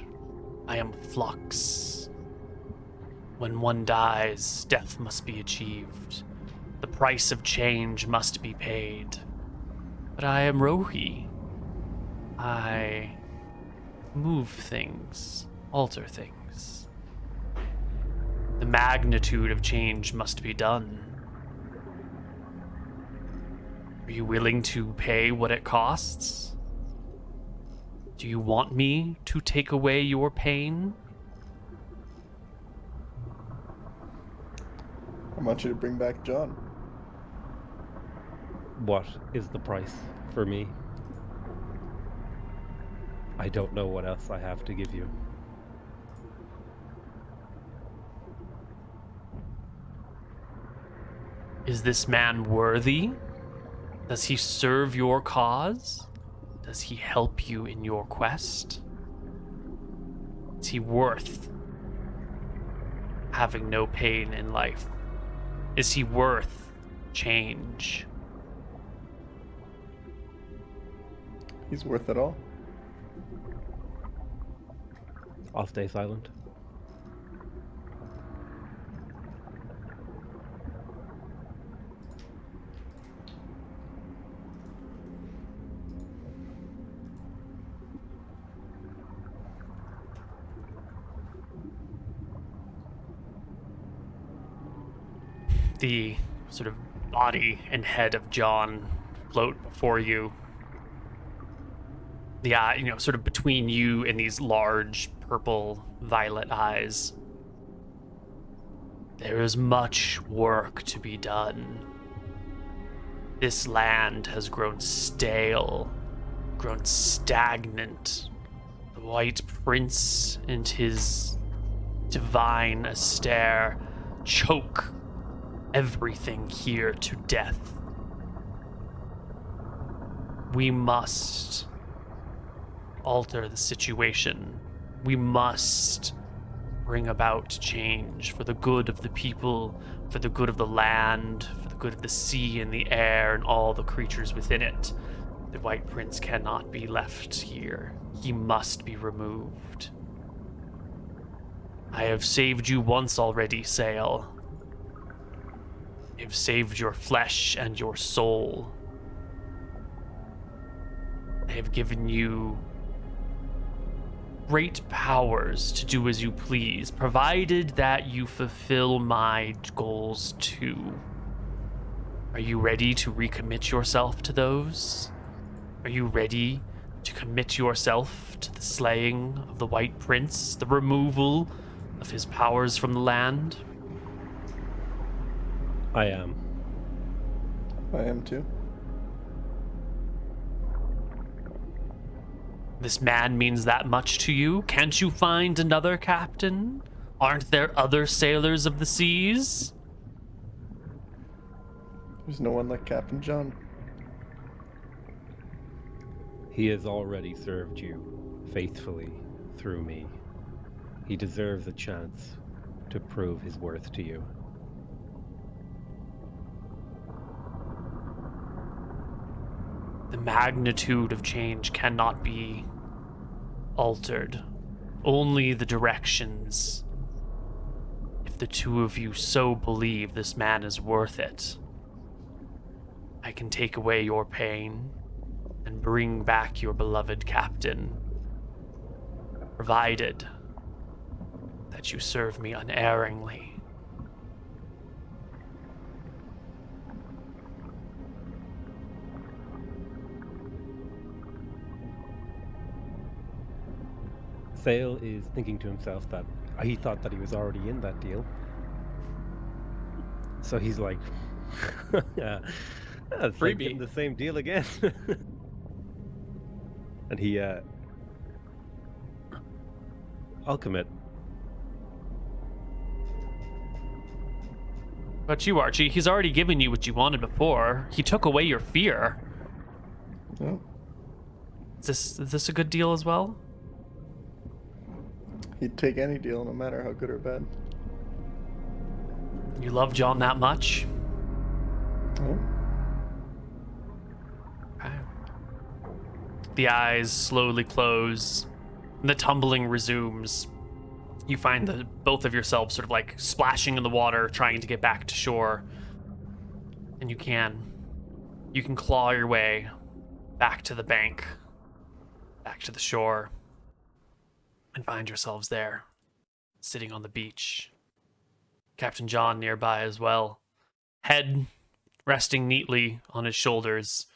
I am flux. When one dies, death must be achieved. The price of change must be paid. But I am Rohi. I move things, alter things. The magnitude of change must be done. Are you willing to pay what it costs? Do you want me to take away your pain? I want you to bring back John. What is the price for me? I don't know what else I have to give you. Is this man worthy? Does he serve your cause? Does he help you in your quest? Is he worth having no pain in life? Is he worth change? He's worth it all. I'll stay silent. The sort of body and head of John float before you. The eye, sort of between you and these large purple violet eyes. There is much work to be done. This land has grown stale, grown stagnant. The White Prince and his divine Astaire choke everything here to death. We must alter the situation. We must bring about change for the good of the people, for the good of the land, for the good of the sea and the air and all the creatures within it. The White Prince cannot be left here. He must be removed. I have saved you once already, Sail. I have saved your flesh and your soul. I have given you great powers to do as you please, provided that you fulfill my goals too. Are you ready to recommit yourself to those? Are you ready to commit yourself to the slaying of the White Prince, the removal of his powers from the land? I am. I am too. This man means that much to you? Can't you find another captain? Aren't there other sailors of the seas? There's no one like Captain John. He has already served you faithfully through me. He deserves a chance to prove his worth to you. The magnitude of change cannot be altered. Only the directions. If the two of you so believe this man is worth it, I can take away your pain and bring back your beloved captain, provided that you serve me unerringly. Sale is thinking to himself that he thought that he was already in that deal. So he's like, yeah, it's like Freebie. getting the same deal again. And he, I'll commit. But you, Archie, he's already given you what you wanted before. He took away your fear. Oh, Is this a good deal as well? he'd take any deal, no matter how good or bad. You love John that much? Oh, Okay. The eyes slowly close, and the tumbling resumes. You find both of yourselves sort of like splashing in the water, trying to get back to shore. And you can claw your way back to the bank, back to the shore, and find yourselves there, sitting on the beach. Captain John nearby as well, head resting neatly on his shoulders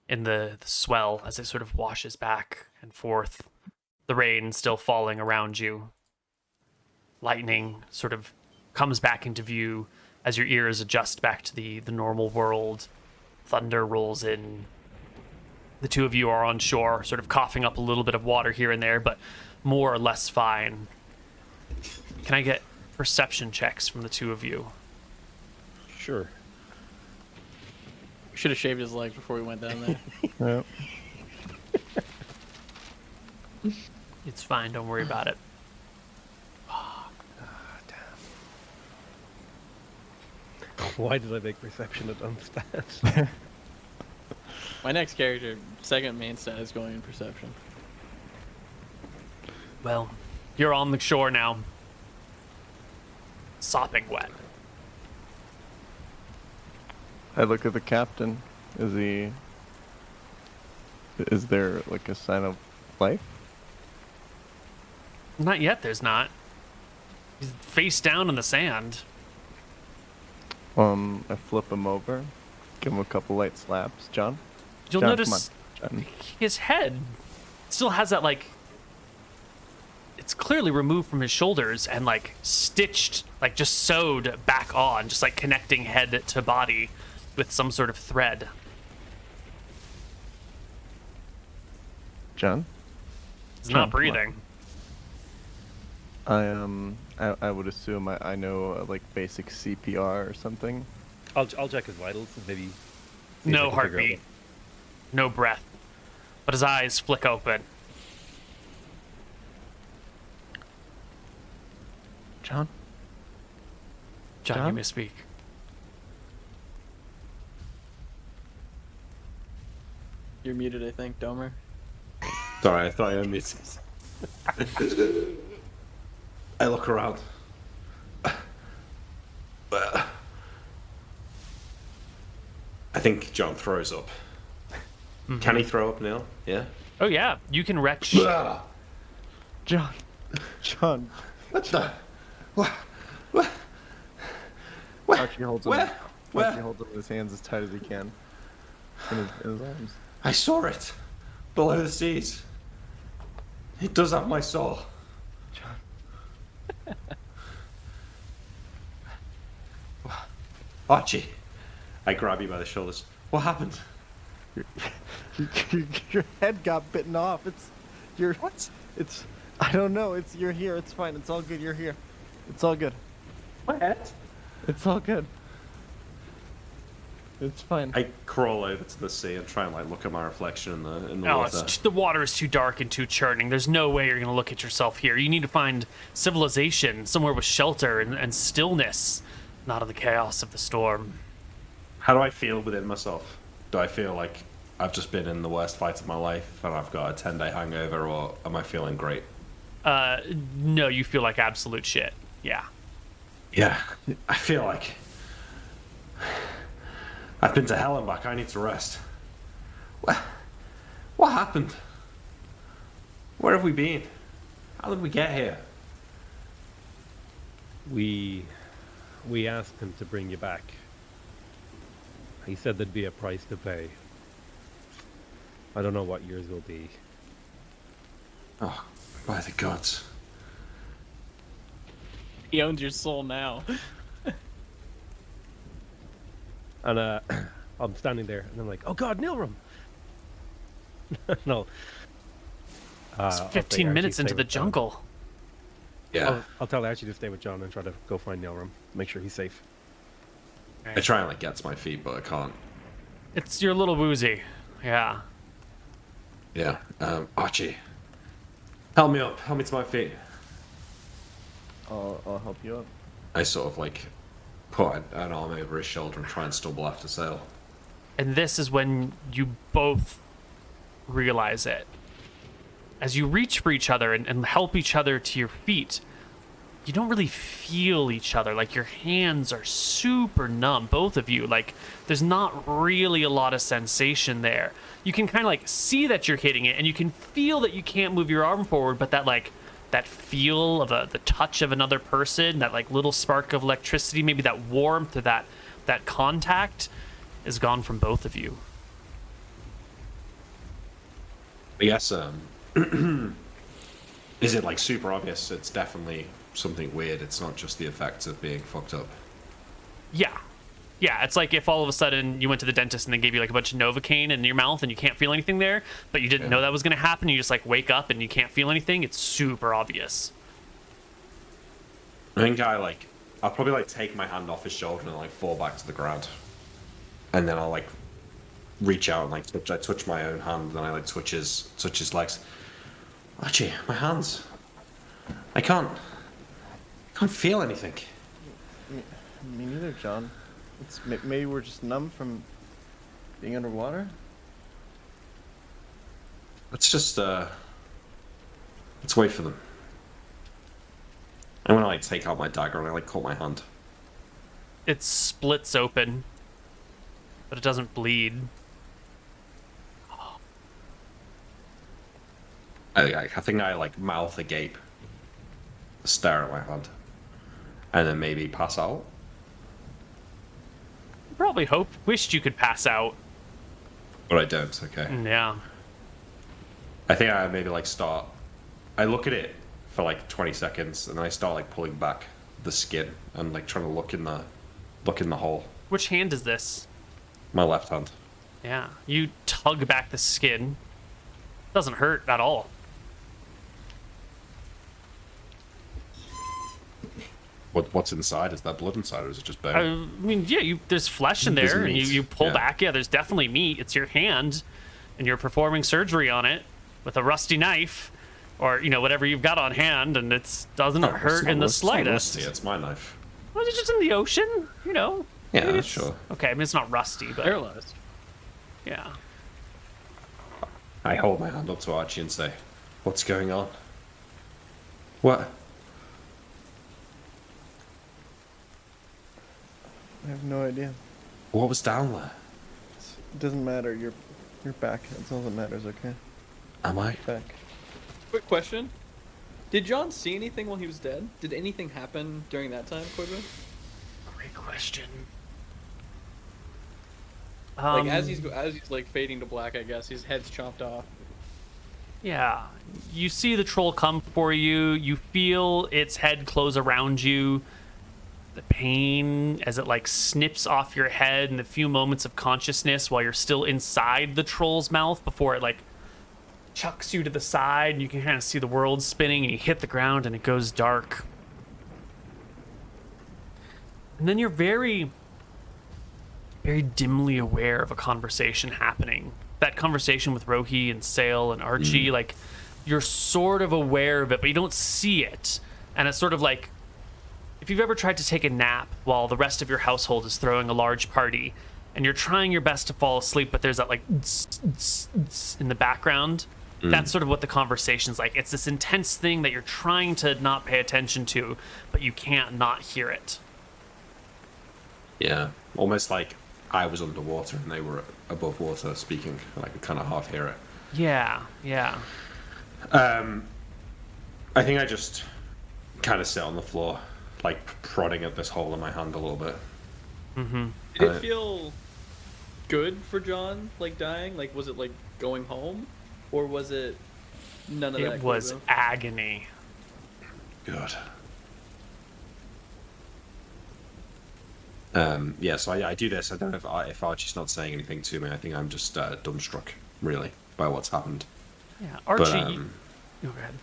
in the swell as it sort of washes back and forth. The rain still falling around you. Lightning sort of comes back into view as your ears adjust back to the normal world. Thunder rolls in. The two of you are on shore, sort of coughing up a little bit of water here and there, but more or less fine. Can I get perception checks from the two of you? Sure. We should have shaved his leg before we went down there. Yeah. It's fine, don't worry about it. Why did I make perception a dumb stat? My next character, second main stat, is going in perception. Well, you're on the shore now. Sopping wet. I look at the captain. Is there like a sign of life? Not yet, there's not. He's face down in the sand. I flip him over, give him a couple light slaps. John? You'll John, notice come on. John. his head still has that, like, it's clearly removed from his shoulders and, like, stitched, like, just sewed back on, just, like, connecting head to body with some sort of thread. John? He's John, not come on. breathing. I would assume I know like basic CPR or something. I'll check his vitals and maybe. see if I No can figure out heartbeat. No breath. But his eyes flick open. John? John, you John? may speak. You're muted, I think, Domer. Sorry, I thought I unmuted. I look around. I think John throws up. Can he throw up, Neil? Yeah? Oh, yeah. You can retch. John. John. What the? What? Archie holds him. Where? Archie holds him in his hands as tight as he can. In his arms. I saw it. Below the seas. It does have my soul. Archie. I grab you by the shoulders. What happened? Your head got bitten off. What? It's. I don't know. You're here. It's fine. It's all good. You're here. It's all good. My head? It's all good. It's fine. I crawl over to the sea and try and like look at my reflection in the No, water. the water is too dark and too churning. There's no way you're going to look at yourself here. You need to find civilization, somewhere with shelter and stillness, not in the chaos of the storm. How do I feel within myself? Do I feel like I've just been in the worst fight of my life and I've got a 10-day hangover, or am I feeling great? No, you feel like absolute shit. Yeah. Yeah, I feel like I've been to hell and back. I need to rest. What happened? Where have we been? How did we get here? We asked him to bring you back. He said there'd be a price to pay. I don't know what yours will be. Oh, by the gods. He owns your soul now. And I'm standing there, and I'm like, "Oh God, Nilram!" No. It's 15 minutes into the jungle. Yeah. I'll tell Archie to stay with John and try to go find Nilram, make sure he's safe. I try and like get to my feet, but I can't. You're a little woozy. Yeah. Yeah. Archie, help me up. Help me to my feet. I'll help you up. I sort of like put an arm over his shoulder and try and stumble after sail. And this is when you both realize it. As you reach for each other and help each other to your feet, you don't really feel each other. Like, your hands are super numb, both of you. Like, there's not really a lot of sensation there. You can kind of like see that you're hitting it, and you can feel that you can't move your arm forward, but that feel of the touch of another person, that like little spark of electricity, maybe that warmth or that contact is gone from both of you. Yes, is it like super obvious? It's definitely something weird. It's not just the effects of being fucked up. Yeah. Yeah, it's like if all of a sudden you went to the dentist and they gave you like a bunch of Novocaine in your mouth and you can't feel anything there, but you didn't know that was going to happen. You just like wake up and you can't feel anything. It's super obvious. I think I'll probably like take my hand off his shoulder and like fall back to the ground, and then I'll like reach out and like touch my own hand, and then I like touch his legs. Archie, my hands. I can't feel anything. Me neither, John. Maybe we're just numb from being underwater. Let's wait for them. I'm gonna like take out my dagger and I like cut my hand. It splits open, but it doesn't bleed. I think I like mouth agape, stare at my hand, and then maybe pass out. Probably wished you could pass out. But I don't. Okay. Yeah. I think I maybe like start. I look at it for like 20 seconds, and then I start like pulling back the skin and like trying to look in the hole. Which hand is this? My left hand. Yeah. You tug back the skin. Doesn't hurt at all. What's inside? Is there blood inside, or is it just bone? I mean, yeah, there's flesh in There's there, and meat. you pull Yeah. back. Yeah, there's definitely meat. It's your hand, and you're performing surgery on it with a rusty knife, or whatever you've got on hand, and it doesn't hurt in the slightest. It's my knife. Was it just in the ocean? Yeah, Maybe it's- sure. Okay, I mean it's not rusty, but Paralyzed. yeah. I hold my hand up to Archie and say, "What's going on?" What? I have no idea. What was down there? It doesn't matter. You're back. That's all that matters. Okay. Am I? Back. Quick question. Did John see anything while he was dead? Did anything happen during that time, Koibu? Great question. Like as he's like fading to black, I guess his head's chopped off. Yeah, you see the troll come for you. You feel its head close around you. The pain as it like snips off your head, and the few moments of consciousness while you're still inside the troll's mouth before it like chucks you to the side, and you can kind of see the world spinning, and you hit the ground, and it goes dark. And then you're very, very dimly aware of a conversation happening. That conversation with Rohi and Sail and Archie, like you're sort of aware of it, but you don't see it. And it's sort of like if you've ever tried to take a nap while the rest of your household is throwing a large party, and you're trying your best to fall asleep, but there's that like in the background. That's sort of what the conversation's like. It's this intense thing that you're trying to not pay attention to, but you can't not hear it. Yeah. Almost like I was underwater and they were above water speaking, and I could kind of half hear it. Yeah, yeah. I think I just kind of sit on the floor, like prodding at this hole in my hand a little bit. Did it feel good for John, like dying? Like was it like going home, or was it none of that? It was Koibu? agony. Good. Yeah, so I do this. I don't know if Archie's not saying anything to me. I think I'm just dumbstruck, really, by what's happened. Yeah, Archie. But, Go ahead.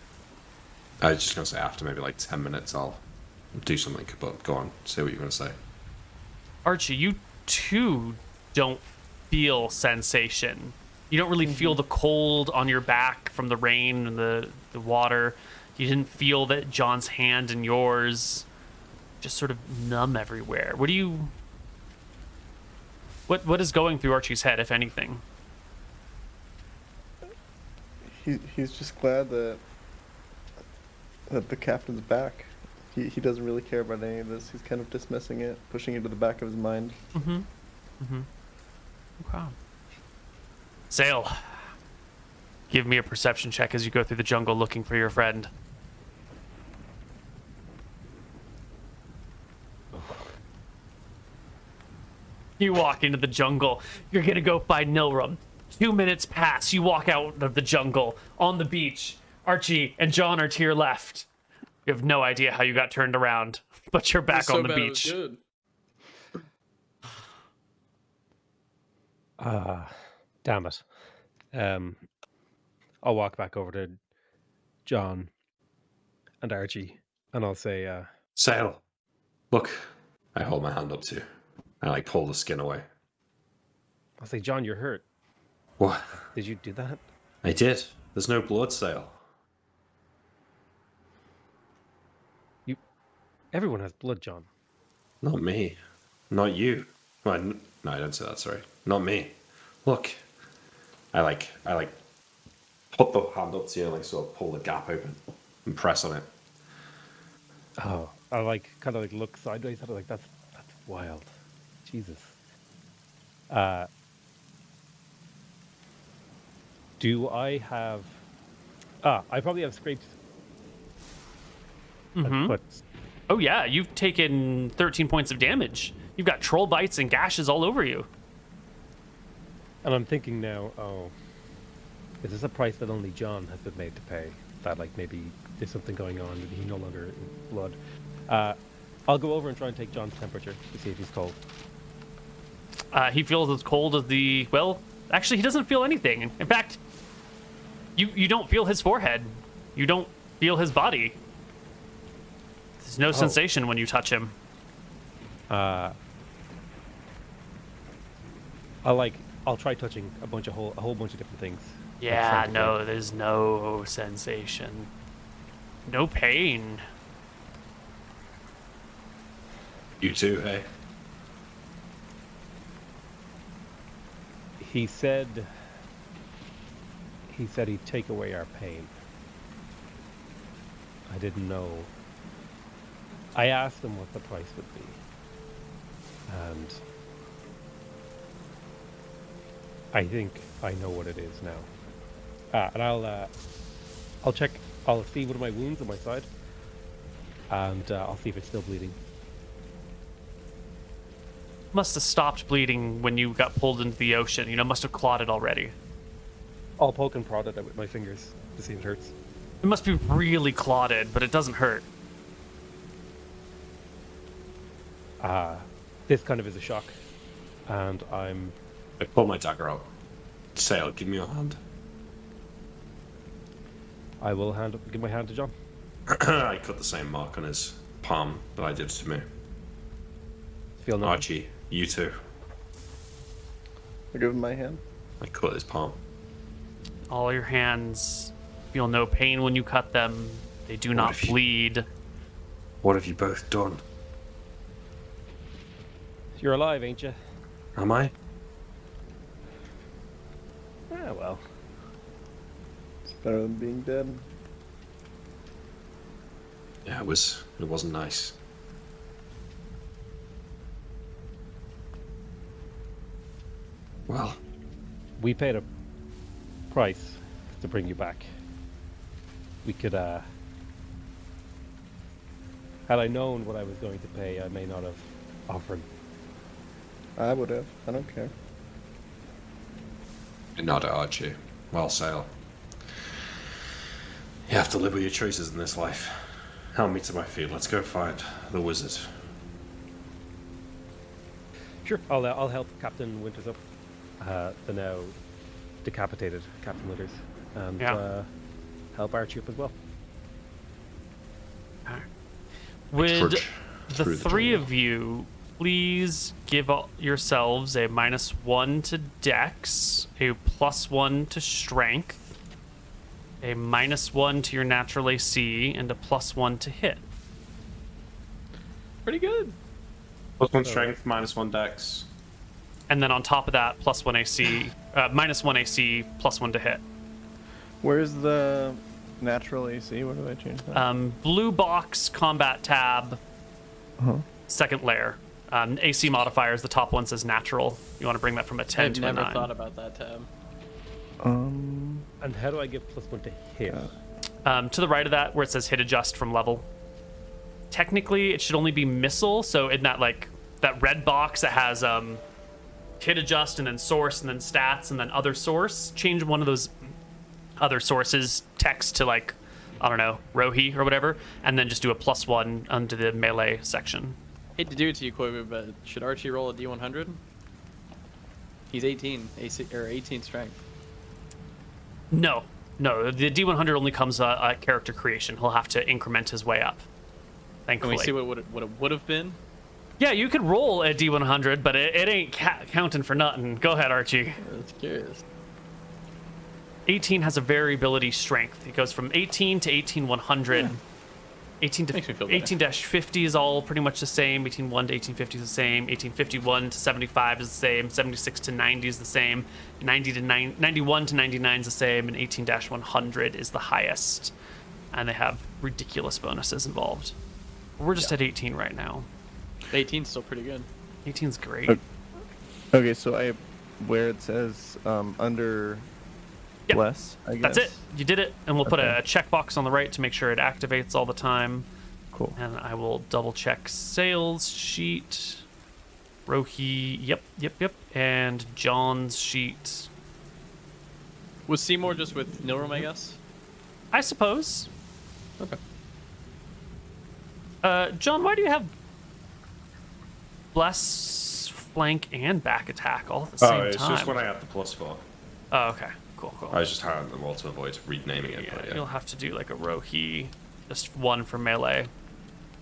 I was just going to say after maybe like 10 minutes I'll do something, but go on, say what you're going to say. Archie, you too don't feel sensation. You don't really feel the cold on your back from the rain and the water. You didn't feel that John's hand in yours. Just sort of numb everywhere. What is going through Archie's head, if anything? He's just glad that the captain's back. He doesn't really care about any of this. He's kind of dismissing it, pushing it to the back of his mind. Okay. Sail, give me a perception check as you go through the jungle looking for your friend. You walk into the jungle. You're gonna go find Nilrum. 2 minutes pass. You walk out of the jungle on the beach. Archie and John are to your left. You have no idea how you got turned around, but you're back So on the bad it was beach. good. Damn it. I'll walk back over to John and Archie, and I'll say, Sail. Look. I hold my hand up to you. I like pull the skin away. John, you're hurt. What? Did you do that? I did. There's no blood, Sail. Everyone has blood, John. Not me. Not you. Well, no, I don't say that, sorry. Not me. Look. I like put the hand up to you and like sort of pull the gap open and press on it. Oh, I like kind of like look sideways at it, like that's wild. Jesus. Do I have? I probably have scraped. But Oh yeah, you've taken 13 points of damage. You've got troll bites and gashes all over you. and I'm thinking now, is this a price that only John has been made to pay? That like maybe there's something going on, maybe he's no longer in blood. I'll go over and try and take John's temperature to see if he's cold. He feels as cold as the... Well, actually, he doesn't feel anything. In fact, you don't feel his forehead. You don't feel his body. There's no sensation when you touch him. I'll try touching a whole bunch of different things. Yeah, no, there's no sensation. No pain. You too, hey? He said he'd take away our pain. I didn't know. I asked him what the price would be. And I think I know what it is now. And I'll check. I'll see one of my wounds on my side, and I'll see if it's still bleeding. Must have stopped bleeding when you got pulled into the ocean. Must have clotted already. I'll poke and prod at it with my fingers to see if it hurts. It must be really clotted, but it doesn't hurt. This kind of is a shock, and I pull my dagger out. Sail, give me your hand. I will give my hand to John. I cut the same mark on his palm that I did to me. Feel nothing. Archie, you too. I give him my hand. I cut his palm. All your hands feel no pain when you cut them. They do not bleed. What have you both done? You're alive, ain't you? Am I? Yeah, well. It's better than being dead. Yeah, it wasn't nice. Well, We paid a price to bring you back. We could, had I known what I was going to pay, I may not have offered. I would have. I don't care. not at Archie. Well, Sail. You have to live with your choices in this life. Help me to my feet. Let's go find the wizard. Sure, I'll help Captain Winters up, the now decapitated Captain Winters, and help Archie up as well. Would the through the three door. of you please give yourselves a -1 to Dex, a +1 to Strength, a -1 to your natural AC, and a +1 to hit. Pretty good. +1 strength, -1 dex. And then on top of that, +1 AC, -1 AC, +1 to hit. Where's the natural AC? What do I change that? Blue box combat tab, second layer. AC modifiers, the top one says natural. You want to bring that from a 10 I've to a never 9. thought about that tab. And how do I give +1 to hit? To the right of that, where it says hit adjust from level. Technically, it should only be missile. So in that that red box that has hit adjust and then source and then stats and then other source, change one of those other sources text to I don't know, Rohi or whatever, and then just do a +1 under the melee section. Hate to do it to you, Koibu, but should Archie roll a D100? He's 18, AC, or 18 strength. No, the D100 only comes at character creation. He'll have to increment his way up. Can Thankfully. we see what it would have been? Yeah, you could roll a D100, but it ain't counting for nothing. Go ahead, Archie. That's curious. 18 has a variability strength. It goes from 18 to 18100. 18 to Makes me feel better. 18-50 is all pretty much the same. 18-1 to 1850 is the same. 1851 to 75 is the same. 76 to 90 is the same. 91 to 99 is the same, and 18-100 is the highest. And they have ridiculous bonuses involved. We're just at 18 right now. 18's still pretty good. 18's great. Okay, so where it says under Yep. bless, I guess. That's it. You did it, and we'll put Okay. a checkbox on the right to make sure it activates all the time. Cool. And I will double check sales sheet. Rohi, yep. And John's sheet. Was Seymour just with Nilram, I guess? I suppose. Okay. John, why do you have bless, flank, and back attack all at the same it's time? just what I have the plus for. Oh, okay. Cool. I was just trying to well to avoid renaming it. Yeah, But yeah. you'll have to do like a Rohi, just one for melee.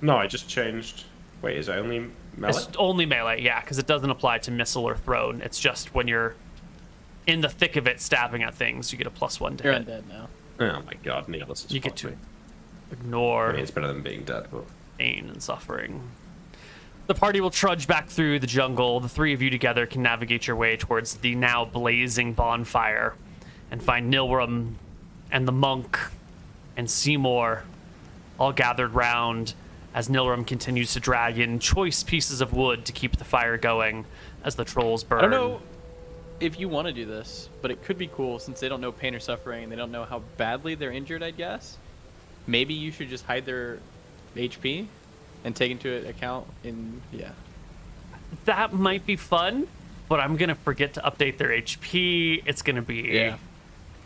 No, I just changed. Wait, is it only melee? It's only melee, yeah, because it doesn't apply to missile or thrown. It's just when you're in the thick of it stabbing at things, you get a +1 to You're hit. undead now. Oh my god, Neil, this is You get fucked to me. ignore I mean, it's better than being dead, but pain and suffering. The party will trudge back through the jungle. The three of you together can navigate your way towards the now blazing bonfire and find Nilram and the monk and Seymour all gathered round as Nilram continues to drag in choice pieces of wood to keep the fire going as the trolls burn. I don't know if you want to do this, but it could be cool since they don't know pain or suffering and they don't know how badly they're injured, I guess. Maybe you should just hide their HP and take into account That might be fun, but I'm going to forget to update their HP. It's going to be... Yeah.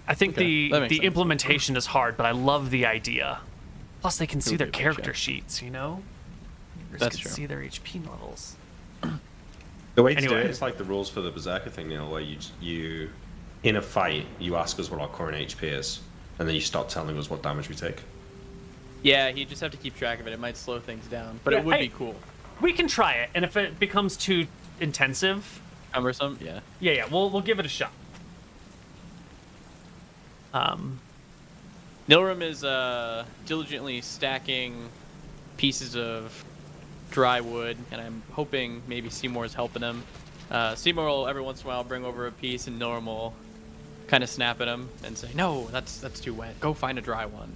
I think Okay, that makes the sense. implementation is hard, but I love the idea. Plus, they can see would their be a big character check. sheets, you know? They That's can true. see their HP levels. the way to do Anyway. it is like the rules for the Berserker thing, Neil, where you in a fight you ask us what our current HP is, and then you stop telling us what damage we take. Yeah, you just have to keep track of it. It might slow things down, but Yeah, it would hey. be cool. We can try it, and if it becomes too intensive, Cumbersome, yeah. yeah, we'll give it a shot. Nilram is diligently stacking pieces of dry wood, and I'm hoping maybe Seymour's helping him. Seymour will every once in a while bring over a piece, and Nilram will kind of snap at him and say, "No, that's too wet. Go find a dry one."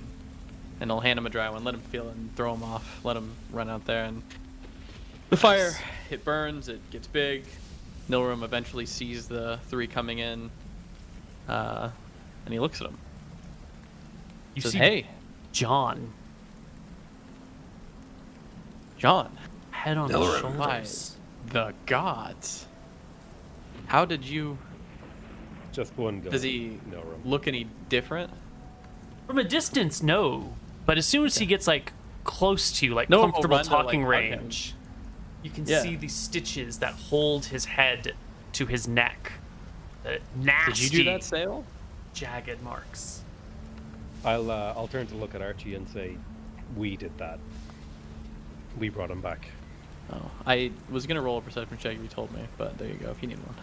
And I'll hand him a dry one, let him feel it, and throw him off. Let him run out there, and the fire, it burns, it gets big. Nilram eventually sees the three coming in, and he looks at them. You Says, see "Hey, John, John, head on Nilram. his shoulders. the gods. How did you... Just one go. Does he No room. look any different? From a distance, no. But as soon as he gets like close to you, like No one will comfortable run to, talking like, hug him. range, you can Yeah. see the stitches that hold his head to his neck. The nasty, Did you do that, Sale? jagged marks. I'll turn to look at Archie and say, "We did that. We brought him back." Oh, I was gonna roll a perception check if you told me, but there you go. If you need one.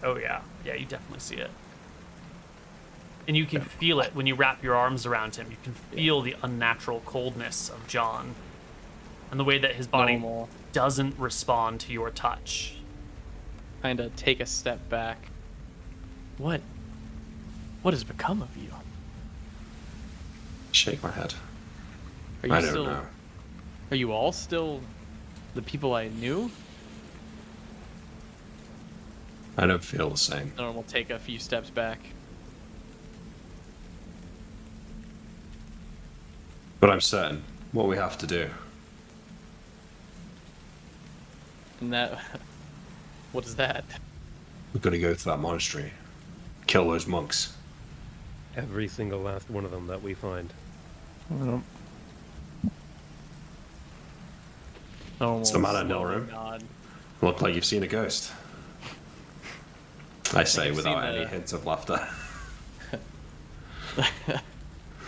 Oh yeah, you definitely see it. And you can feel it when you wrap your arms around him. You can feel the unnatural coldness of John, and the way that his body Normal. doesn't respond to your touch. Kind of take a step back. What has become of you? Shake my head. Are you I don't still? know. Are you all still the people I knew? I don't feel the same. And we'll take a few steps back. But I'm certain what we have to do. And that, what is that? We've got to go to that monastery, kill those monks. Every single last one of them that we find. Normal. What's the matter, slow Nilram? nod. Look like you've seen a ghost. I say I've without seen any the- hints of laughter.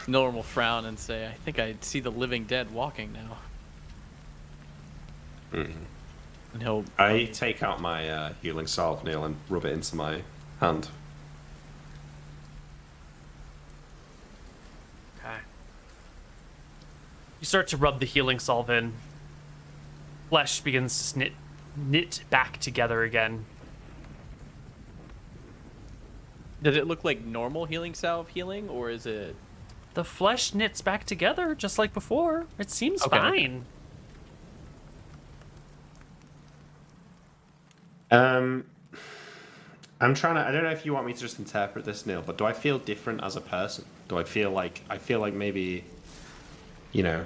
Nolan will frown and say, "I think I see the living dead walking now." And he'll. I take out my healing salve, Neil, and rub it into my hand. Okay. You start to rub the healing salve in. Flesh begins to knit back together again. Does it look like normal healing salve healing, or is it? The flesh knits back together just like before. It seems Okay. fine. I'm trying to. I don't know if you want me to just interpret this, Neil, but do I feel different as a person? Do I feel like maybe, you know,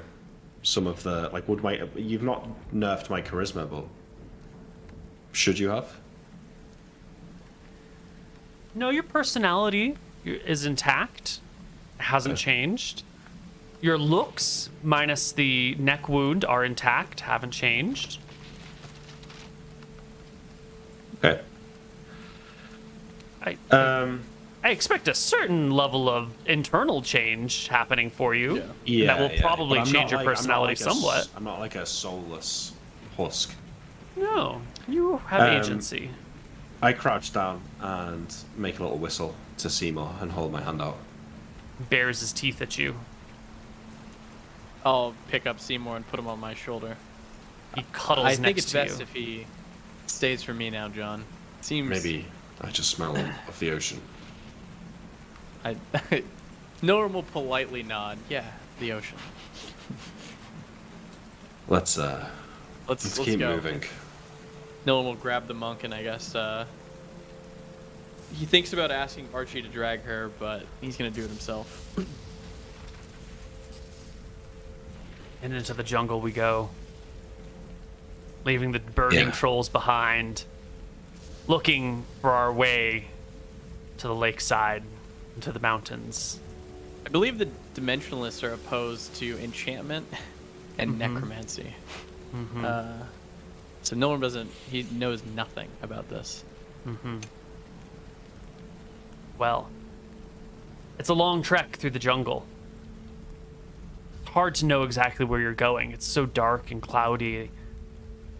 some of the like would my you've not nerfed my charisma, but should you have? No, your personality is intact. It hasn't changed. Your looks, minus the neck wound, are intact, haven't changed. Okay. I expect a certain level of internal change happening for you. Yeah, and that will yeah, probably but I'm change not your like- I'm not personality like a somewhat. I'm not like a soulless husk. No, you have agency. I crouch down and make a little whistle to Seymour and hold my hand out. Bares his teeth at you. I'll pick up Seymour and put him on my shoulder. He cuddles I next think it's to best you. if he stays for me now, John. Seems Maybe I just smell of the ocean. I Nolan will politely nod. Yeah, the ocean. Let's Let's keep go. moving. Nolan will grab the monk, and I guess he thinks about asking Archie to drag her, but he's gonna do it himself. And into the jungle we go, leaving the burning Yeah. trolls behind, looking for our way to the lakeside, to the mountains. I believe the dimensionalists are opposed to enchantment and necromancy. So Nolan he knows nothing about this. Well, it's a long trek through the jungle. Hard to know exactly where you're going. It's so dark and cloudy,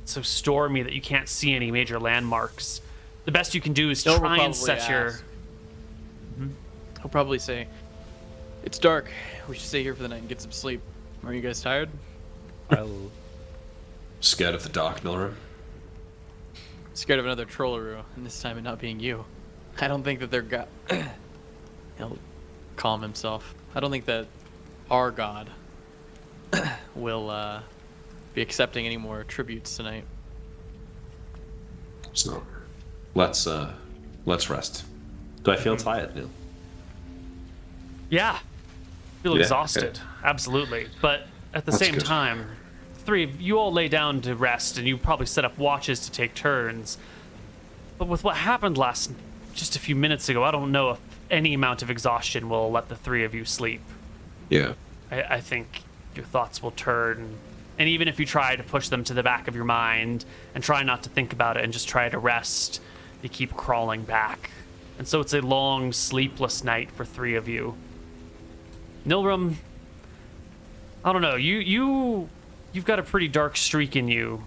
it's so stormy that you can't see any major landmarks. The best you can do is Nolan will try and probably set your... ask. He'll probably say, "It's dark. We should stay here for the night and get some sleep. Are you guys tired?" I'll Scared of the dark, Nilrim? Scared of another trollaroo, and this time it not being you. I don't think that he'll calm himself. I don't think that our god will be accepting any more tributes tonight. So, let's rest. Do I feel tired, Neil? Yeah. Feel Yeah, exhausted. okay. Absolutely. But at the That's same good. time, three of you all lay down to rest and you probably set up watches to take turns. But with what happened just a few minutes ago, I don't know if any amount of exhaustion will let the three of you sleep. Yeah. I think your thoughts will turn. And even if you try to push them to the back of your mind and try not to think about it and just try to rest, they keep crawling back. And so it's a long, sleepless night for three of you. Nilrim, I don't know. You've got a pretty dark streak in you.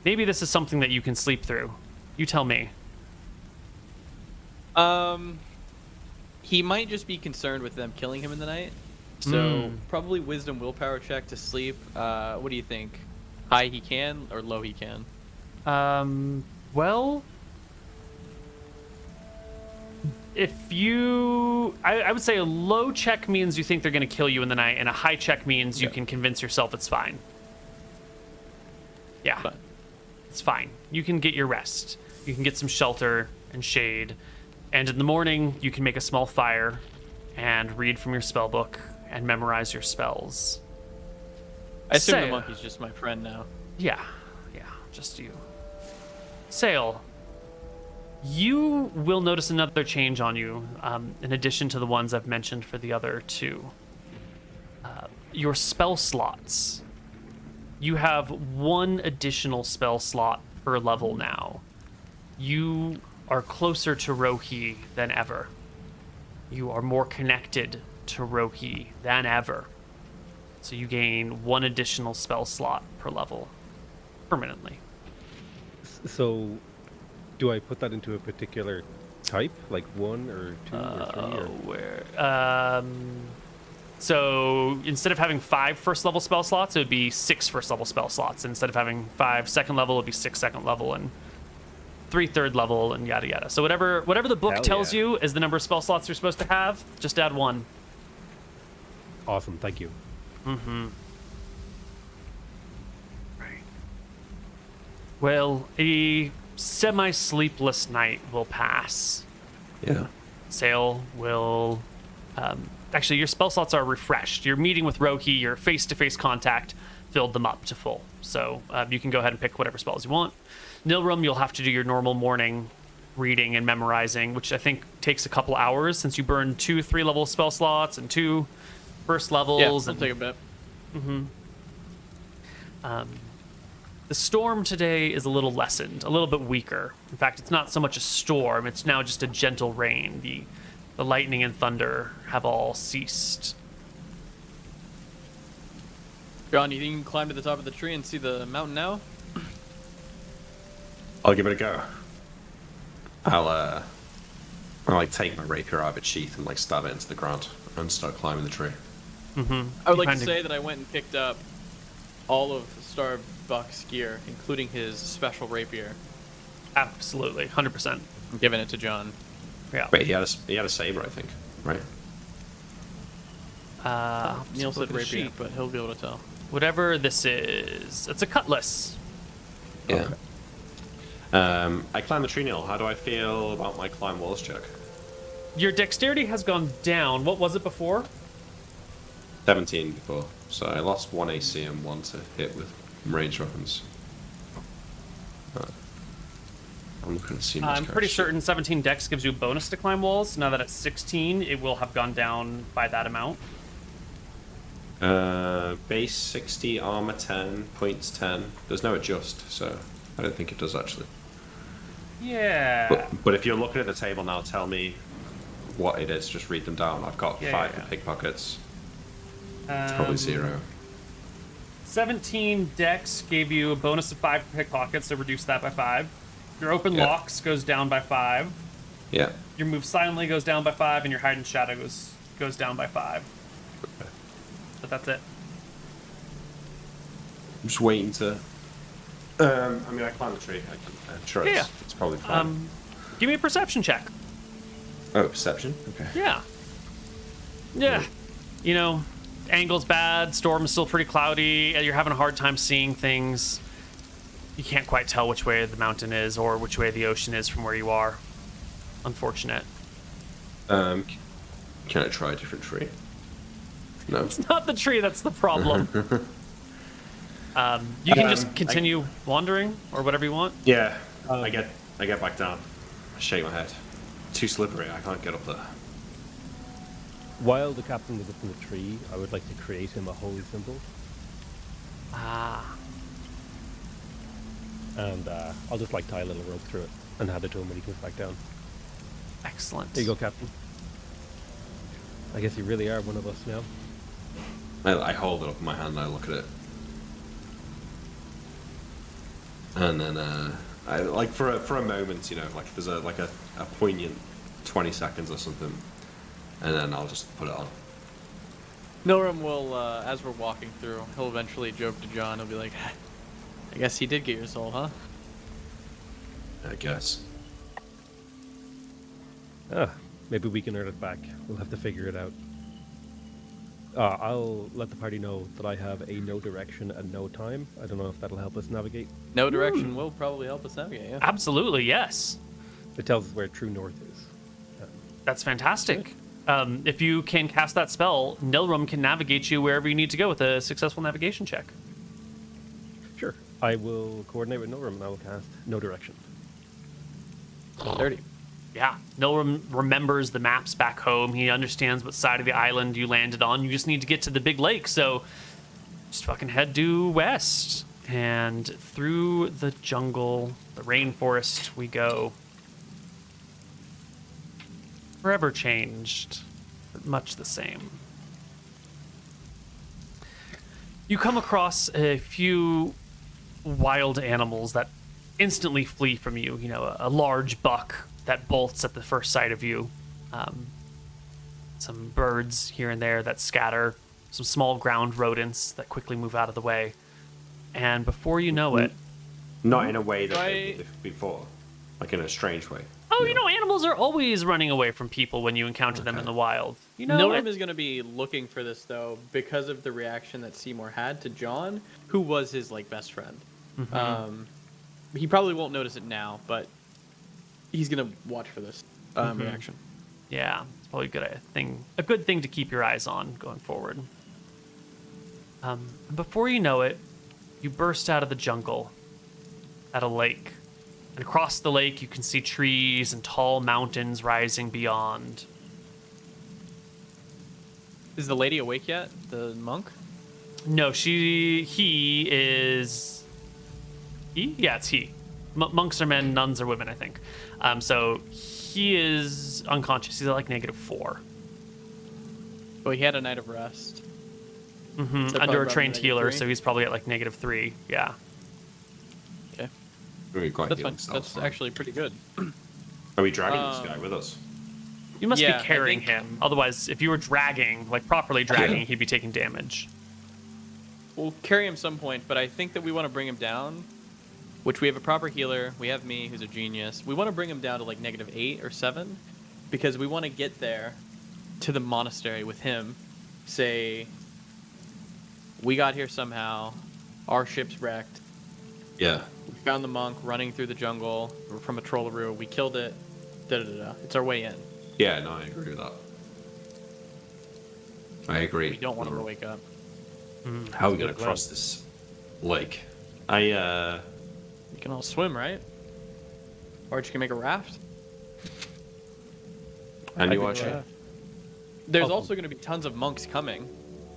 Maybe this is something that you can sleep through. You tell me. He might just be concerned with them killing him in the night. So probably wisdom willpower check to sleep. What do you think? High he can or low he can? Well, if you, I would say a low check means you think they're going to kill you in the night, and a high check means you can convince yourself it's fine. Yeah, Fine. it's fine. You can get your rest. You can get some shelter and shade, and in the morning you can make a small fire and read from your spell book and memorize your spells. I assume the Say- monkey's just my friend now. Yeah, just you. Sail, you will notice another change on you, in addition to the ones I've mentioned for the other two. Your spell slots. You have one additional spell slot per level now. You are closer to Rohi than ever. You are more connected to Rohi than ever. So you gain 1 additional spell slot per level permanently. So, do I put that into a particular type, like 1 or 2 or 3? Or... So instead of having 5 first level spell slots, it would be 6 first level spell slots. Instead of having 5 second level, it would be 6 second level and 3 third level and yada yada. So whatever the book Hell tells yeah. you is the number of spell slots you're supposed to have, just add 1. Awesome, thank you. Right. Well, a semi-sleepless night will pass. Yeah. Sail will... actually, your spell slots are refreshed. Your meeting with Rohi, your face-to-face contact filled them up to full. So you can go ahead and pick whatever spells you want. Nilrum, you'll have to do your normal morning reading and memorizing, which I think takes a couple hours since you burned 2 3-level spell slots and 2 first levels. Yeah, it'll and take a bit. The storm today is a little lessened, a little bit weaker. In fact, it's not so much a storm, it's now just a gentle rain. The lightning and thunder have all ceased. John, you think you can climb to the top of the tree and see the mountain now? I'll give it a go. I'll like take my rapier out of its sheath and like stab it into the ground and start climbing the tree. I would like to Kinda- say that I went and picked up all of Starbuck's gear, including his special rapier. Absolutely, 100%. I'm giving it to John. Yeah. Wait, he had a saber, I think, right? Neil look said at the rapier, sheet. but he'll be able to tell. Whatever this is, it's a cutlass. Yeah. I climb the tree, Neil. How do I feel about my climb walls check? Your dexterity has gone down. What was it before? 17 before, so I lost 1 AC and 1 to hit with ranged weapons. I'm looking to see. I'm pretty certain 17 dex gives you a bonus to climb walls. Now that it's 16, it will have gone down by that amount. Base 60, armor 10, points 10. There's no adjust, so I don't think it does actually. Yeah. But if you're looking at the table now, tell me what it is. Just read them down. I've got 5 for pickpockets. It's probably 0. 17 dex gave you a bonus of 5 for pickpockets, so reduce that by 5. Your open Yeah. locks goes down by 5. Yeah. Your move silently goes down by 5, and your hide and shadow goes down by 5. But that's it. I'm just waiting to. I mean, I climbed the tree. I'm sure Yeah. it's probably fine. Give me a perception check. Oh, perception. Okay. Yeah. Yeah. You know, angle's bad, storm's still pretty cloudy, and you're having a hard time seeing things. You can't quite tell which way the mountain is or which way the ocean is from where you are. Unfortunate. Can I try a different tree? No. It's not the tree that's the problem. You can just continue wandering or whatever you want. Yeah. I get back down. I shake my head. Too slippery. I can't get up there. While the captain was up in the tree, I would like to create him a holy symbol. Ah. And I'll just like tie a little rope through it and hand it to him when he comes back down. Excellent. There you go, Captain. I guess you really are one of us now. I hold it up in my hand and I look at it. And then I like for a moment, you know, like there's a poignant 20 seconds or something, and then I'll just put it on. Nilrum will, as we're walking through, he'll eventually joke to John. He'll be like, I guess he did get your soul, huh? I guess. Maybe we can earn it back. We'll have to figure it out. I'll let the party know that I have a no direction and no time. I don't know if that'll help us navigate. No direction will probably help us navigate, yeah. Absolutely, yes. It tells us where true north is. That's fantastic. If you can cast that spell, Nilrum can navigate you wherever you need to go with a successful navigation check. Sure. I will coordinate with Nilrum and I will cast no direction. 30. Yeah, Nilrum remembers the maps back home. He understands what side of the island you landed on. You just need to get to the big lake, so just fucking head due west. And through the jungle, the rainforest we go. forever changed, but much the same. You come across a few wild animals that instantly flee from you. You know, a large buck that bolts at the first sight of you. Some birds here and there that scatter. Some small ground rodents that quickly move out of the way. And before you know it... Not in a way that they did before. Like in a strange way. Oh, you know, animals are always running away from people when you encounter them in the wild. You know, Nilrim is going to be looking for this, though, because of the reaction that Seymour had to John, who was his, like, best friend. He probably won't notice it now, but he's going to watch for this reaction. Yeah, it's probably a good thing to keep your eyes on going forward. Before you know it, you burst out of the jungle at a lake. And across the lake, you can see trees and tall mountains rising beyond. Is the lady awake yet? The monk? No, he is... He? Yeah, it's he. Monks are men, nuns are women, I think. So he is unconscious. He's at like -4. Oh, he had a night of rest. Under a trained healer, -3? so he's probably at like -3. Yeah. Okay. Very quite That's healing fine. stuff, That's right? actually pretty good. Are we dragging this guy with us? You must Yeah, be I carrying think- him. Otherwise, if you were dragging, like properly dragging, he'd be taking damage. We'll carry him some point, but I think that we want to bring him down, which we have a proper healer. We have me, who's a genius. We want to bring him down to like -8 or 7, because we want to get there to the monastery with him. Say, we got here somehow. Our ship's wrecked. Yeah. We found the monk running through the jungle from a trollaroo. We killed it. It's our way in. Yeah, no, I agree with that. I agree. We don't want him to wake up. How are we That's a going good to cross this lake? I We can all swim, right? Or you can make a raft. And you think, watching? There's Awesome. also going to be tons of monks coming,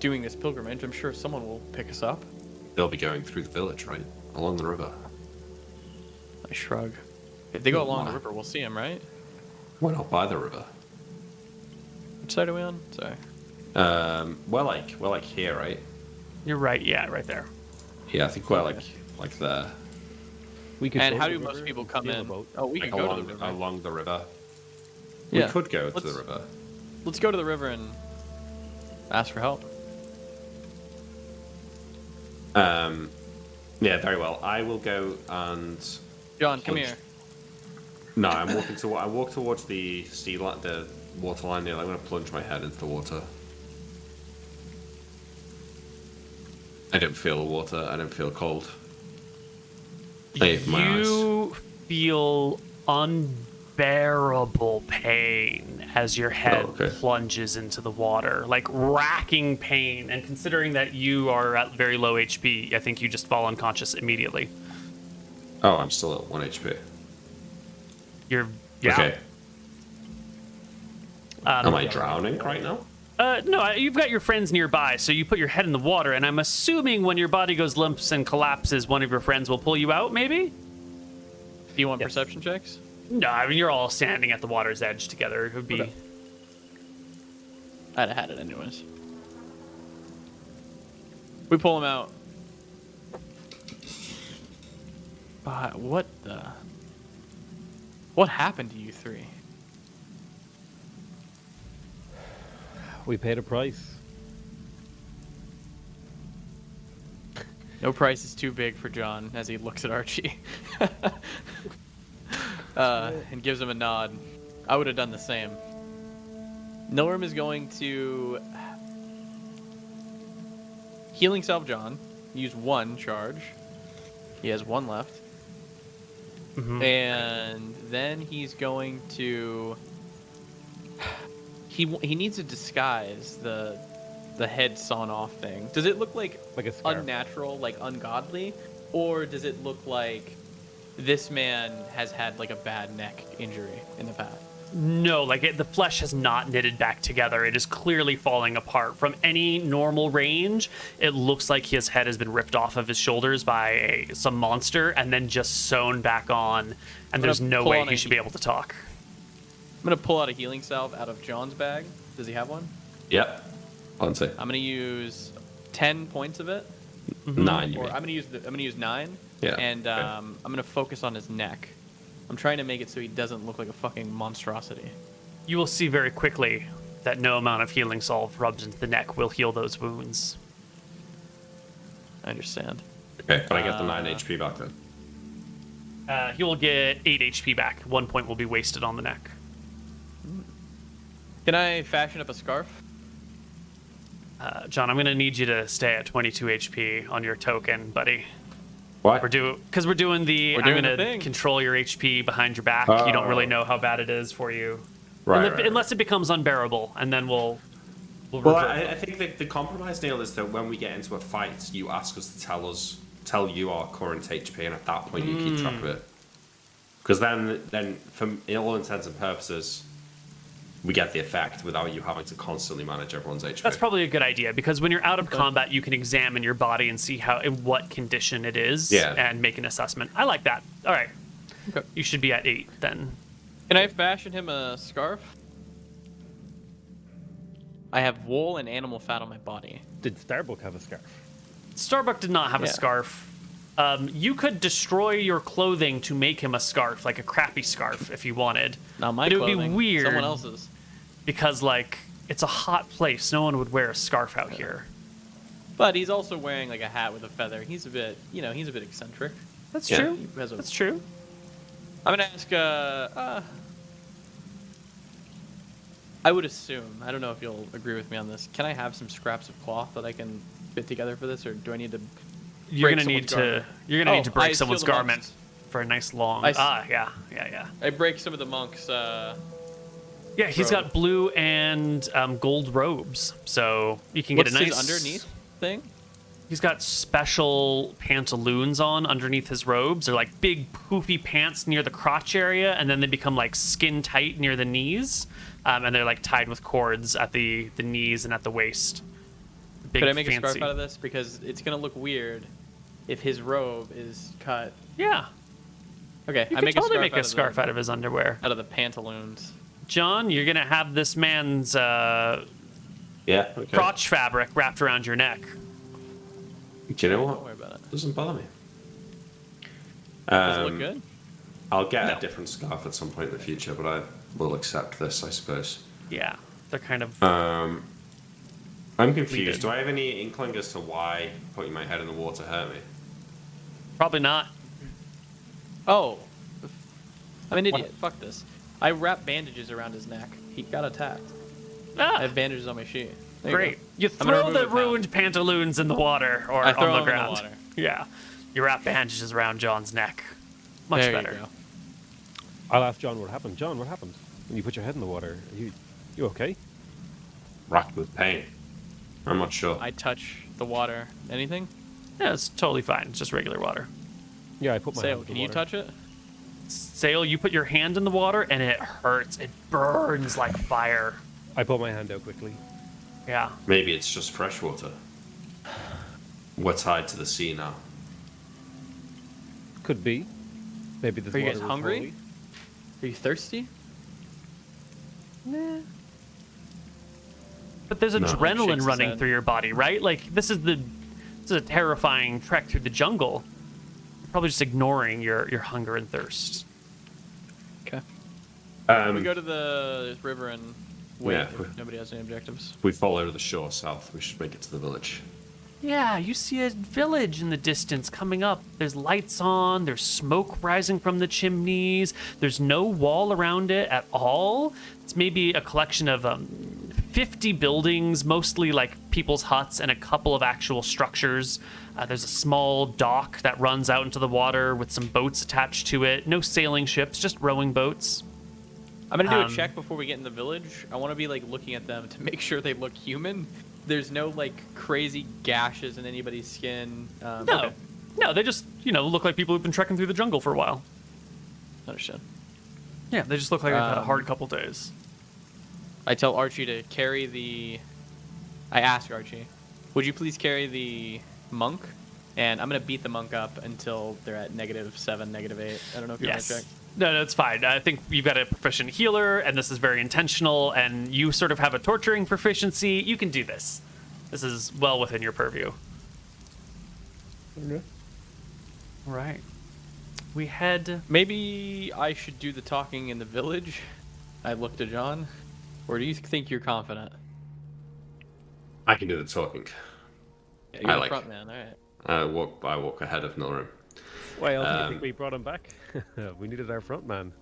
doing this pilgrimage. I'm sure someone will pick us up. They'll be going through the village, right? Along the river. I shrug. If they go along the Why? river, we'll see them, right? Why not by the river? Which side are we on? Sorry. We're like here, right? You're right. Yeah, right there. Yeah, I think we're like there. We could And go how to do the most river, people come steal a in? boat. Oh, we Like can go along to the river. along the river. Yeah. We could go to the Let's- river. Let's go to the river and ask for help. Yeah, very well. I will go and John, come Lunch. here. no, I walk towards the sea line, the water line there. I'm going to plunge my head into the water. I don't feel the water. I don't feel cold. I open my eyes. You feel unbearable pain as your head Oh, okay. plunges into the water, like racking pain. And considering that you are at very low HP, I think you just fall unconscious immediately. Oh, I'm still at 1 HP. You're yeah. Okay. Um, Am I drowning right now? No, you've got your friends nearby, so you put your head in the water, and I'm assuming when your body goes limps and collapses, one of your friends will pull you out, maybe? Do you want Yes. perception checks? No, I mean, you're all standing at the water's edge together. It would be... Okay. I'd have had it anyways. We pull him out. But what the... What happened to you three? We paid a price. No price is too big for John as he looks at Archie. And gives him a nod. I would have done the same. Nilrim is going to healing self John. Use 1 charge. He has 1 left. And then he's going to he needs to disguise the head sawn off thing. Does it look like Like a scarf. unnatural, like ungodly, or does it look like this man has had like a bad neck injury in the past? No, like the flesh has not knitted back together. It is clearly falling apart. From any normal range, it looks like his head has been ripped off of his shoulders by some monster and then just sewn back on, and there's no pull way on he a should be able to talk. gonna pull out a healing salve out of John's bag. Does he have one? Yep. Plenty. I'm gonna use 10 points of it. 9. You Or mean. I'm gonna use 9. Yeah, And okay. I'm gonna focus on his neck. I'm trying to make it so he doesn't look like a fucking monstrosity. You will see very quickly that no amount of healing salve rubbed into the neck will heal those wounds. I understand. Okay, but I get the 9 HP back then. He will get 8 HP back. 1 point will be wasted on the neck. Can I fashion up a scarf? John, I'm gonna need you to stay at 22 HP on your token, buddy. Why? We're doing the. We're I'm doing the gonna thing. control your HP behind your back. You don't really know how bad it is for you, Right, unless it becomes unbearable, and then we'll Well, revert. I think the compromise, Neil, is that when we get into a fight, you ask us to tell you our current HP, and at that point you keep track of it. Because then, for all intents and purposes, we get the effect without you having to constantly manage everyone's HP. That's probably a good idea, because when you're out of combat, you can examine your body and see in what condition it is, Yeah. and make an assessment. I like that. All right, Okay. you should be at 8 then. Can I fashion him a scarf? I have wool and animal fat on my body. Did Starbuck have a scarf? Starbuck did not have a Yeah. scarf. You could destroy your clothing to make him a scarf, like a crappy scarf, if you wanted. Not my But it would clothing. be weird. Someone else's. Because, like, it's a hot place. No one would wear a scarf out here. But he's also wearing like a hat with a feather. He's a bit, he's a bit eccentric. That's Yeah. true. He has a- That's true. I'm gonna ask. I would assume. I don't know if you'll agree with me on this. Can I have some scraps of cloth that I can fit together for this, or do I need to? You're break gonna need someone's to. garment? You're gonna need to I break steal someone's the garment monk's- for a nice long. Yeah. I break some of the monks. Yeah, he's robe. got blue and gold robes, so you can What's get a nice. his underneath thing? He's got special pantaloons on underneath his robes. They're like big poofy pants near the crotch area, and then they become like skin tight near the knees, and they're like tied with cords at the knees and at the waist. Big, Could I make a fancy. scarf out of this? Because it's gonna look weird if his robe is cut. Yeah, Okay, you I can make totally a make a scarf scarf out of his underwear. out of the pantaloons. John, you're gonna have this man's Yeah. Okay. crotch fabric wrapped around your neck. Do you know Don't what? worry about it. Doesn't bother me. Does it look good? I'll get No. a different scarf at some point in the future, but I will accept this, I suppose. Yeah, they're kind of. I'm confused. Pleated. Do I have any inkling as to why putting my head in the water hurt me? Probably not. Oh, I'm an idiot. Fuck this. I wrap bandages around his neck. He got attacked. Ah, I have bandages on my sheet. There you great. go. You I'm gonna throw remove the it now. ruined pantaloons in the water or I throw on the them in the ground. water. Yeah. You wrap bandages around John's neck. Much There better. you go. I'll ask John what happened. John, what happened when you put your head in the water? You okay? Racked with pain. I'm not sure. I touch the water. Anything? Yeah, it's totally fine. It's just regular water. Yeah, I put my hand Sail, in can the you water. touch it? Sail, you put your hand in the water and it hurts. It burns like fire. I put my hand out quickly. Yeah. Maybe it's just fresh water. We're tied to the sea now. Could be. Maybe this Are you water guys was hungry? holy. Are you thirsty? But there's No. adrenaline Shakes his running head. through your body, right? Like this is a terrifying trek through the jungle. You're probably just ignoring your hunger and thirst. Okay. We We go to the river and wait Yeah, if nobody has any objectives. we follow the shore south. We should make it to the village. Yeah, you see a village in the distance coming up. There's lights on, there's smoke rising from the chimneys, there's no wall around it at all. It's maybe a collection of 50 buildings, mostly like people's huts and a couple of actual structures. There's a small dock that runs out into the water with some boats attached to it. No sailing ships, just rowing boats. I'm gonna do Um, a check before we get in the village. I want to be like looking at them to make sure they look human. There's no like crazy gashes in anybody's skin. No, Okay. no, they just, look like people who've been trekking through the jungle for a while. Understand. Yeah, they just look like they've had a Um, hard couple days. I tell Archie to carry the. I ask Archie, would you please carry the monk? And I'm gonna beat the monk up until they're at -7, -8. I don't know if you Yes. want to check. No, it's fine. I think you've got a proficient healer, and this is very intentional, and you sort of have a torturing proficiency. You can do this. This is well within your purview. Okay. All right. We head... Maybe I should do the talking in the village. I look to John. Or do you think you're confident? I can do the talking. Yeah, you're I the like- front man, all right. I walk ahead of Milram. Why else do you think we brought him back? We needed our front man.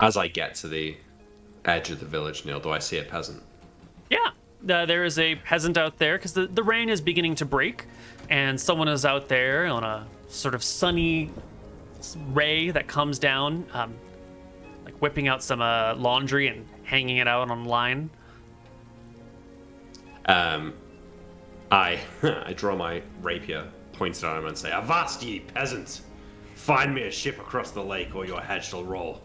As I get to the edge of the village, Neil, do I see a peasant? Yeah, there is a peasant out there because the rain is beginning to break, and someone is out there on a sort of sunny ray that comes down, like whipping out some laundry and hanging it out on line. I draw my rapier, pointed at him, and say, "Avast ye, peasant! Find me a ship across the lake, or your head shall roll."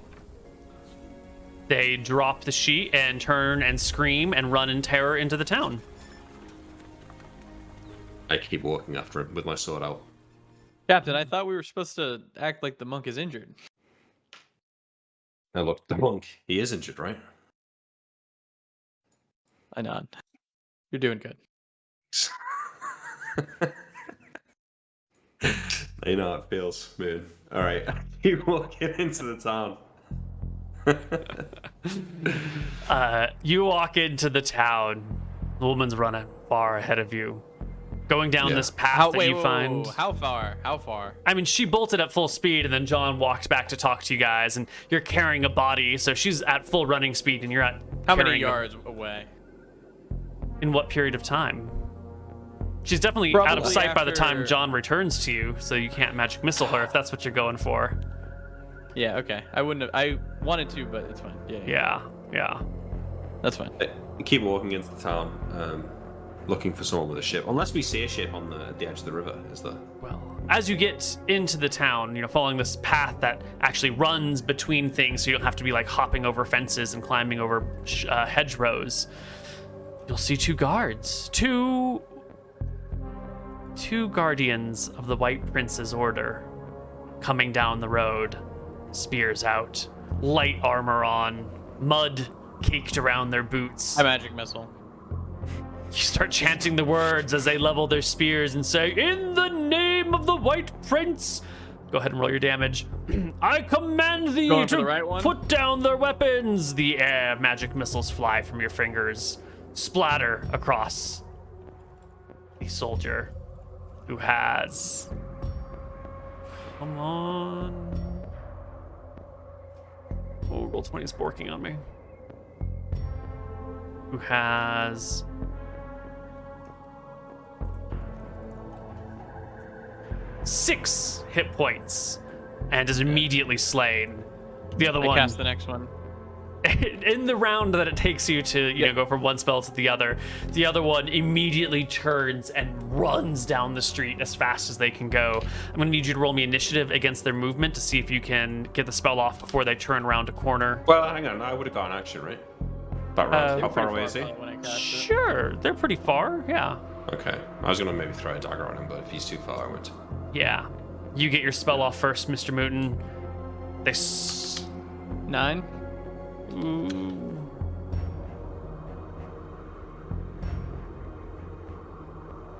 They drop the sheet and turn and scream and run in terror into the town. I keep walking after him with my sword out. Captain, I thought we were supposed to act like the monk is injured. I look at the monk. He is injured, right? I nod. You're doing good. You know how it feels, man. All right, keep walking into the town. You walk into the town. The woman's running far ahead of you, going down this path that you find. How far? How far? I mean, she bolted at full speed, and then John walked back to talk to you guys, and you're carrying a body, so she's at full running speed, and you're at How many carrying yards away? in what period of time? She's definitely out of Probably sight by the time after- John returns to you, so you can't magic missile her if that's what you're going for. Yeah, okay. I wouldn't have. I wanted to, but it's fine. Yeah. That's fine. I keep walking into the town, looking for someone with a ship. Unless we see a ship on the edge of the river, is there? Well, as you get into the town, following this path that actually runs between things, so you don't have to be like hopping over fences and climbing over hedgerows, you'll see two guards. Two guardians of the White Prince's order coming down the road, spears out, light armor on, mud caked around their boots. I magic missile. You start chanting the words as they level their spears and say, "In the name of the White Prince." Go ahead and roll your damage. "I command thee Going for to the right one? put down their weapons." The air magic missiles fly from your fingers, splatter across the soldier who has... Come on. Oh, roll 20 is borking on me. Who has... six hit points and is immediately slain. The other I one, cast the next one. in the round that it takes you to go from one spell to the other one immediately turns and runs down the street as fast as they can go. I'm gonna need you to roll me initiative against their movement to see if you can get the spell off before they turn around a corner. Well, hang on. I would have gone action, right? That round. How far away is he? When I cast it. Sure, they're pretty far. Yeah. Okay. I was gonna maybe throw a dagger on him, but if he's too far, I won't. Yeah. You get your spell off first, Mr. Mooton. They 9.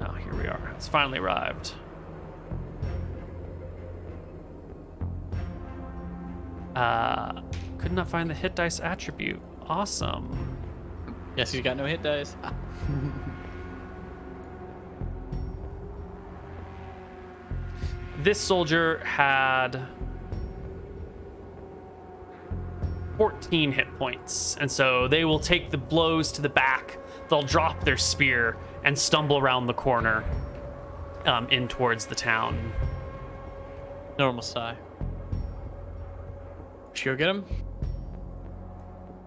Oh, here we are. It's finally arrived. Could not find the hit dice attribute. Awesome. Yes, he's got no hit dice. This soldier had 14 hit points, and so they will take the blows to the back. They'll drop their spear and stumble around the corner in towards the town. Normal sigh. Should we go get him?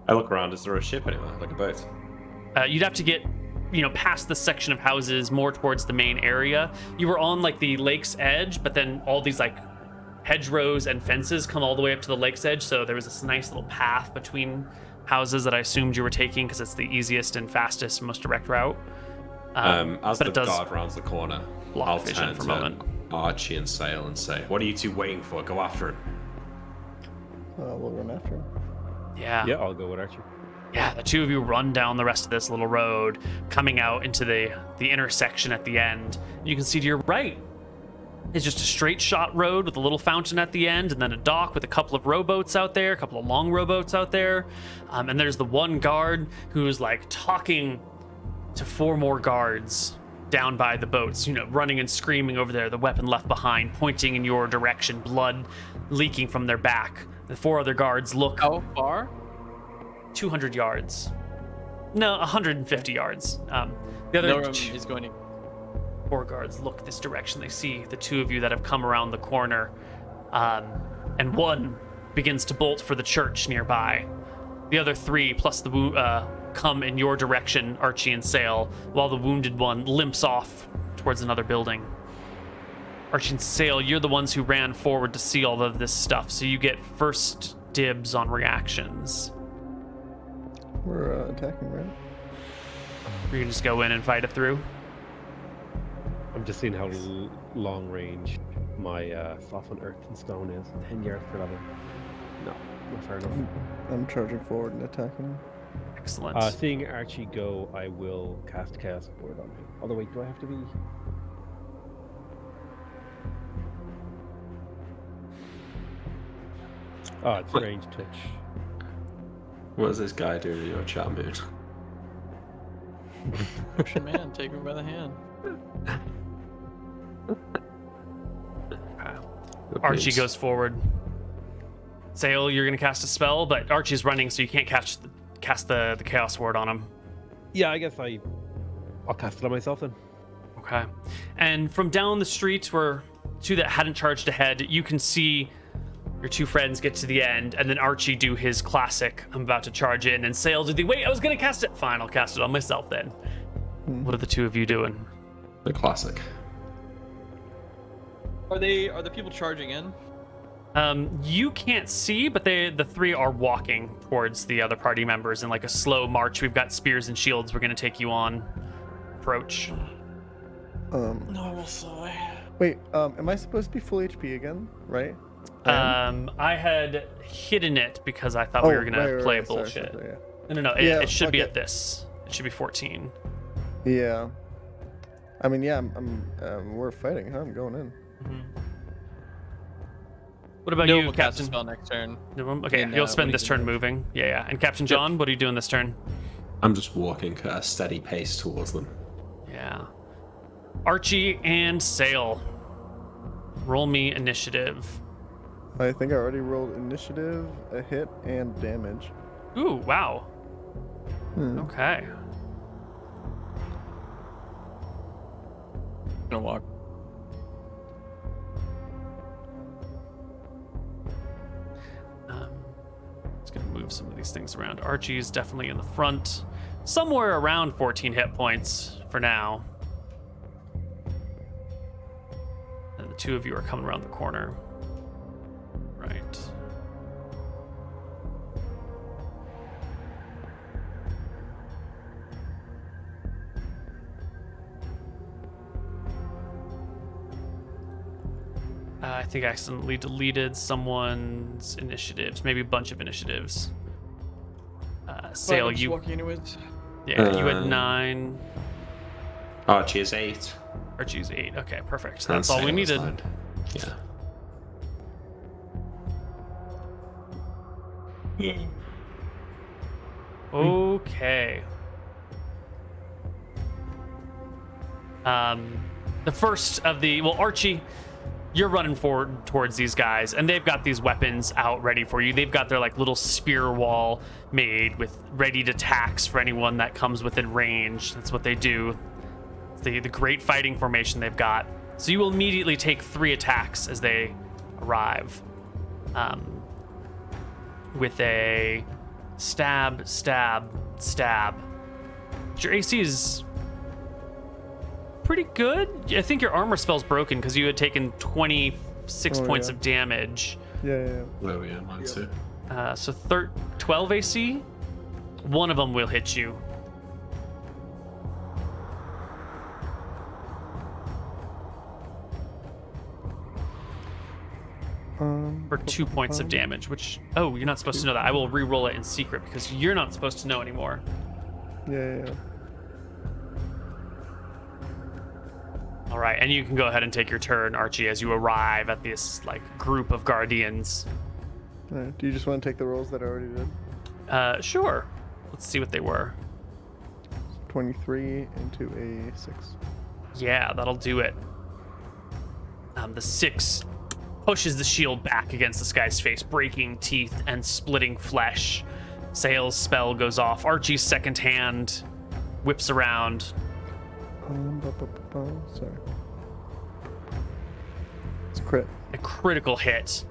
I look around. Is there a ship anywhere, like a boat? You'd have to get, past the section of houses more towards the main area. You were on like the lake's edge, but then all these like hedgerows and fences come all the way up to the lake's edge. So there was this nice little path between houses that I assumed you were taking because it's the easiest and fastest, most direct route. As but the it does guard rounds the corner, block I'll vision turn for a to moment. Archie and Sale and say, "What are you two waiting for? Go after him." we'll run after him. Yeah. Yeah, I'll go with Archie. Yeah, the two of you run down the rest of this little road, coming out into the intersection at the end. You can see to your right is just a straight shot road with a little fountain at the end, and then a dock with a couple of rowboats out there, a couple of long rowboats out there. And there's the one guard who's like talking to 4 more guards down by the boats, running and screaming over there, the weapon left behind, pointing in your direction, blood leaking from their back. The 4 other guards look How far? 200 yards. No, 150 yards. The other Norum is going to. 4 guards look this direction. They see the 2 of you that have come around the corner, and one begins to bolt for the church nearby. The other 3, plus the come in your direction, Archie and Sail, while the wounded one limps off towards another building. Archie and Sail, you're the ones who ran forward to see all of this stuff, so you get first dibs on reactions. We're attacking, right? You can just go in and fight it through. I'm just seeing how long range my soften earth and stone is. 10 yards per level. No, not fair enough. I'm charging forward and attacking. Excellent. Seeing Archie go, I will cast Chaos Ward on him. Although, wait, do I have to be? Oh, it's What? range touch. What does this guy do to your chat mood? Ocean man, take me by the hand. Archie goes forward. Sail, you're going to cast a spell, but Archie's running, so you can't cast the Chaos Ward on him. Yeah, I guess I'll cast it on myself then. Okay. And from down the street where 2 that hadn't charged ahead, you can see your 2 friends get to the end, and then Archie do his classic, I'm about to charge in, and Sail do the, wait, I was going to cast it. Fine, I'll cast it on myself then. What are the 2 of you doing? The classic. Are the people charging in? You can't see, but the 3 are walking towards the other party members in like a slow march. We've got spears and shields. We're going to take you on. Approach. No, we'll sigh. Wait, am I supposed to be full HP again? Right? I I had hidden it because I thought we were gonna play sorry, bullshit. sorry, No. Yeah, It should be okay. at this. It should be 14. yeah. I mean, yeah, we're fighting, huh? I'm going in. What about No, you, we'll cast a Captain? spell next turn. No, okay, And, you'll when spend he's this in turn move. moving. Yeah. And Captain John, what are you doing this turn? I'm just walking at a steady pace towards them. Yeah. Archie and Sail. Roll me initiative. I think I already rolled initiative, a hit, and damage. Ooh, wow. Okay. Gonna walk. Just gonna move some of these things around. Archie's definitely in the front. Somewhere around 14 hit points for now. And the 2 of you are coming around the corner. Right. I think I accidentally deleted someone's initiatives, maybe a bunch of initiatives. Sail, I'm just you, walking anyways. yeah, you had 9. Archie is 8. Archie's 8. Okay, perfect. and That's all we Sail is needed. 9. Yeah. Okay. The first of the Archie, you're running forward towards these guys, and they've got these weapons out ready for you. They've got their like little spear wall made with ready to attacks for anyone that comes within range. That's what they do. It's the great fighting formation they've got. So you will immediately take 3 attacks as they arrive. With a stab, stab, stab. Your AC is pretty good. I think your armor spell's broken because you had taken 26 points yeah. of damage. Yeah. Oh yeah, mine too. So 12 AC. One of them will hit you. for 2 points of damage, which, oh, you're not supposed to know that. I will re-roll it in secret because you're not supposed to know anymore. Yeah. All right, and you can go ahead and take your turn, Archie, as you arrive at this like group of guardians. Alright, do you just want to take the rolls that I already did? Sure. Let's see what they were. 23 into a 6. Yeah, that'll do it. The 6 pushes the shield back against this guy's face, breaking teeth and splitting flesh. Sail's spell goes off. Archie's second hand whips around. Sorry. It's a crit. A critical hit.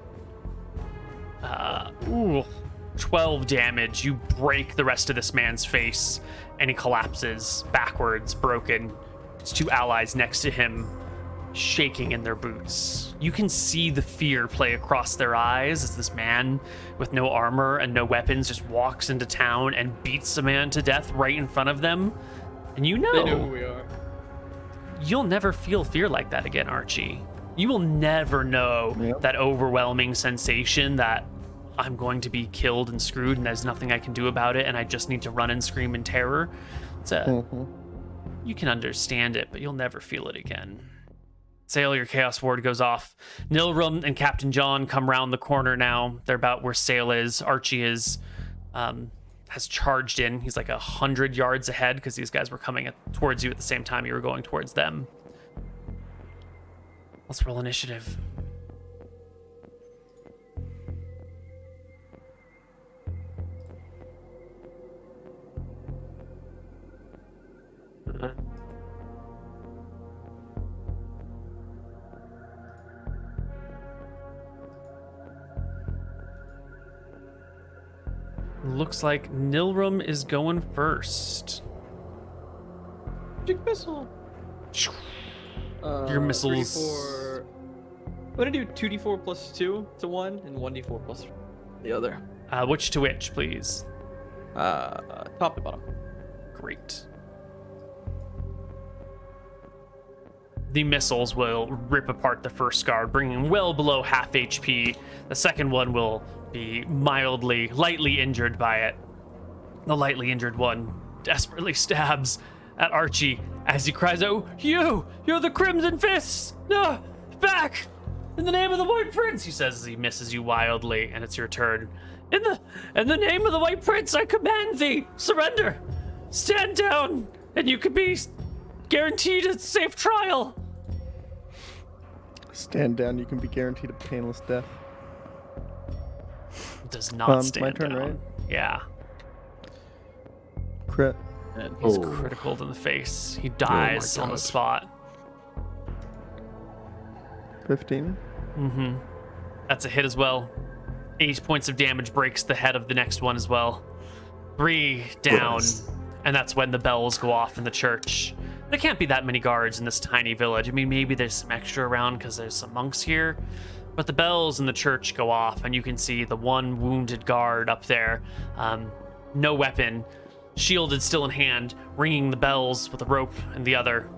12 damage. You break the rest of this man's face, and he collapses backwards, broken. His 2 allies next to him shaking in their boots. You can see the fear play across their eyes as this man with no armor and no weapons just walks into town and beats a man to death right in front of them. And you know, They know who we are. you'll never feel fear like that again, Archie. You will never know that overwhelming sensation that I'm going to be killed and screwed and there's nothing I can do about it and I just need to run and scream in terror. You can understand it, but you'll never feel it again. Sail, your Chaos Ward goes off. Nilrum and Captain John come round the corner now. They're about where Sail is. Archie is has charged in. He's like 100 yards ahead because these guys were coming towards you at the same time you were going towards them. Let's roll initiative. Looks like Nilrum is going first. Magic missile. Your missiles. 3d4. I'm gonna do 2d4 plus 2 to 1 and 1d4 plus the other. Which to which, please? Top to bottom. Great. The missiles will rip apart the first guard, bringing well below half HP. The second one will be lightly injured by it. The lightly injured one desperately stabs at Archie as he cries out, You're the Crimson Fists! No, back! In the name of the White Prince, he says as he misses you wildly, and it's your turn. In the name of the White Prince, I command thee, surrender! Stand down, and you could be guaranteed a safe trial. Stand down, you can be guaranteed a painless death. Does not stand my turn, down. right? Yeah. Crit. And He's critical in the face. He dies on the God. spot. 15. Mm-hmm. That's a hit as well. 8 points of damage breaks the head of the next one as well. 3 down. Yes. And that's when the bells go off in the church. There can't be that many guards in this tiny village. I mean, maybe there's some extra around because there's some monks here. But the bells in the church go off, and you can see the one wounded guard up there. No weapon, shielded still in hand, ringing the bells with a rope in the other.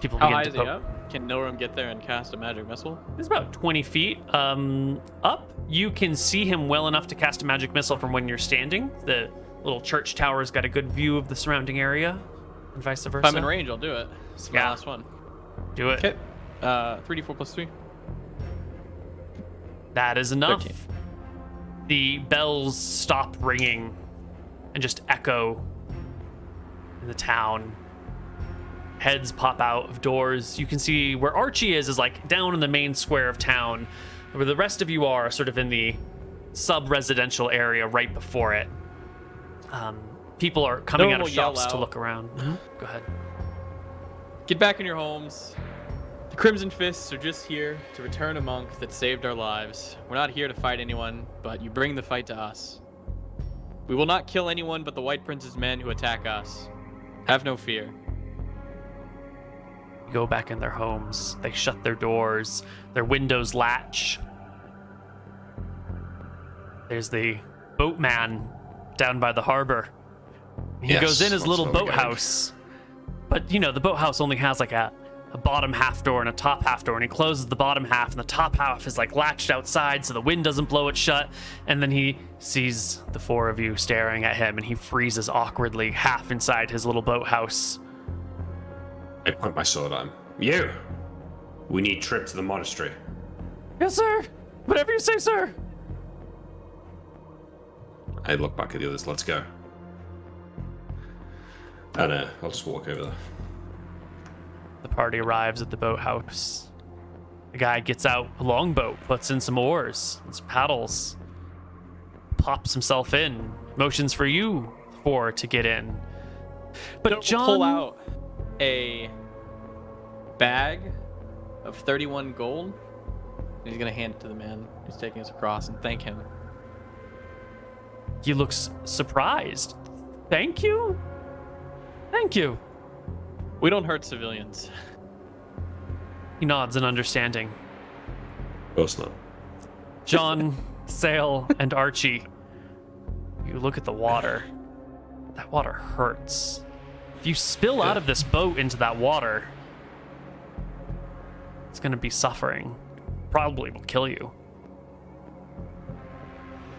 People how begin high to is he poke. up? Can Nilrum get there and cast a magic missile? It's about 20 feet up. You can see him well enough to cast a magic missile from when you're standing. The little church tower's got a good view of the surrounding area, and vice versa. If I'm in range, I'll do it. It's my Yeah. last one. Do it. Okay. 3d4 plus 3. That is enough. 13. The bells stop ringing and just echo in the town. Heads pop out of doors. You can see where Archie is like down in the main square of town, where the rest of you are sort of in the sub-residential area right before it. People are coming No out one of will yell shops to out. look around. Go ahead. Get back in your homes. The Crimson Fists are just here to return a monk that saved our lives. We're not here to fight anyone, but you bring the fight to us. We will not kill anyone but the White Prince's men who attack us. Have no fear. Go back in their homes. They shut their doors. Their windows latch. There's the boatman down by the harbor. He Yes, goes in his that's little what we got. boathouse. But, you know, the boathouse only has like a a bottom half door and a top half door, and he closes the bottom half, and the top half is like latched outside so the wind doesn't blow it shut. And then he sees the four of you staring at him, and he freezes awkwardly half inside his little boathouse. I point my sword at him. You! We need trip to the monastery. Yes, sir. Whatever you say, sir. I look back at the others. Let's go. And I'll just walk over there. The party arrives at the boathouse. The guy gets out a longboat, puts in some oars and some paddles, pops himself in, motions for you four to get in. But John pull out a bag of 31 gold. And he's gonna hand it to the man who's taking us across and thank him. He looks surprised. Thank you? Thank you. We don't hurt civilians. He nods in understanding. Of course not. John, Sale, and Archie, you look at the water. That water hurts. If you spill out of this boat into that water, it's going to be suffering. Probably will kill you.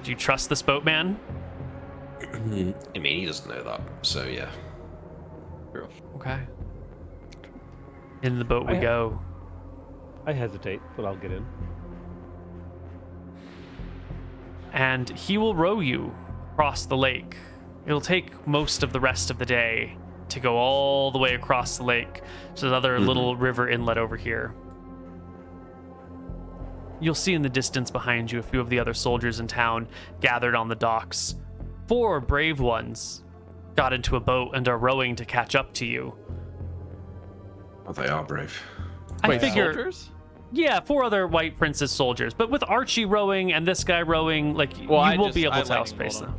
Do you trust this boatman? I mean, he doesn't know that, so yeah. True. Okay. In the boat we go. I hesitate, but I'll get in. And he will row you across the lake. It'll take most of the rest of the day to go all the way across the lake to another little river inlet over here. You'll see in the distance behind you a few of the other soldiers in town gathered on the docks. 4 brave ones got into a boat and are rowing to catch up to you. Oh, they are brave. I figure, soldiers? yeah, 4 other White Princess soldiers, but with Archie rowing and this guy rowing, like, Well, you will be able to outspace them.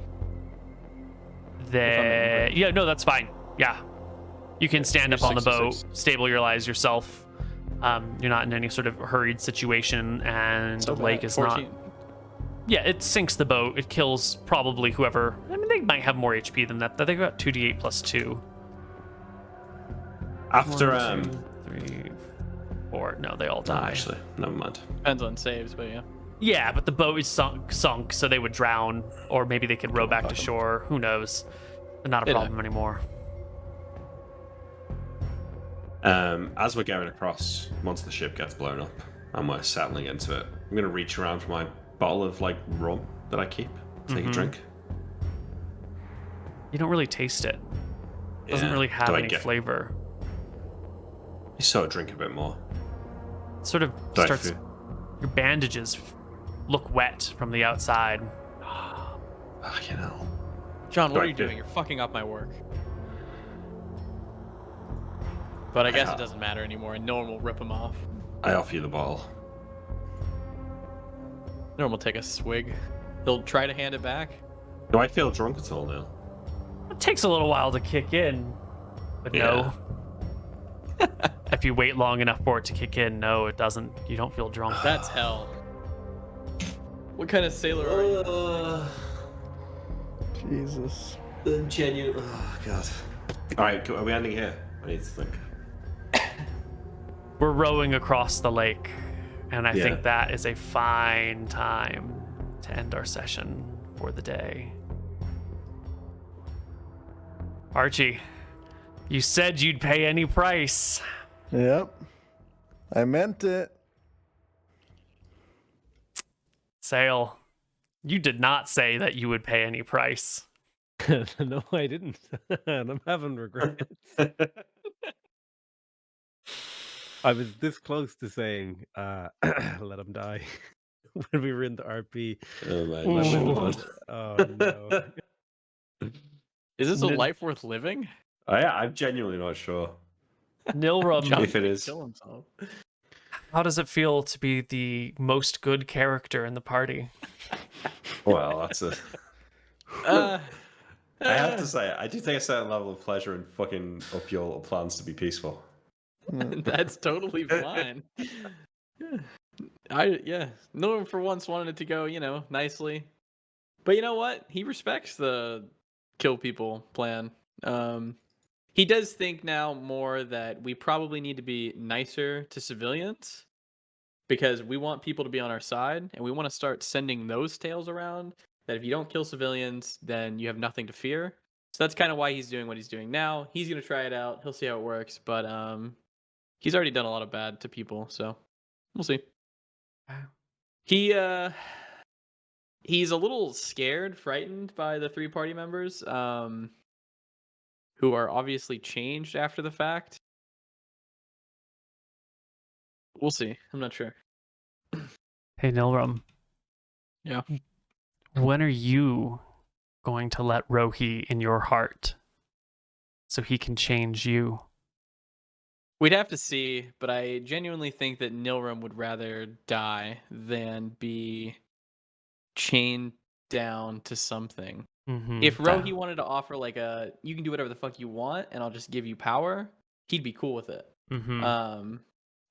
Yeah, no, that's fine. Yeah, you can stand up on the boat, 66. stabilize yourself. You're not in any sort of hurried situation, and the lake is 14. not. Yeah, it sinks the boat. It kills probably whoever. I mean, they might have more HP than that. They've got 2d8 plus 2. After 1, 2, 3, 4. No, they all Oh, die. actually, never mind. Depends on saves, but yeah. Yeah, but the boat is sunk, so they would drown, or maybe they could row back to shore. Who knows? They're not a Yeah. problem anymore. As we're going across, once the ship gets blown up and we're settling into it, I'm gonna reach around for my bottle of like rum that I keep, take a drink. You don't really taste it. It doesn't really have Do I any get- flavor. You sort of drink a bit more. It sort of Do I starts. feel- Your bandages look wet from the outside. Fucking hell. John, what Do are I you feel- doing? You're fucking up my work. But I guess Yeah. it doesn't matter anymore, and no one will rip them off. I offer you the bottle. No one will take a swig. They'll try to hand it back. Do I feel drunk at all now? It takes a little while to kick in, but no. If you wait long enough for it to kick in, no, it doesn't. You don't feel drunk. That's hell. What kind of sailor are you? Jesus. Genuine. Oh, God. Alright, are we ending here? I need to think. We're rowing across the lake, and I Yeah. think that is a fine time to end our session for the day. Archie, you said you'd pay any price. Yep. I meant it. Sale, you did not say that you would pay any price. No, I didn't. And I'm having regrets. I was this close to saying, let him die when we were in the RP. Oh, man. Ooh. That went Oh, no. Is this a Nin- life worth living? Oh, yeah, I'm genuinely not sure. Nilrum, John If it could is. kill himself. how does it feel to be the most good character in the party? Well, that's a. Uh, I have to say, I do take a certain level of pleasure in fucking up your little plans to be peaceful. That's totally fine. No one for once wanted it to go, nicely. But you know what? He respects the kill people plan. He does think now more that we probably need to be nicer to civilians because we want people to be on our side, and we want to start sending those tales around that if you don't kill civilians, then you have nothing to fear. So that's kind of why he's doing what he's doing now. He's gonna try it out. He'll see how it works, but he's already done a lot of bad to people, so we'll see. He he's a little scared, frightened by the 3 party members, who are obviously changed after the fact. We'll see. I'm not sure. Hey, Nilram, Yeah. when are you going to let Rohi in your heart so he can change you? We'd have to see, but I genuinely think that Nilram would rather die than be chained down to something. Mm-hmm. If Rohi wanted to offer like a you can do whatever the fuck you want and I'll just give you power, he'd be cool with it. Mm-hmm.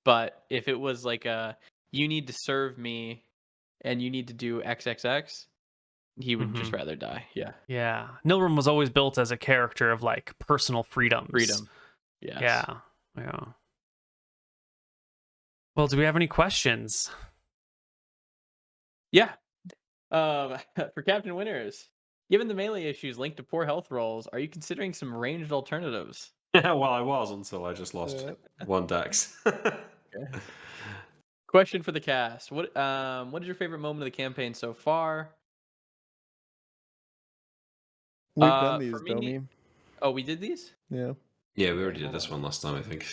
But if it was like a you need to serve me and you need to do XXX, he would just rather die. Yeah. Yeah. Nilram was always built as a character of like personal freedoms. Freedom. Yes. Yeah. Yeah. Well, do we have any questions? Yeah. For Captain Winners, given the melee issues linked to poor health rolls, are you considering some ranged alternatives? Well, I was until I just lost 1 dex. Question for the cast: what is your favorite moment of the campaign so far? We've done these, for don't me, we? oh, we did these. Yeah. Yeah, we already did this one last time, I think.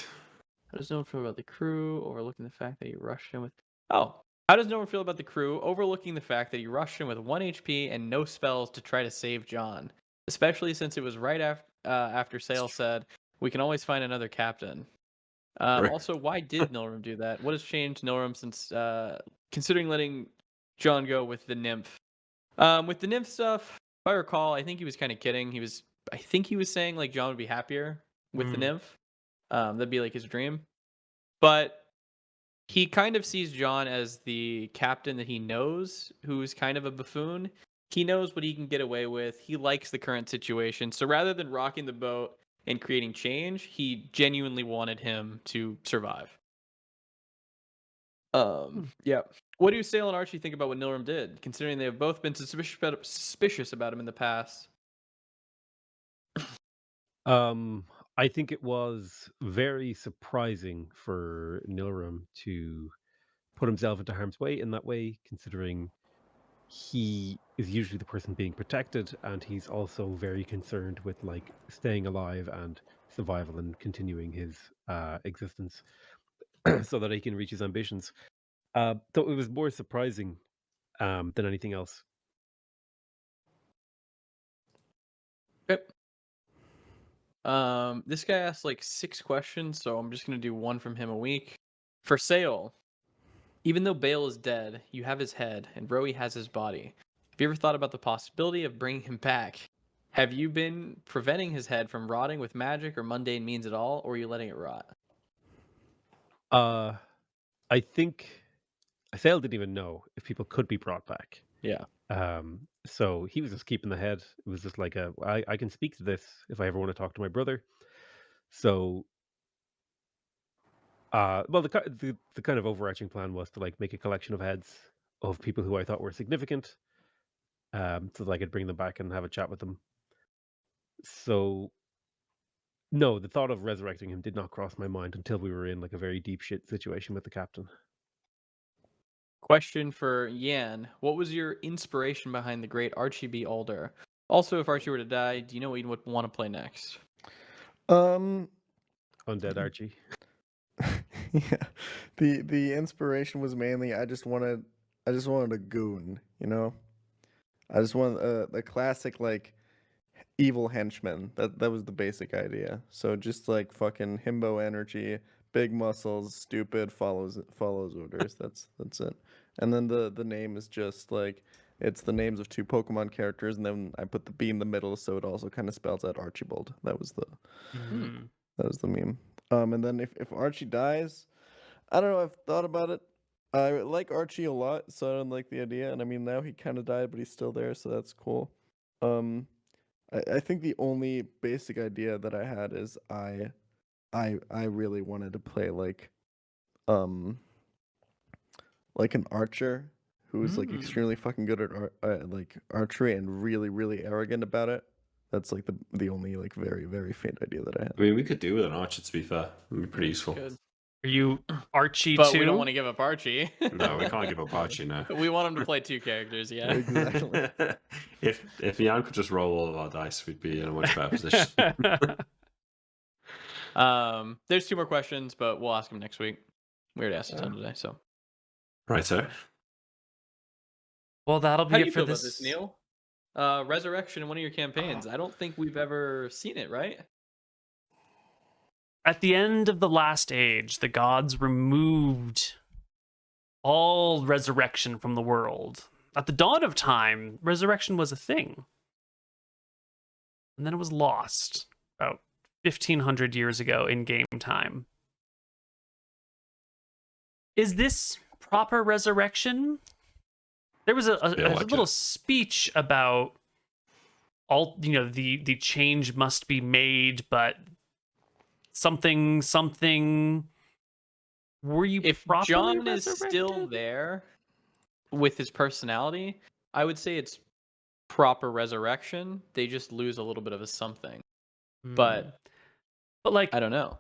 How does no one feel about the crew overlooking the fact that you rushed in with? Oh, how does no one feel about the crew overlooking the fact that you rushed in with 1 HP and no spells to try to save John, especially since it was right after Sale said we can always find another captain. Right. Also, why did Nilram do that? What has changed Nilram since considering letting John go with the nymph? With the nymph stuff, if I recall, I think he was kind of kidding. I think he was saying like John would be happier with the nymph. That'd be like his dream. But he kind of sees John as the captain that he knows, who's kind of a buffoon. He knows what he can get away with. He likes the current situation. So rather than rocking the boat and creating change, he genuinely wanted him to survive. Yeah. What do Sale and Archie think about what Nilram did, considering they have both been suspicious about him in the past? I think it was very surprising for Nilram to put himself into harm's way in that way, considering he is usually the person being protected, and he's also very concerned with like staying alive and survival and continuing his existence so that he can reach his ambitions. So it was more surprising than anything else. Okay. This guy asked like 6 questions, so I'm just gonna do one from him a week. For Sale, even though Bale is dead, you have his head, and Rohi has his body. Have you ever thought about the possibility of bringing him back? Have you been preventing his head from rotting with magic or mundane means at all, or are you letting it rot? I think Sale didn't even know if people could be brought back. Yeah. So he was just keeping the head. It was just like I can speak to this if I ever want to talk to my brother. So well, the kind of overarching plan was to like make a collection of heads of people who I thought were significant, so that I could bring them back and have a chat with them. So no, the thought of resurrecting him did not cross my mind until we were in like a very deep shit situation with the captain. Question for Yan. What was your inspiration behind the great Archie B. Alder? Also, if Archie were to die, do you know what you would want to play next? Undead Archie. Yeah. The inspiration was mainly I just wanted a goon, you know? I just want the classic like evil henchman. That was the basic idea. So just like fucking himbo energy, big muscles, stupid, follows orders. That's it. And then the name is just like it's the names of 2 Pokemon characters, and then I put the B in the middle, so it also kind of spells out Archibald. That was the meme. And then if Archie dies, I don't know. I've thought about it. I like Archie a lot, so I don't like the idea. And I mean, now he kind of died, but he's still there, so that's cool. I think the only basic idea that I had is I really wanted to play um like an archer who's like extremely fucking good at like archery and really arrogant about it. That's like the only like very faint idea that I had. I mean, we could do with an archer, to be fair. It'd be pretty useful. Good. Are you Archie But too? we don't want to give up Archie. No, we can't give up Archie now. We want him to play 2 characters, yeah. Exactly. If Jan could just roll all of our dice, we'd be in a much better position. There's 2 more questions, but we'll ask them next week. We already asked a ton today, so. Right, so Well, that'll be How do it you for feel this. about this, Neil? Resurrection in one of your campaigns. I don't think we've ever seen it, right? At the end of the last age, the gods removed all resurrection from the world. At the dawn of time, resurrection was a thing. And then it was lost about 1,500 years ago in game time. Is this proper resurrection? There was a little speech about all, the change must be made, but something. Were you If properly John is resurrected? still there with his personality, I would say it's proper resurrection. They just lose a little bit of a something. But like, I don't know.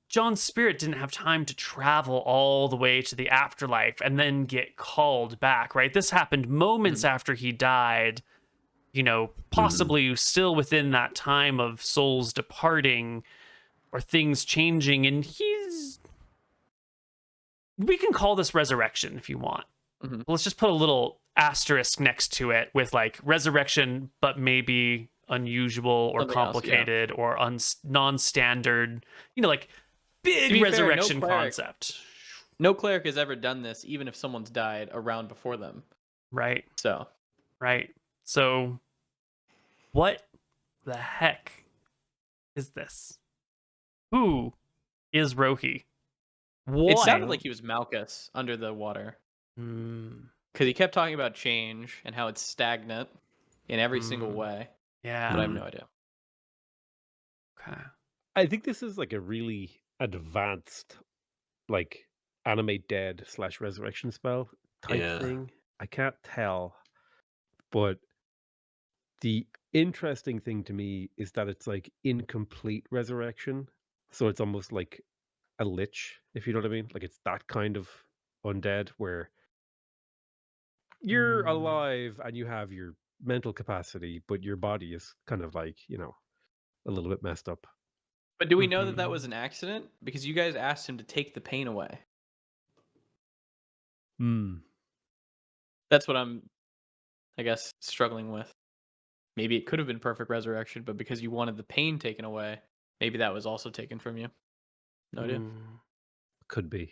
John's spirit didn't have time to travel all the way to the afterlife and then get called back, right? This happened moments after he died, possibly still within that time of souls departing or things changing. And we can call this resurrection if you want. Let's just put a little asterisk next to it with like resurrection, but maybe unusual or Something else, complicated or non-standard, like big be fair, resurrection no cleric- concept. No cleric has ever done this, even if someone's died around before them. Right. So, So what the heck is this? Who is Rohi? Why? it sounded like he was Malchus under the water. Because he kept talking about change and how it's stagnant in every single way. Yeah. But I have no idea. Okay. I think this is like a really advanced, like animate dead / resurrection spell type thing. I can't tell, but the interesting thing to me is that it's like incomplete resurrection, so it's almost like a lich, if you know what I mean. Like it's that kind of undead where you're alive and you have your mental capacity, but your body is kind of like, a little bit messed up. But do we know that that was an accident? Because you guys asked him to take the pain away. That's what I'm, I guess, struggling with. Maybe it could have been perfect resurrection, but because you wanted the pain taken away, maybe that was also taken from you. No idea. Could be.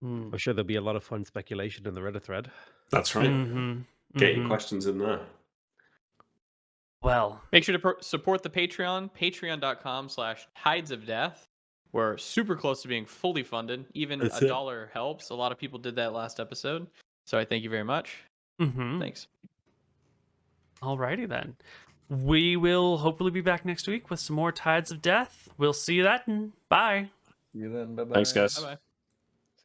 I'm sure there'll be a lot of fun speculation in the Reddit thread. That's right. Get your questions in there. Well, make sure to support the Patreon, patreon.com/tidesofdeath. We're super close to being fully funded. Even $1 helps. A lot of people did that last episode. So I thank you very much. Thanks. Alrighty then. We will hopefully be back next week with some more Tides of Death. We'll see you then. Bye. See you then. Bye-bye. Thanks, guys. Bye-bye.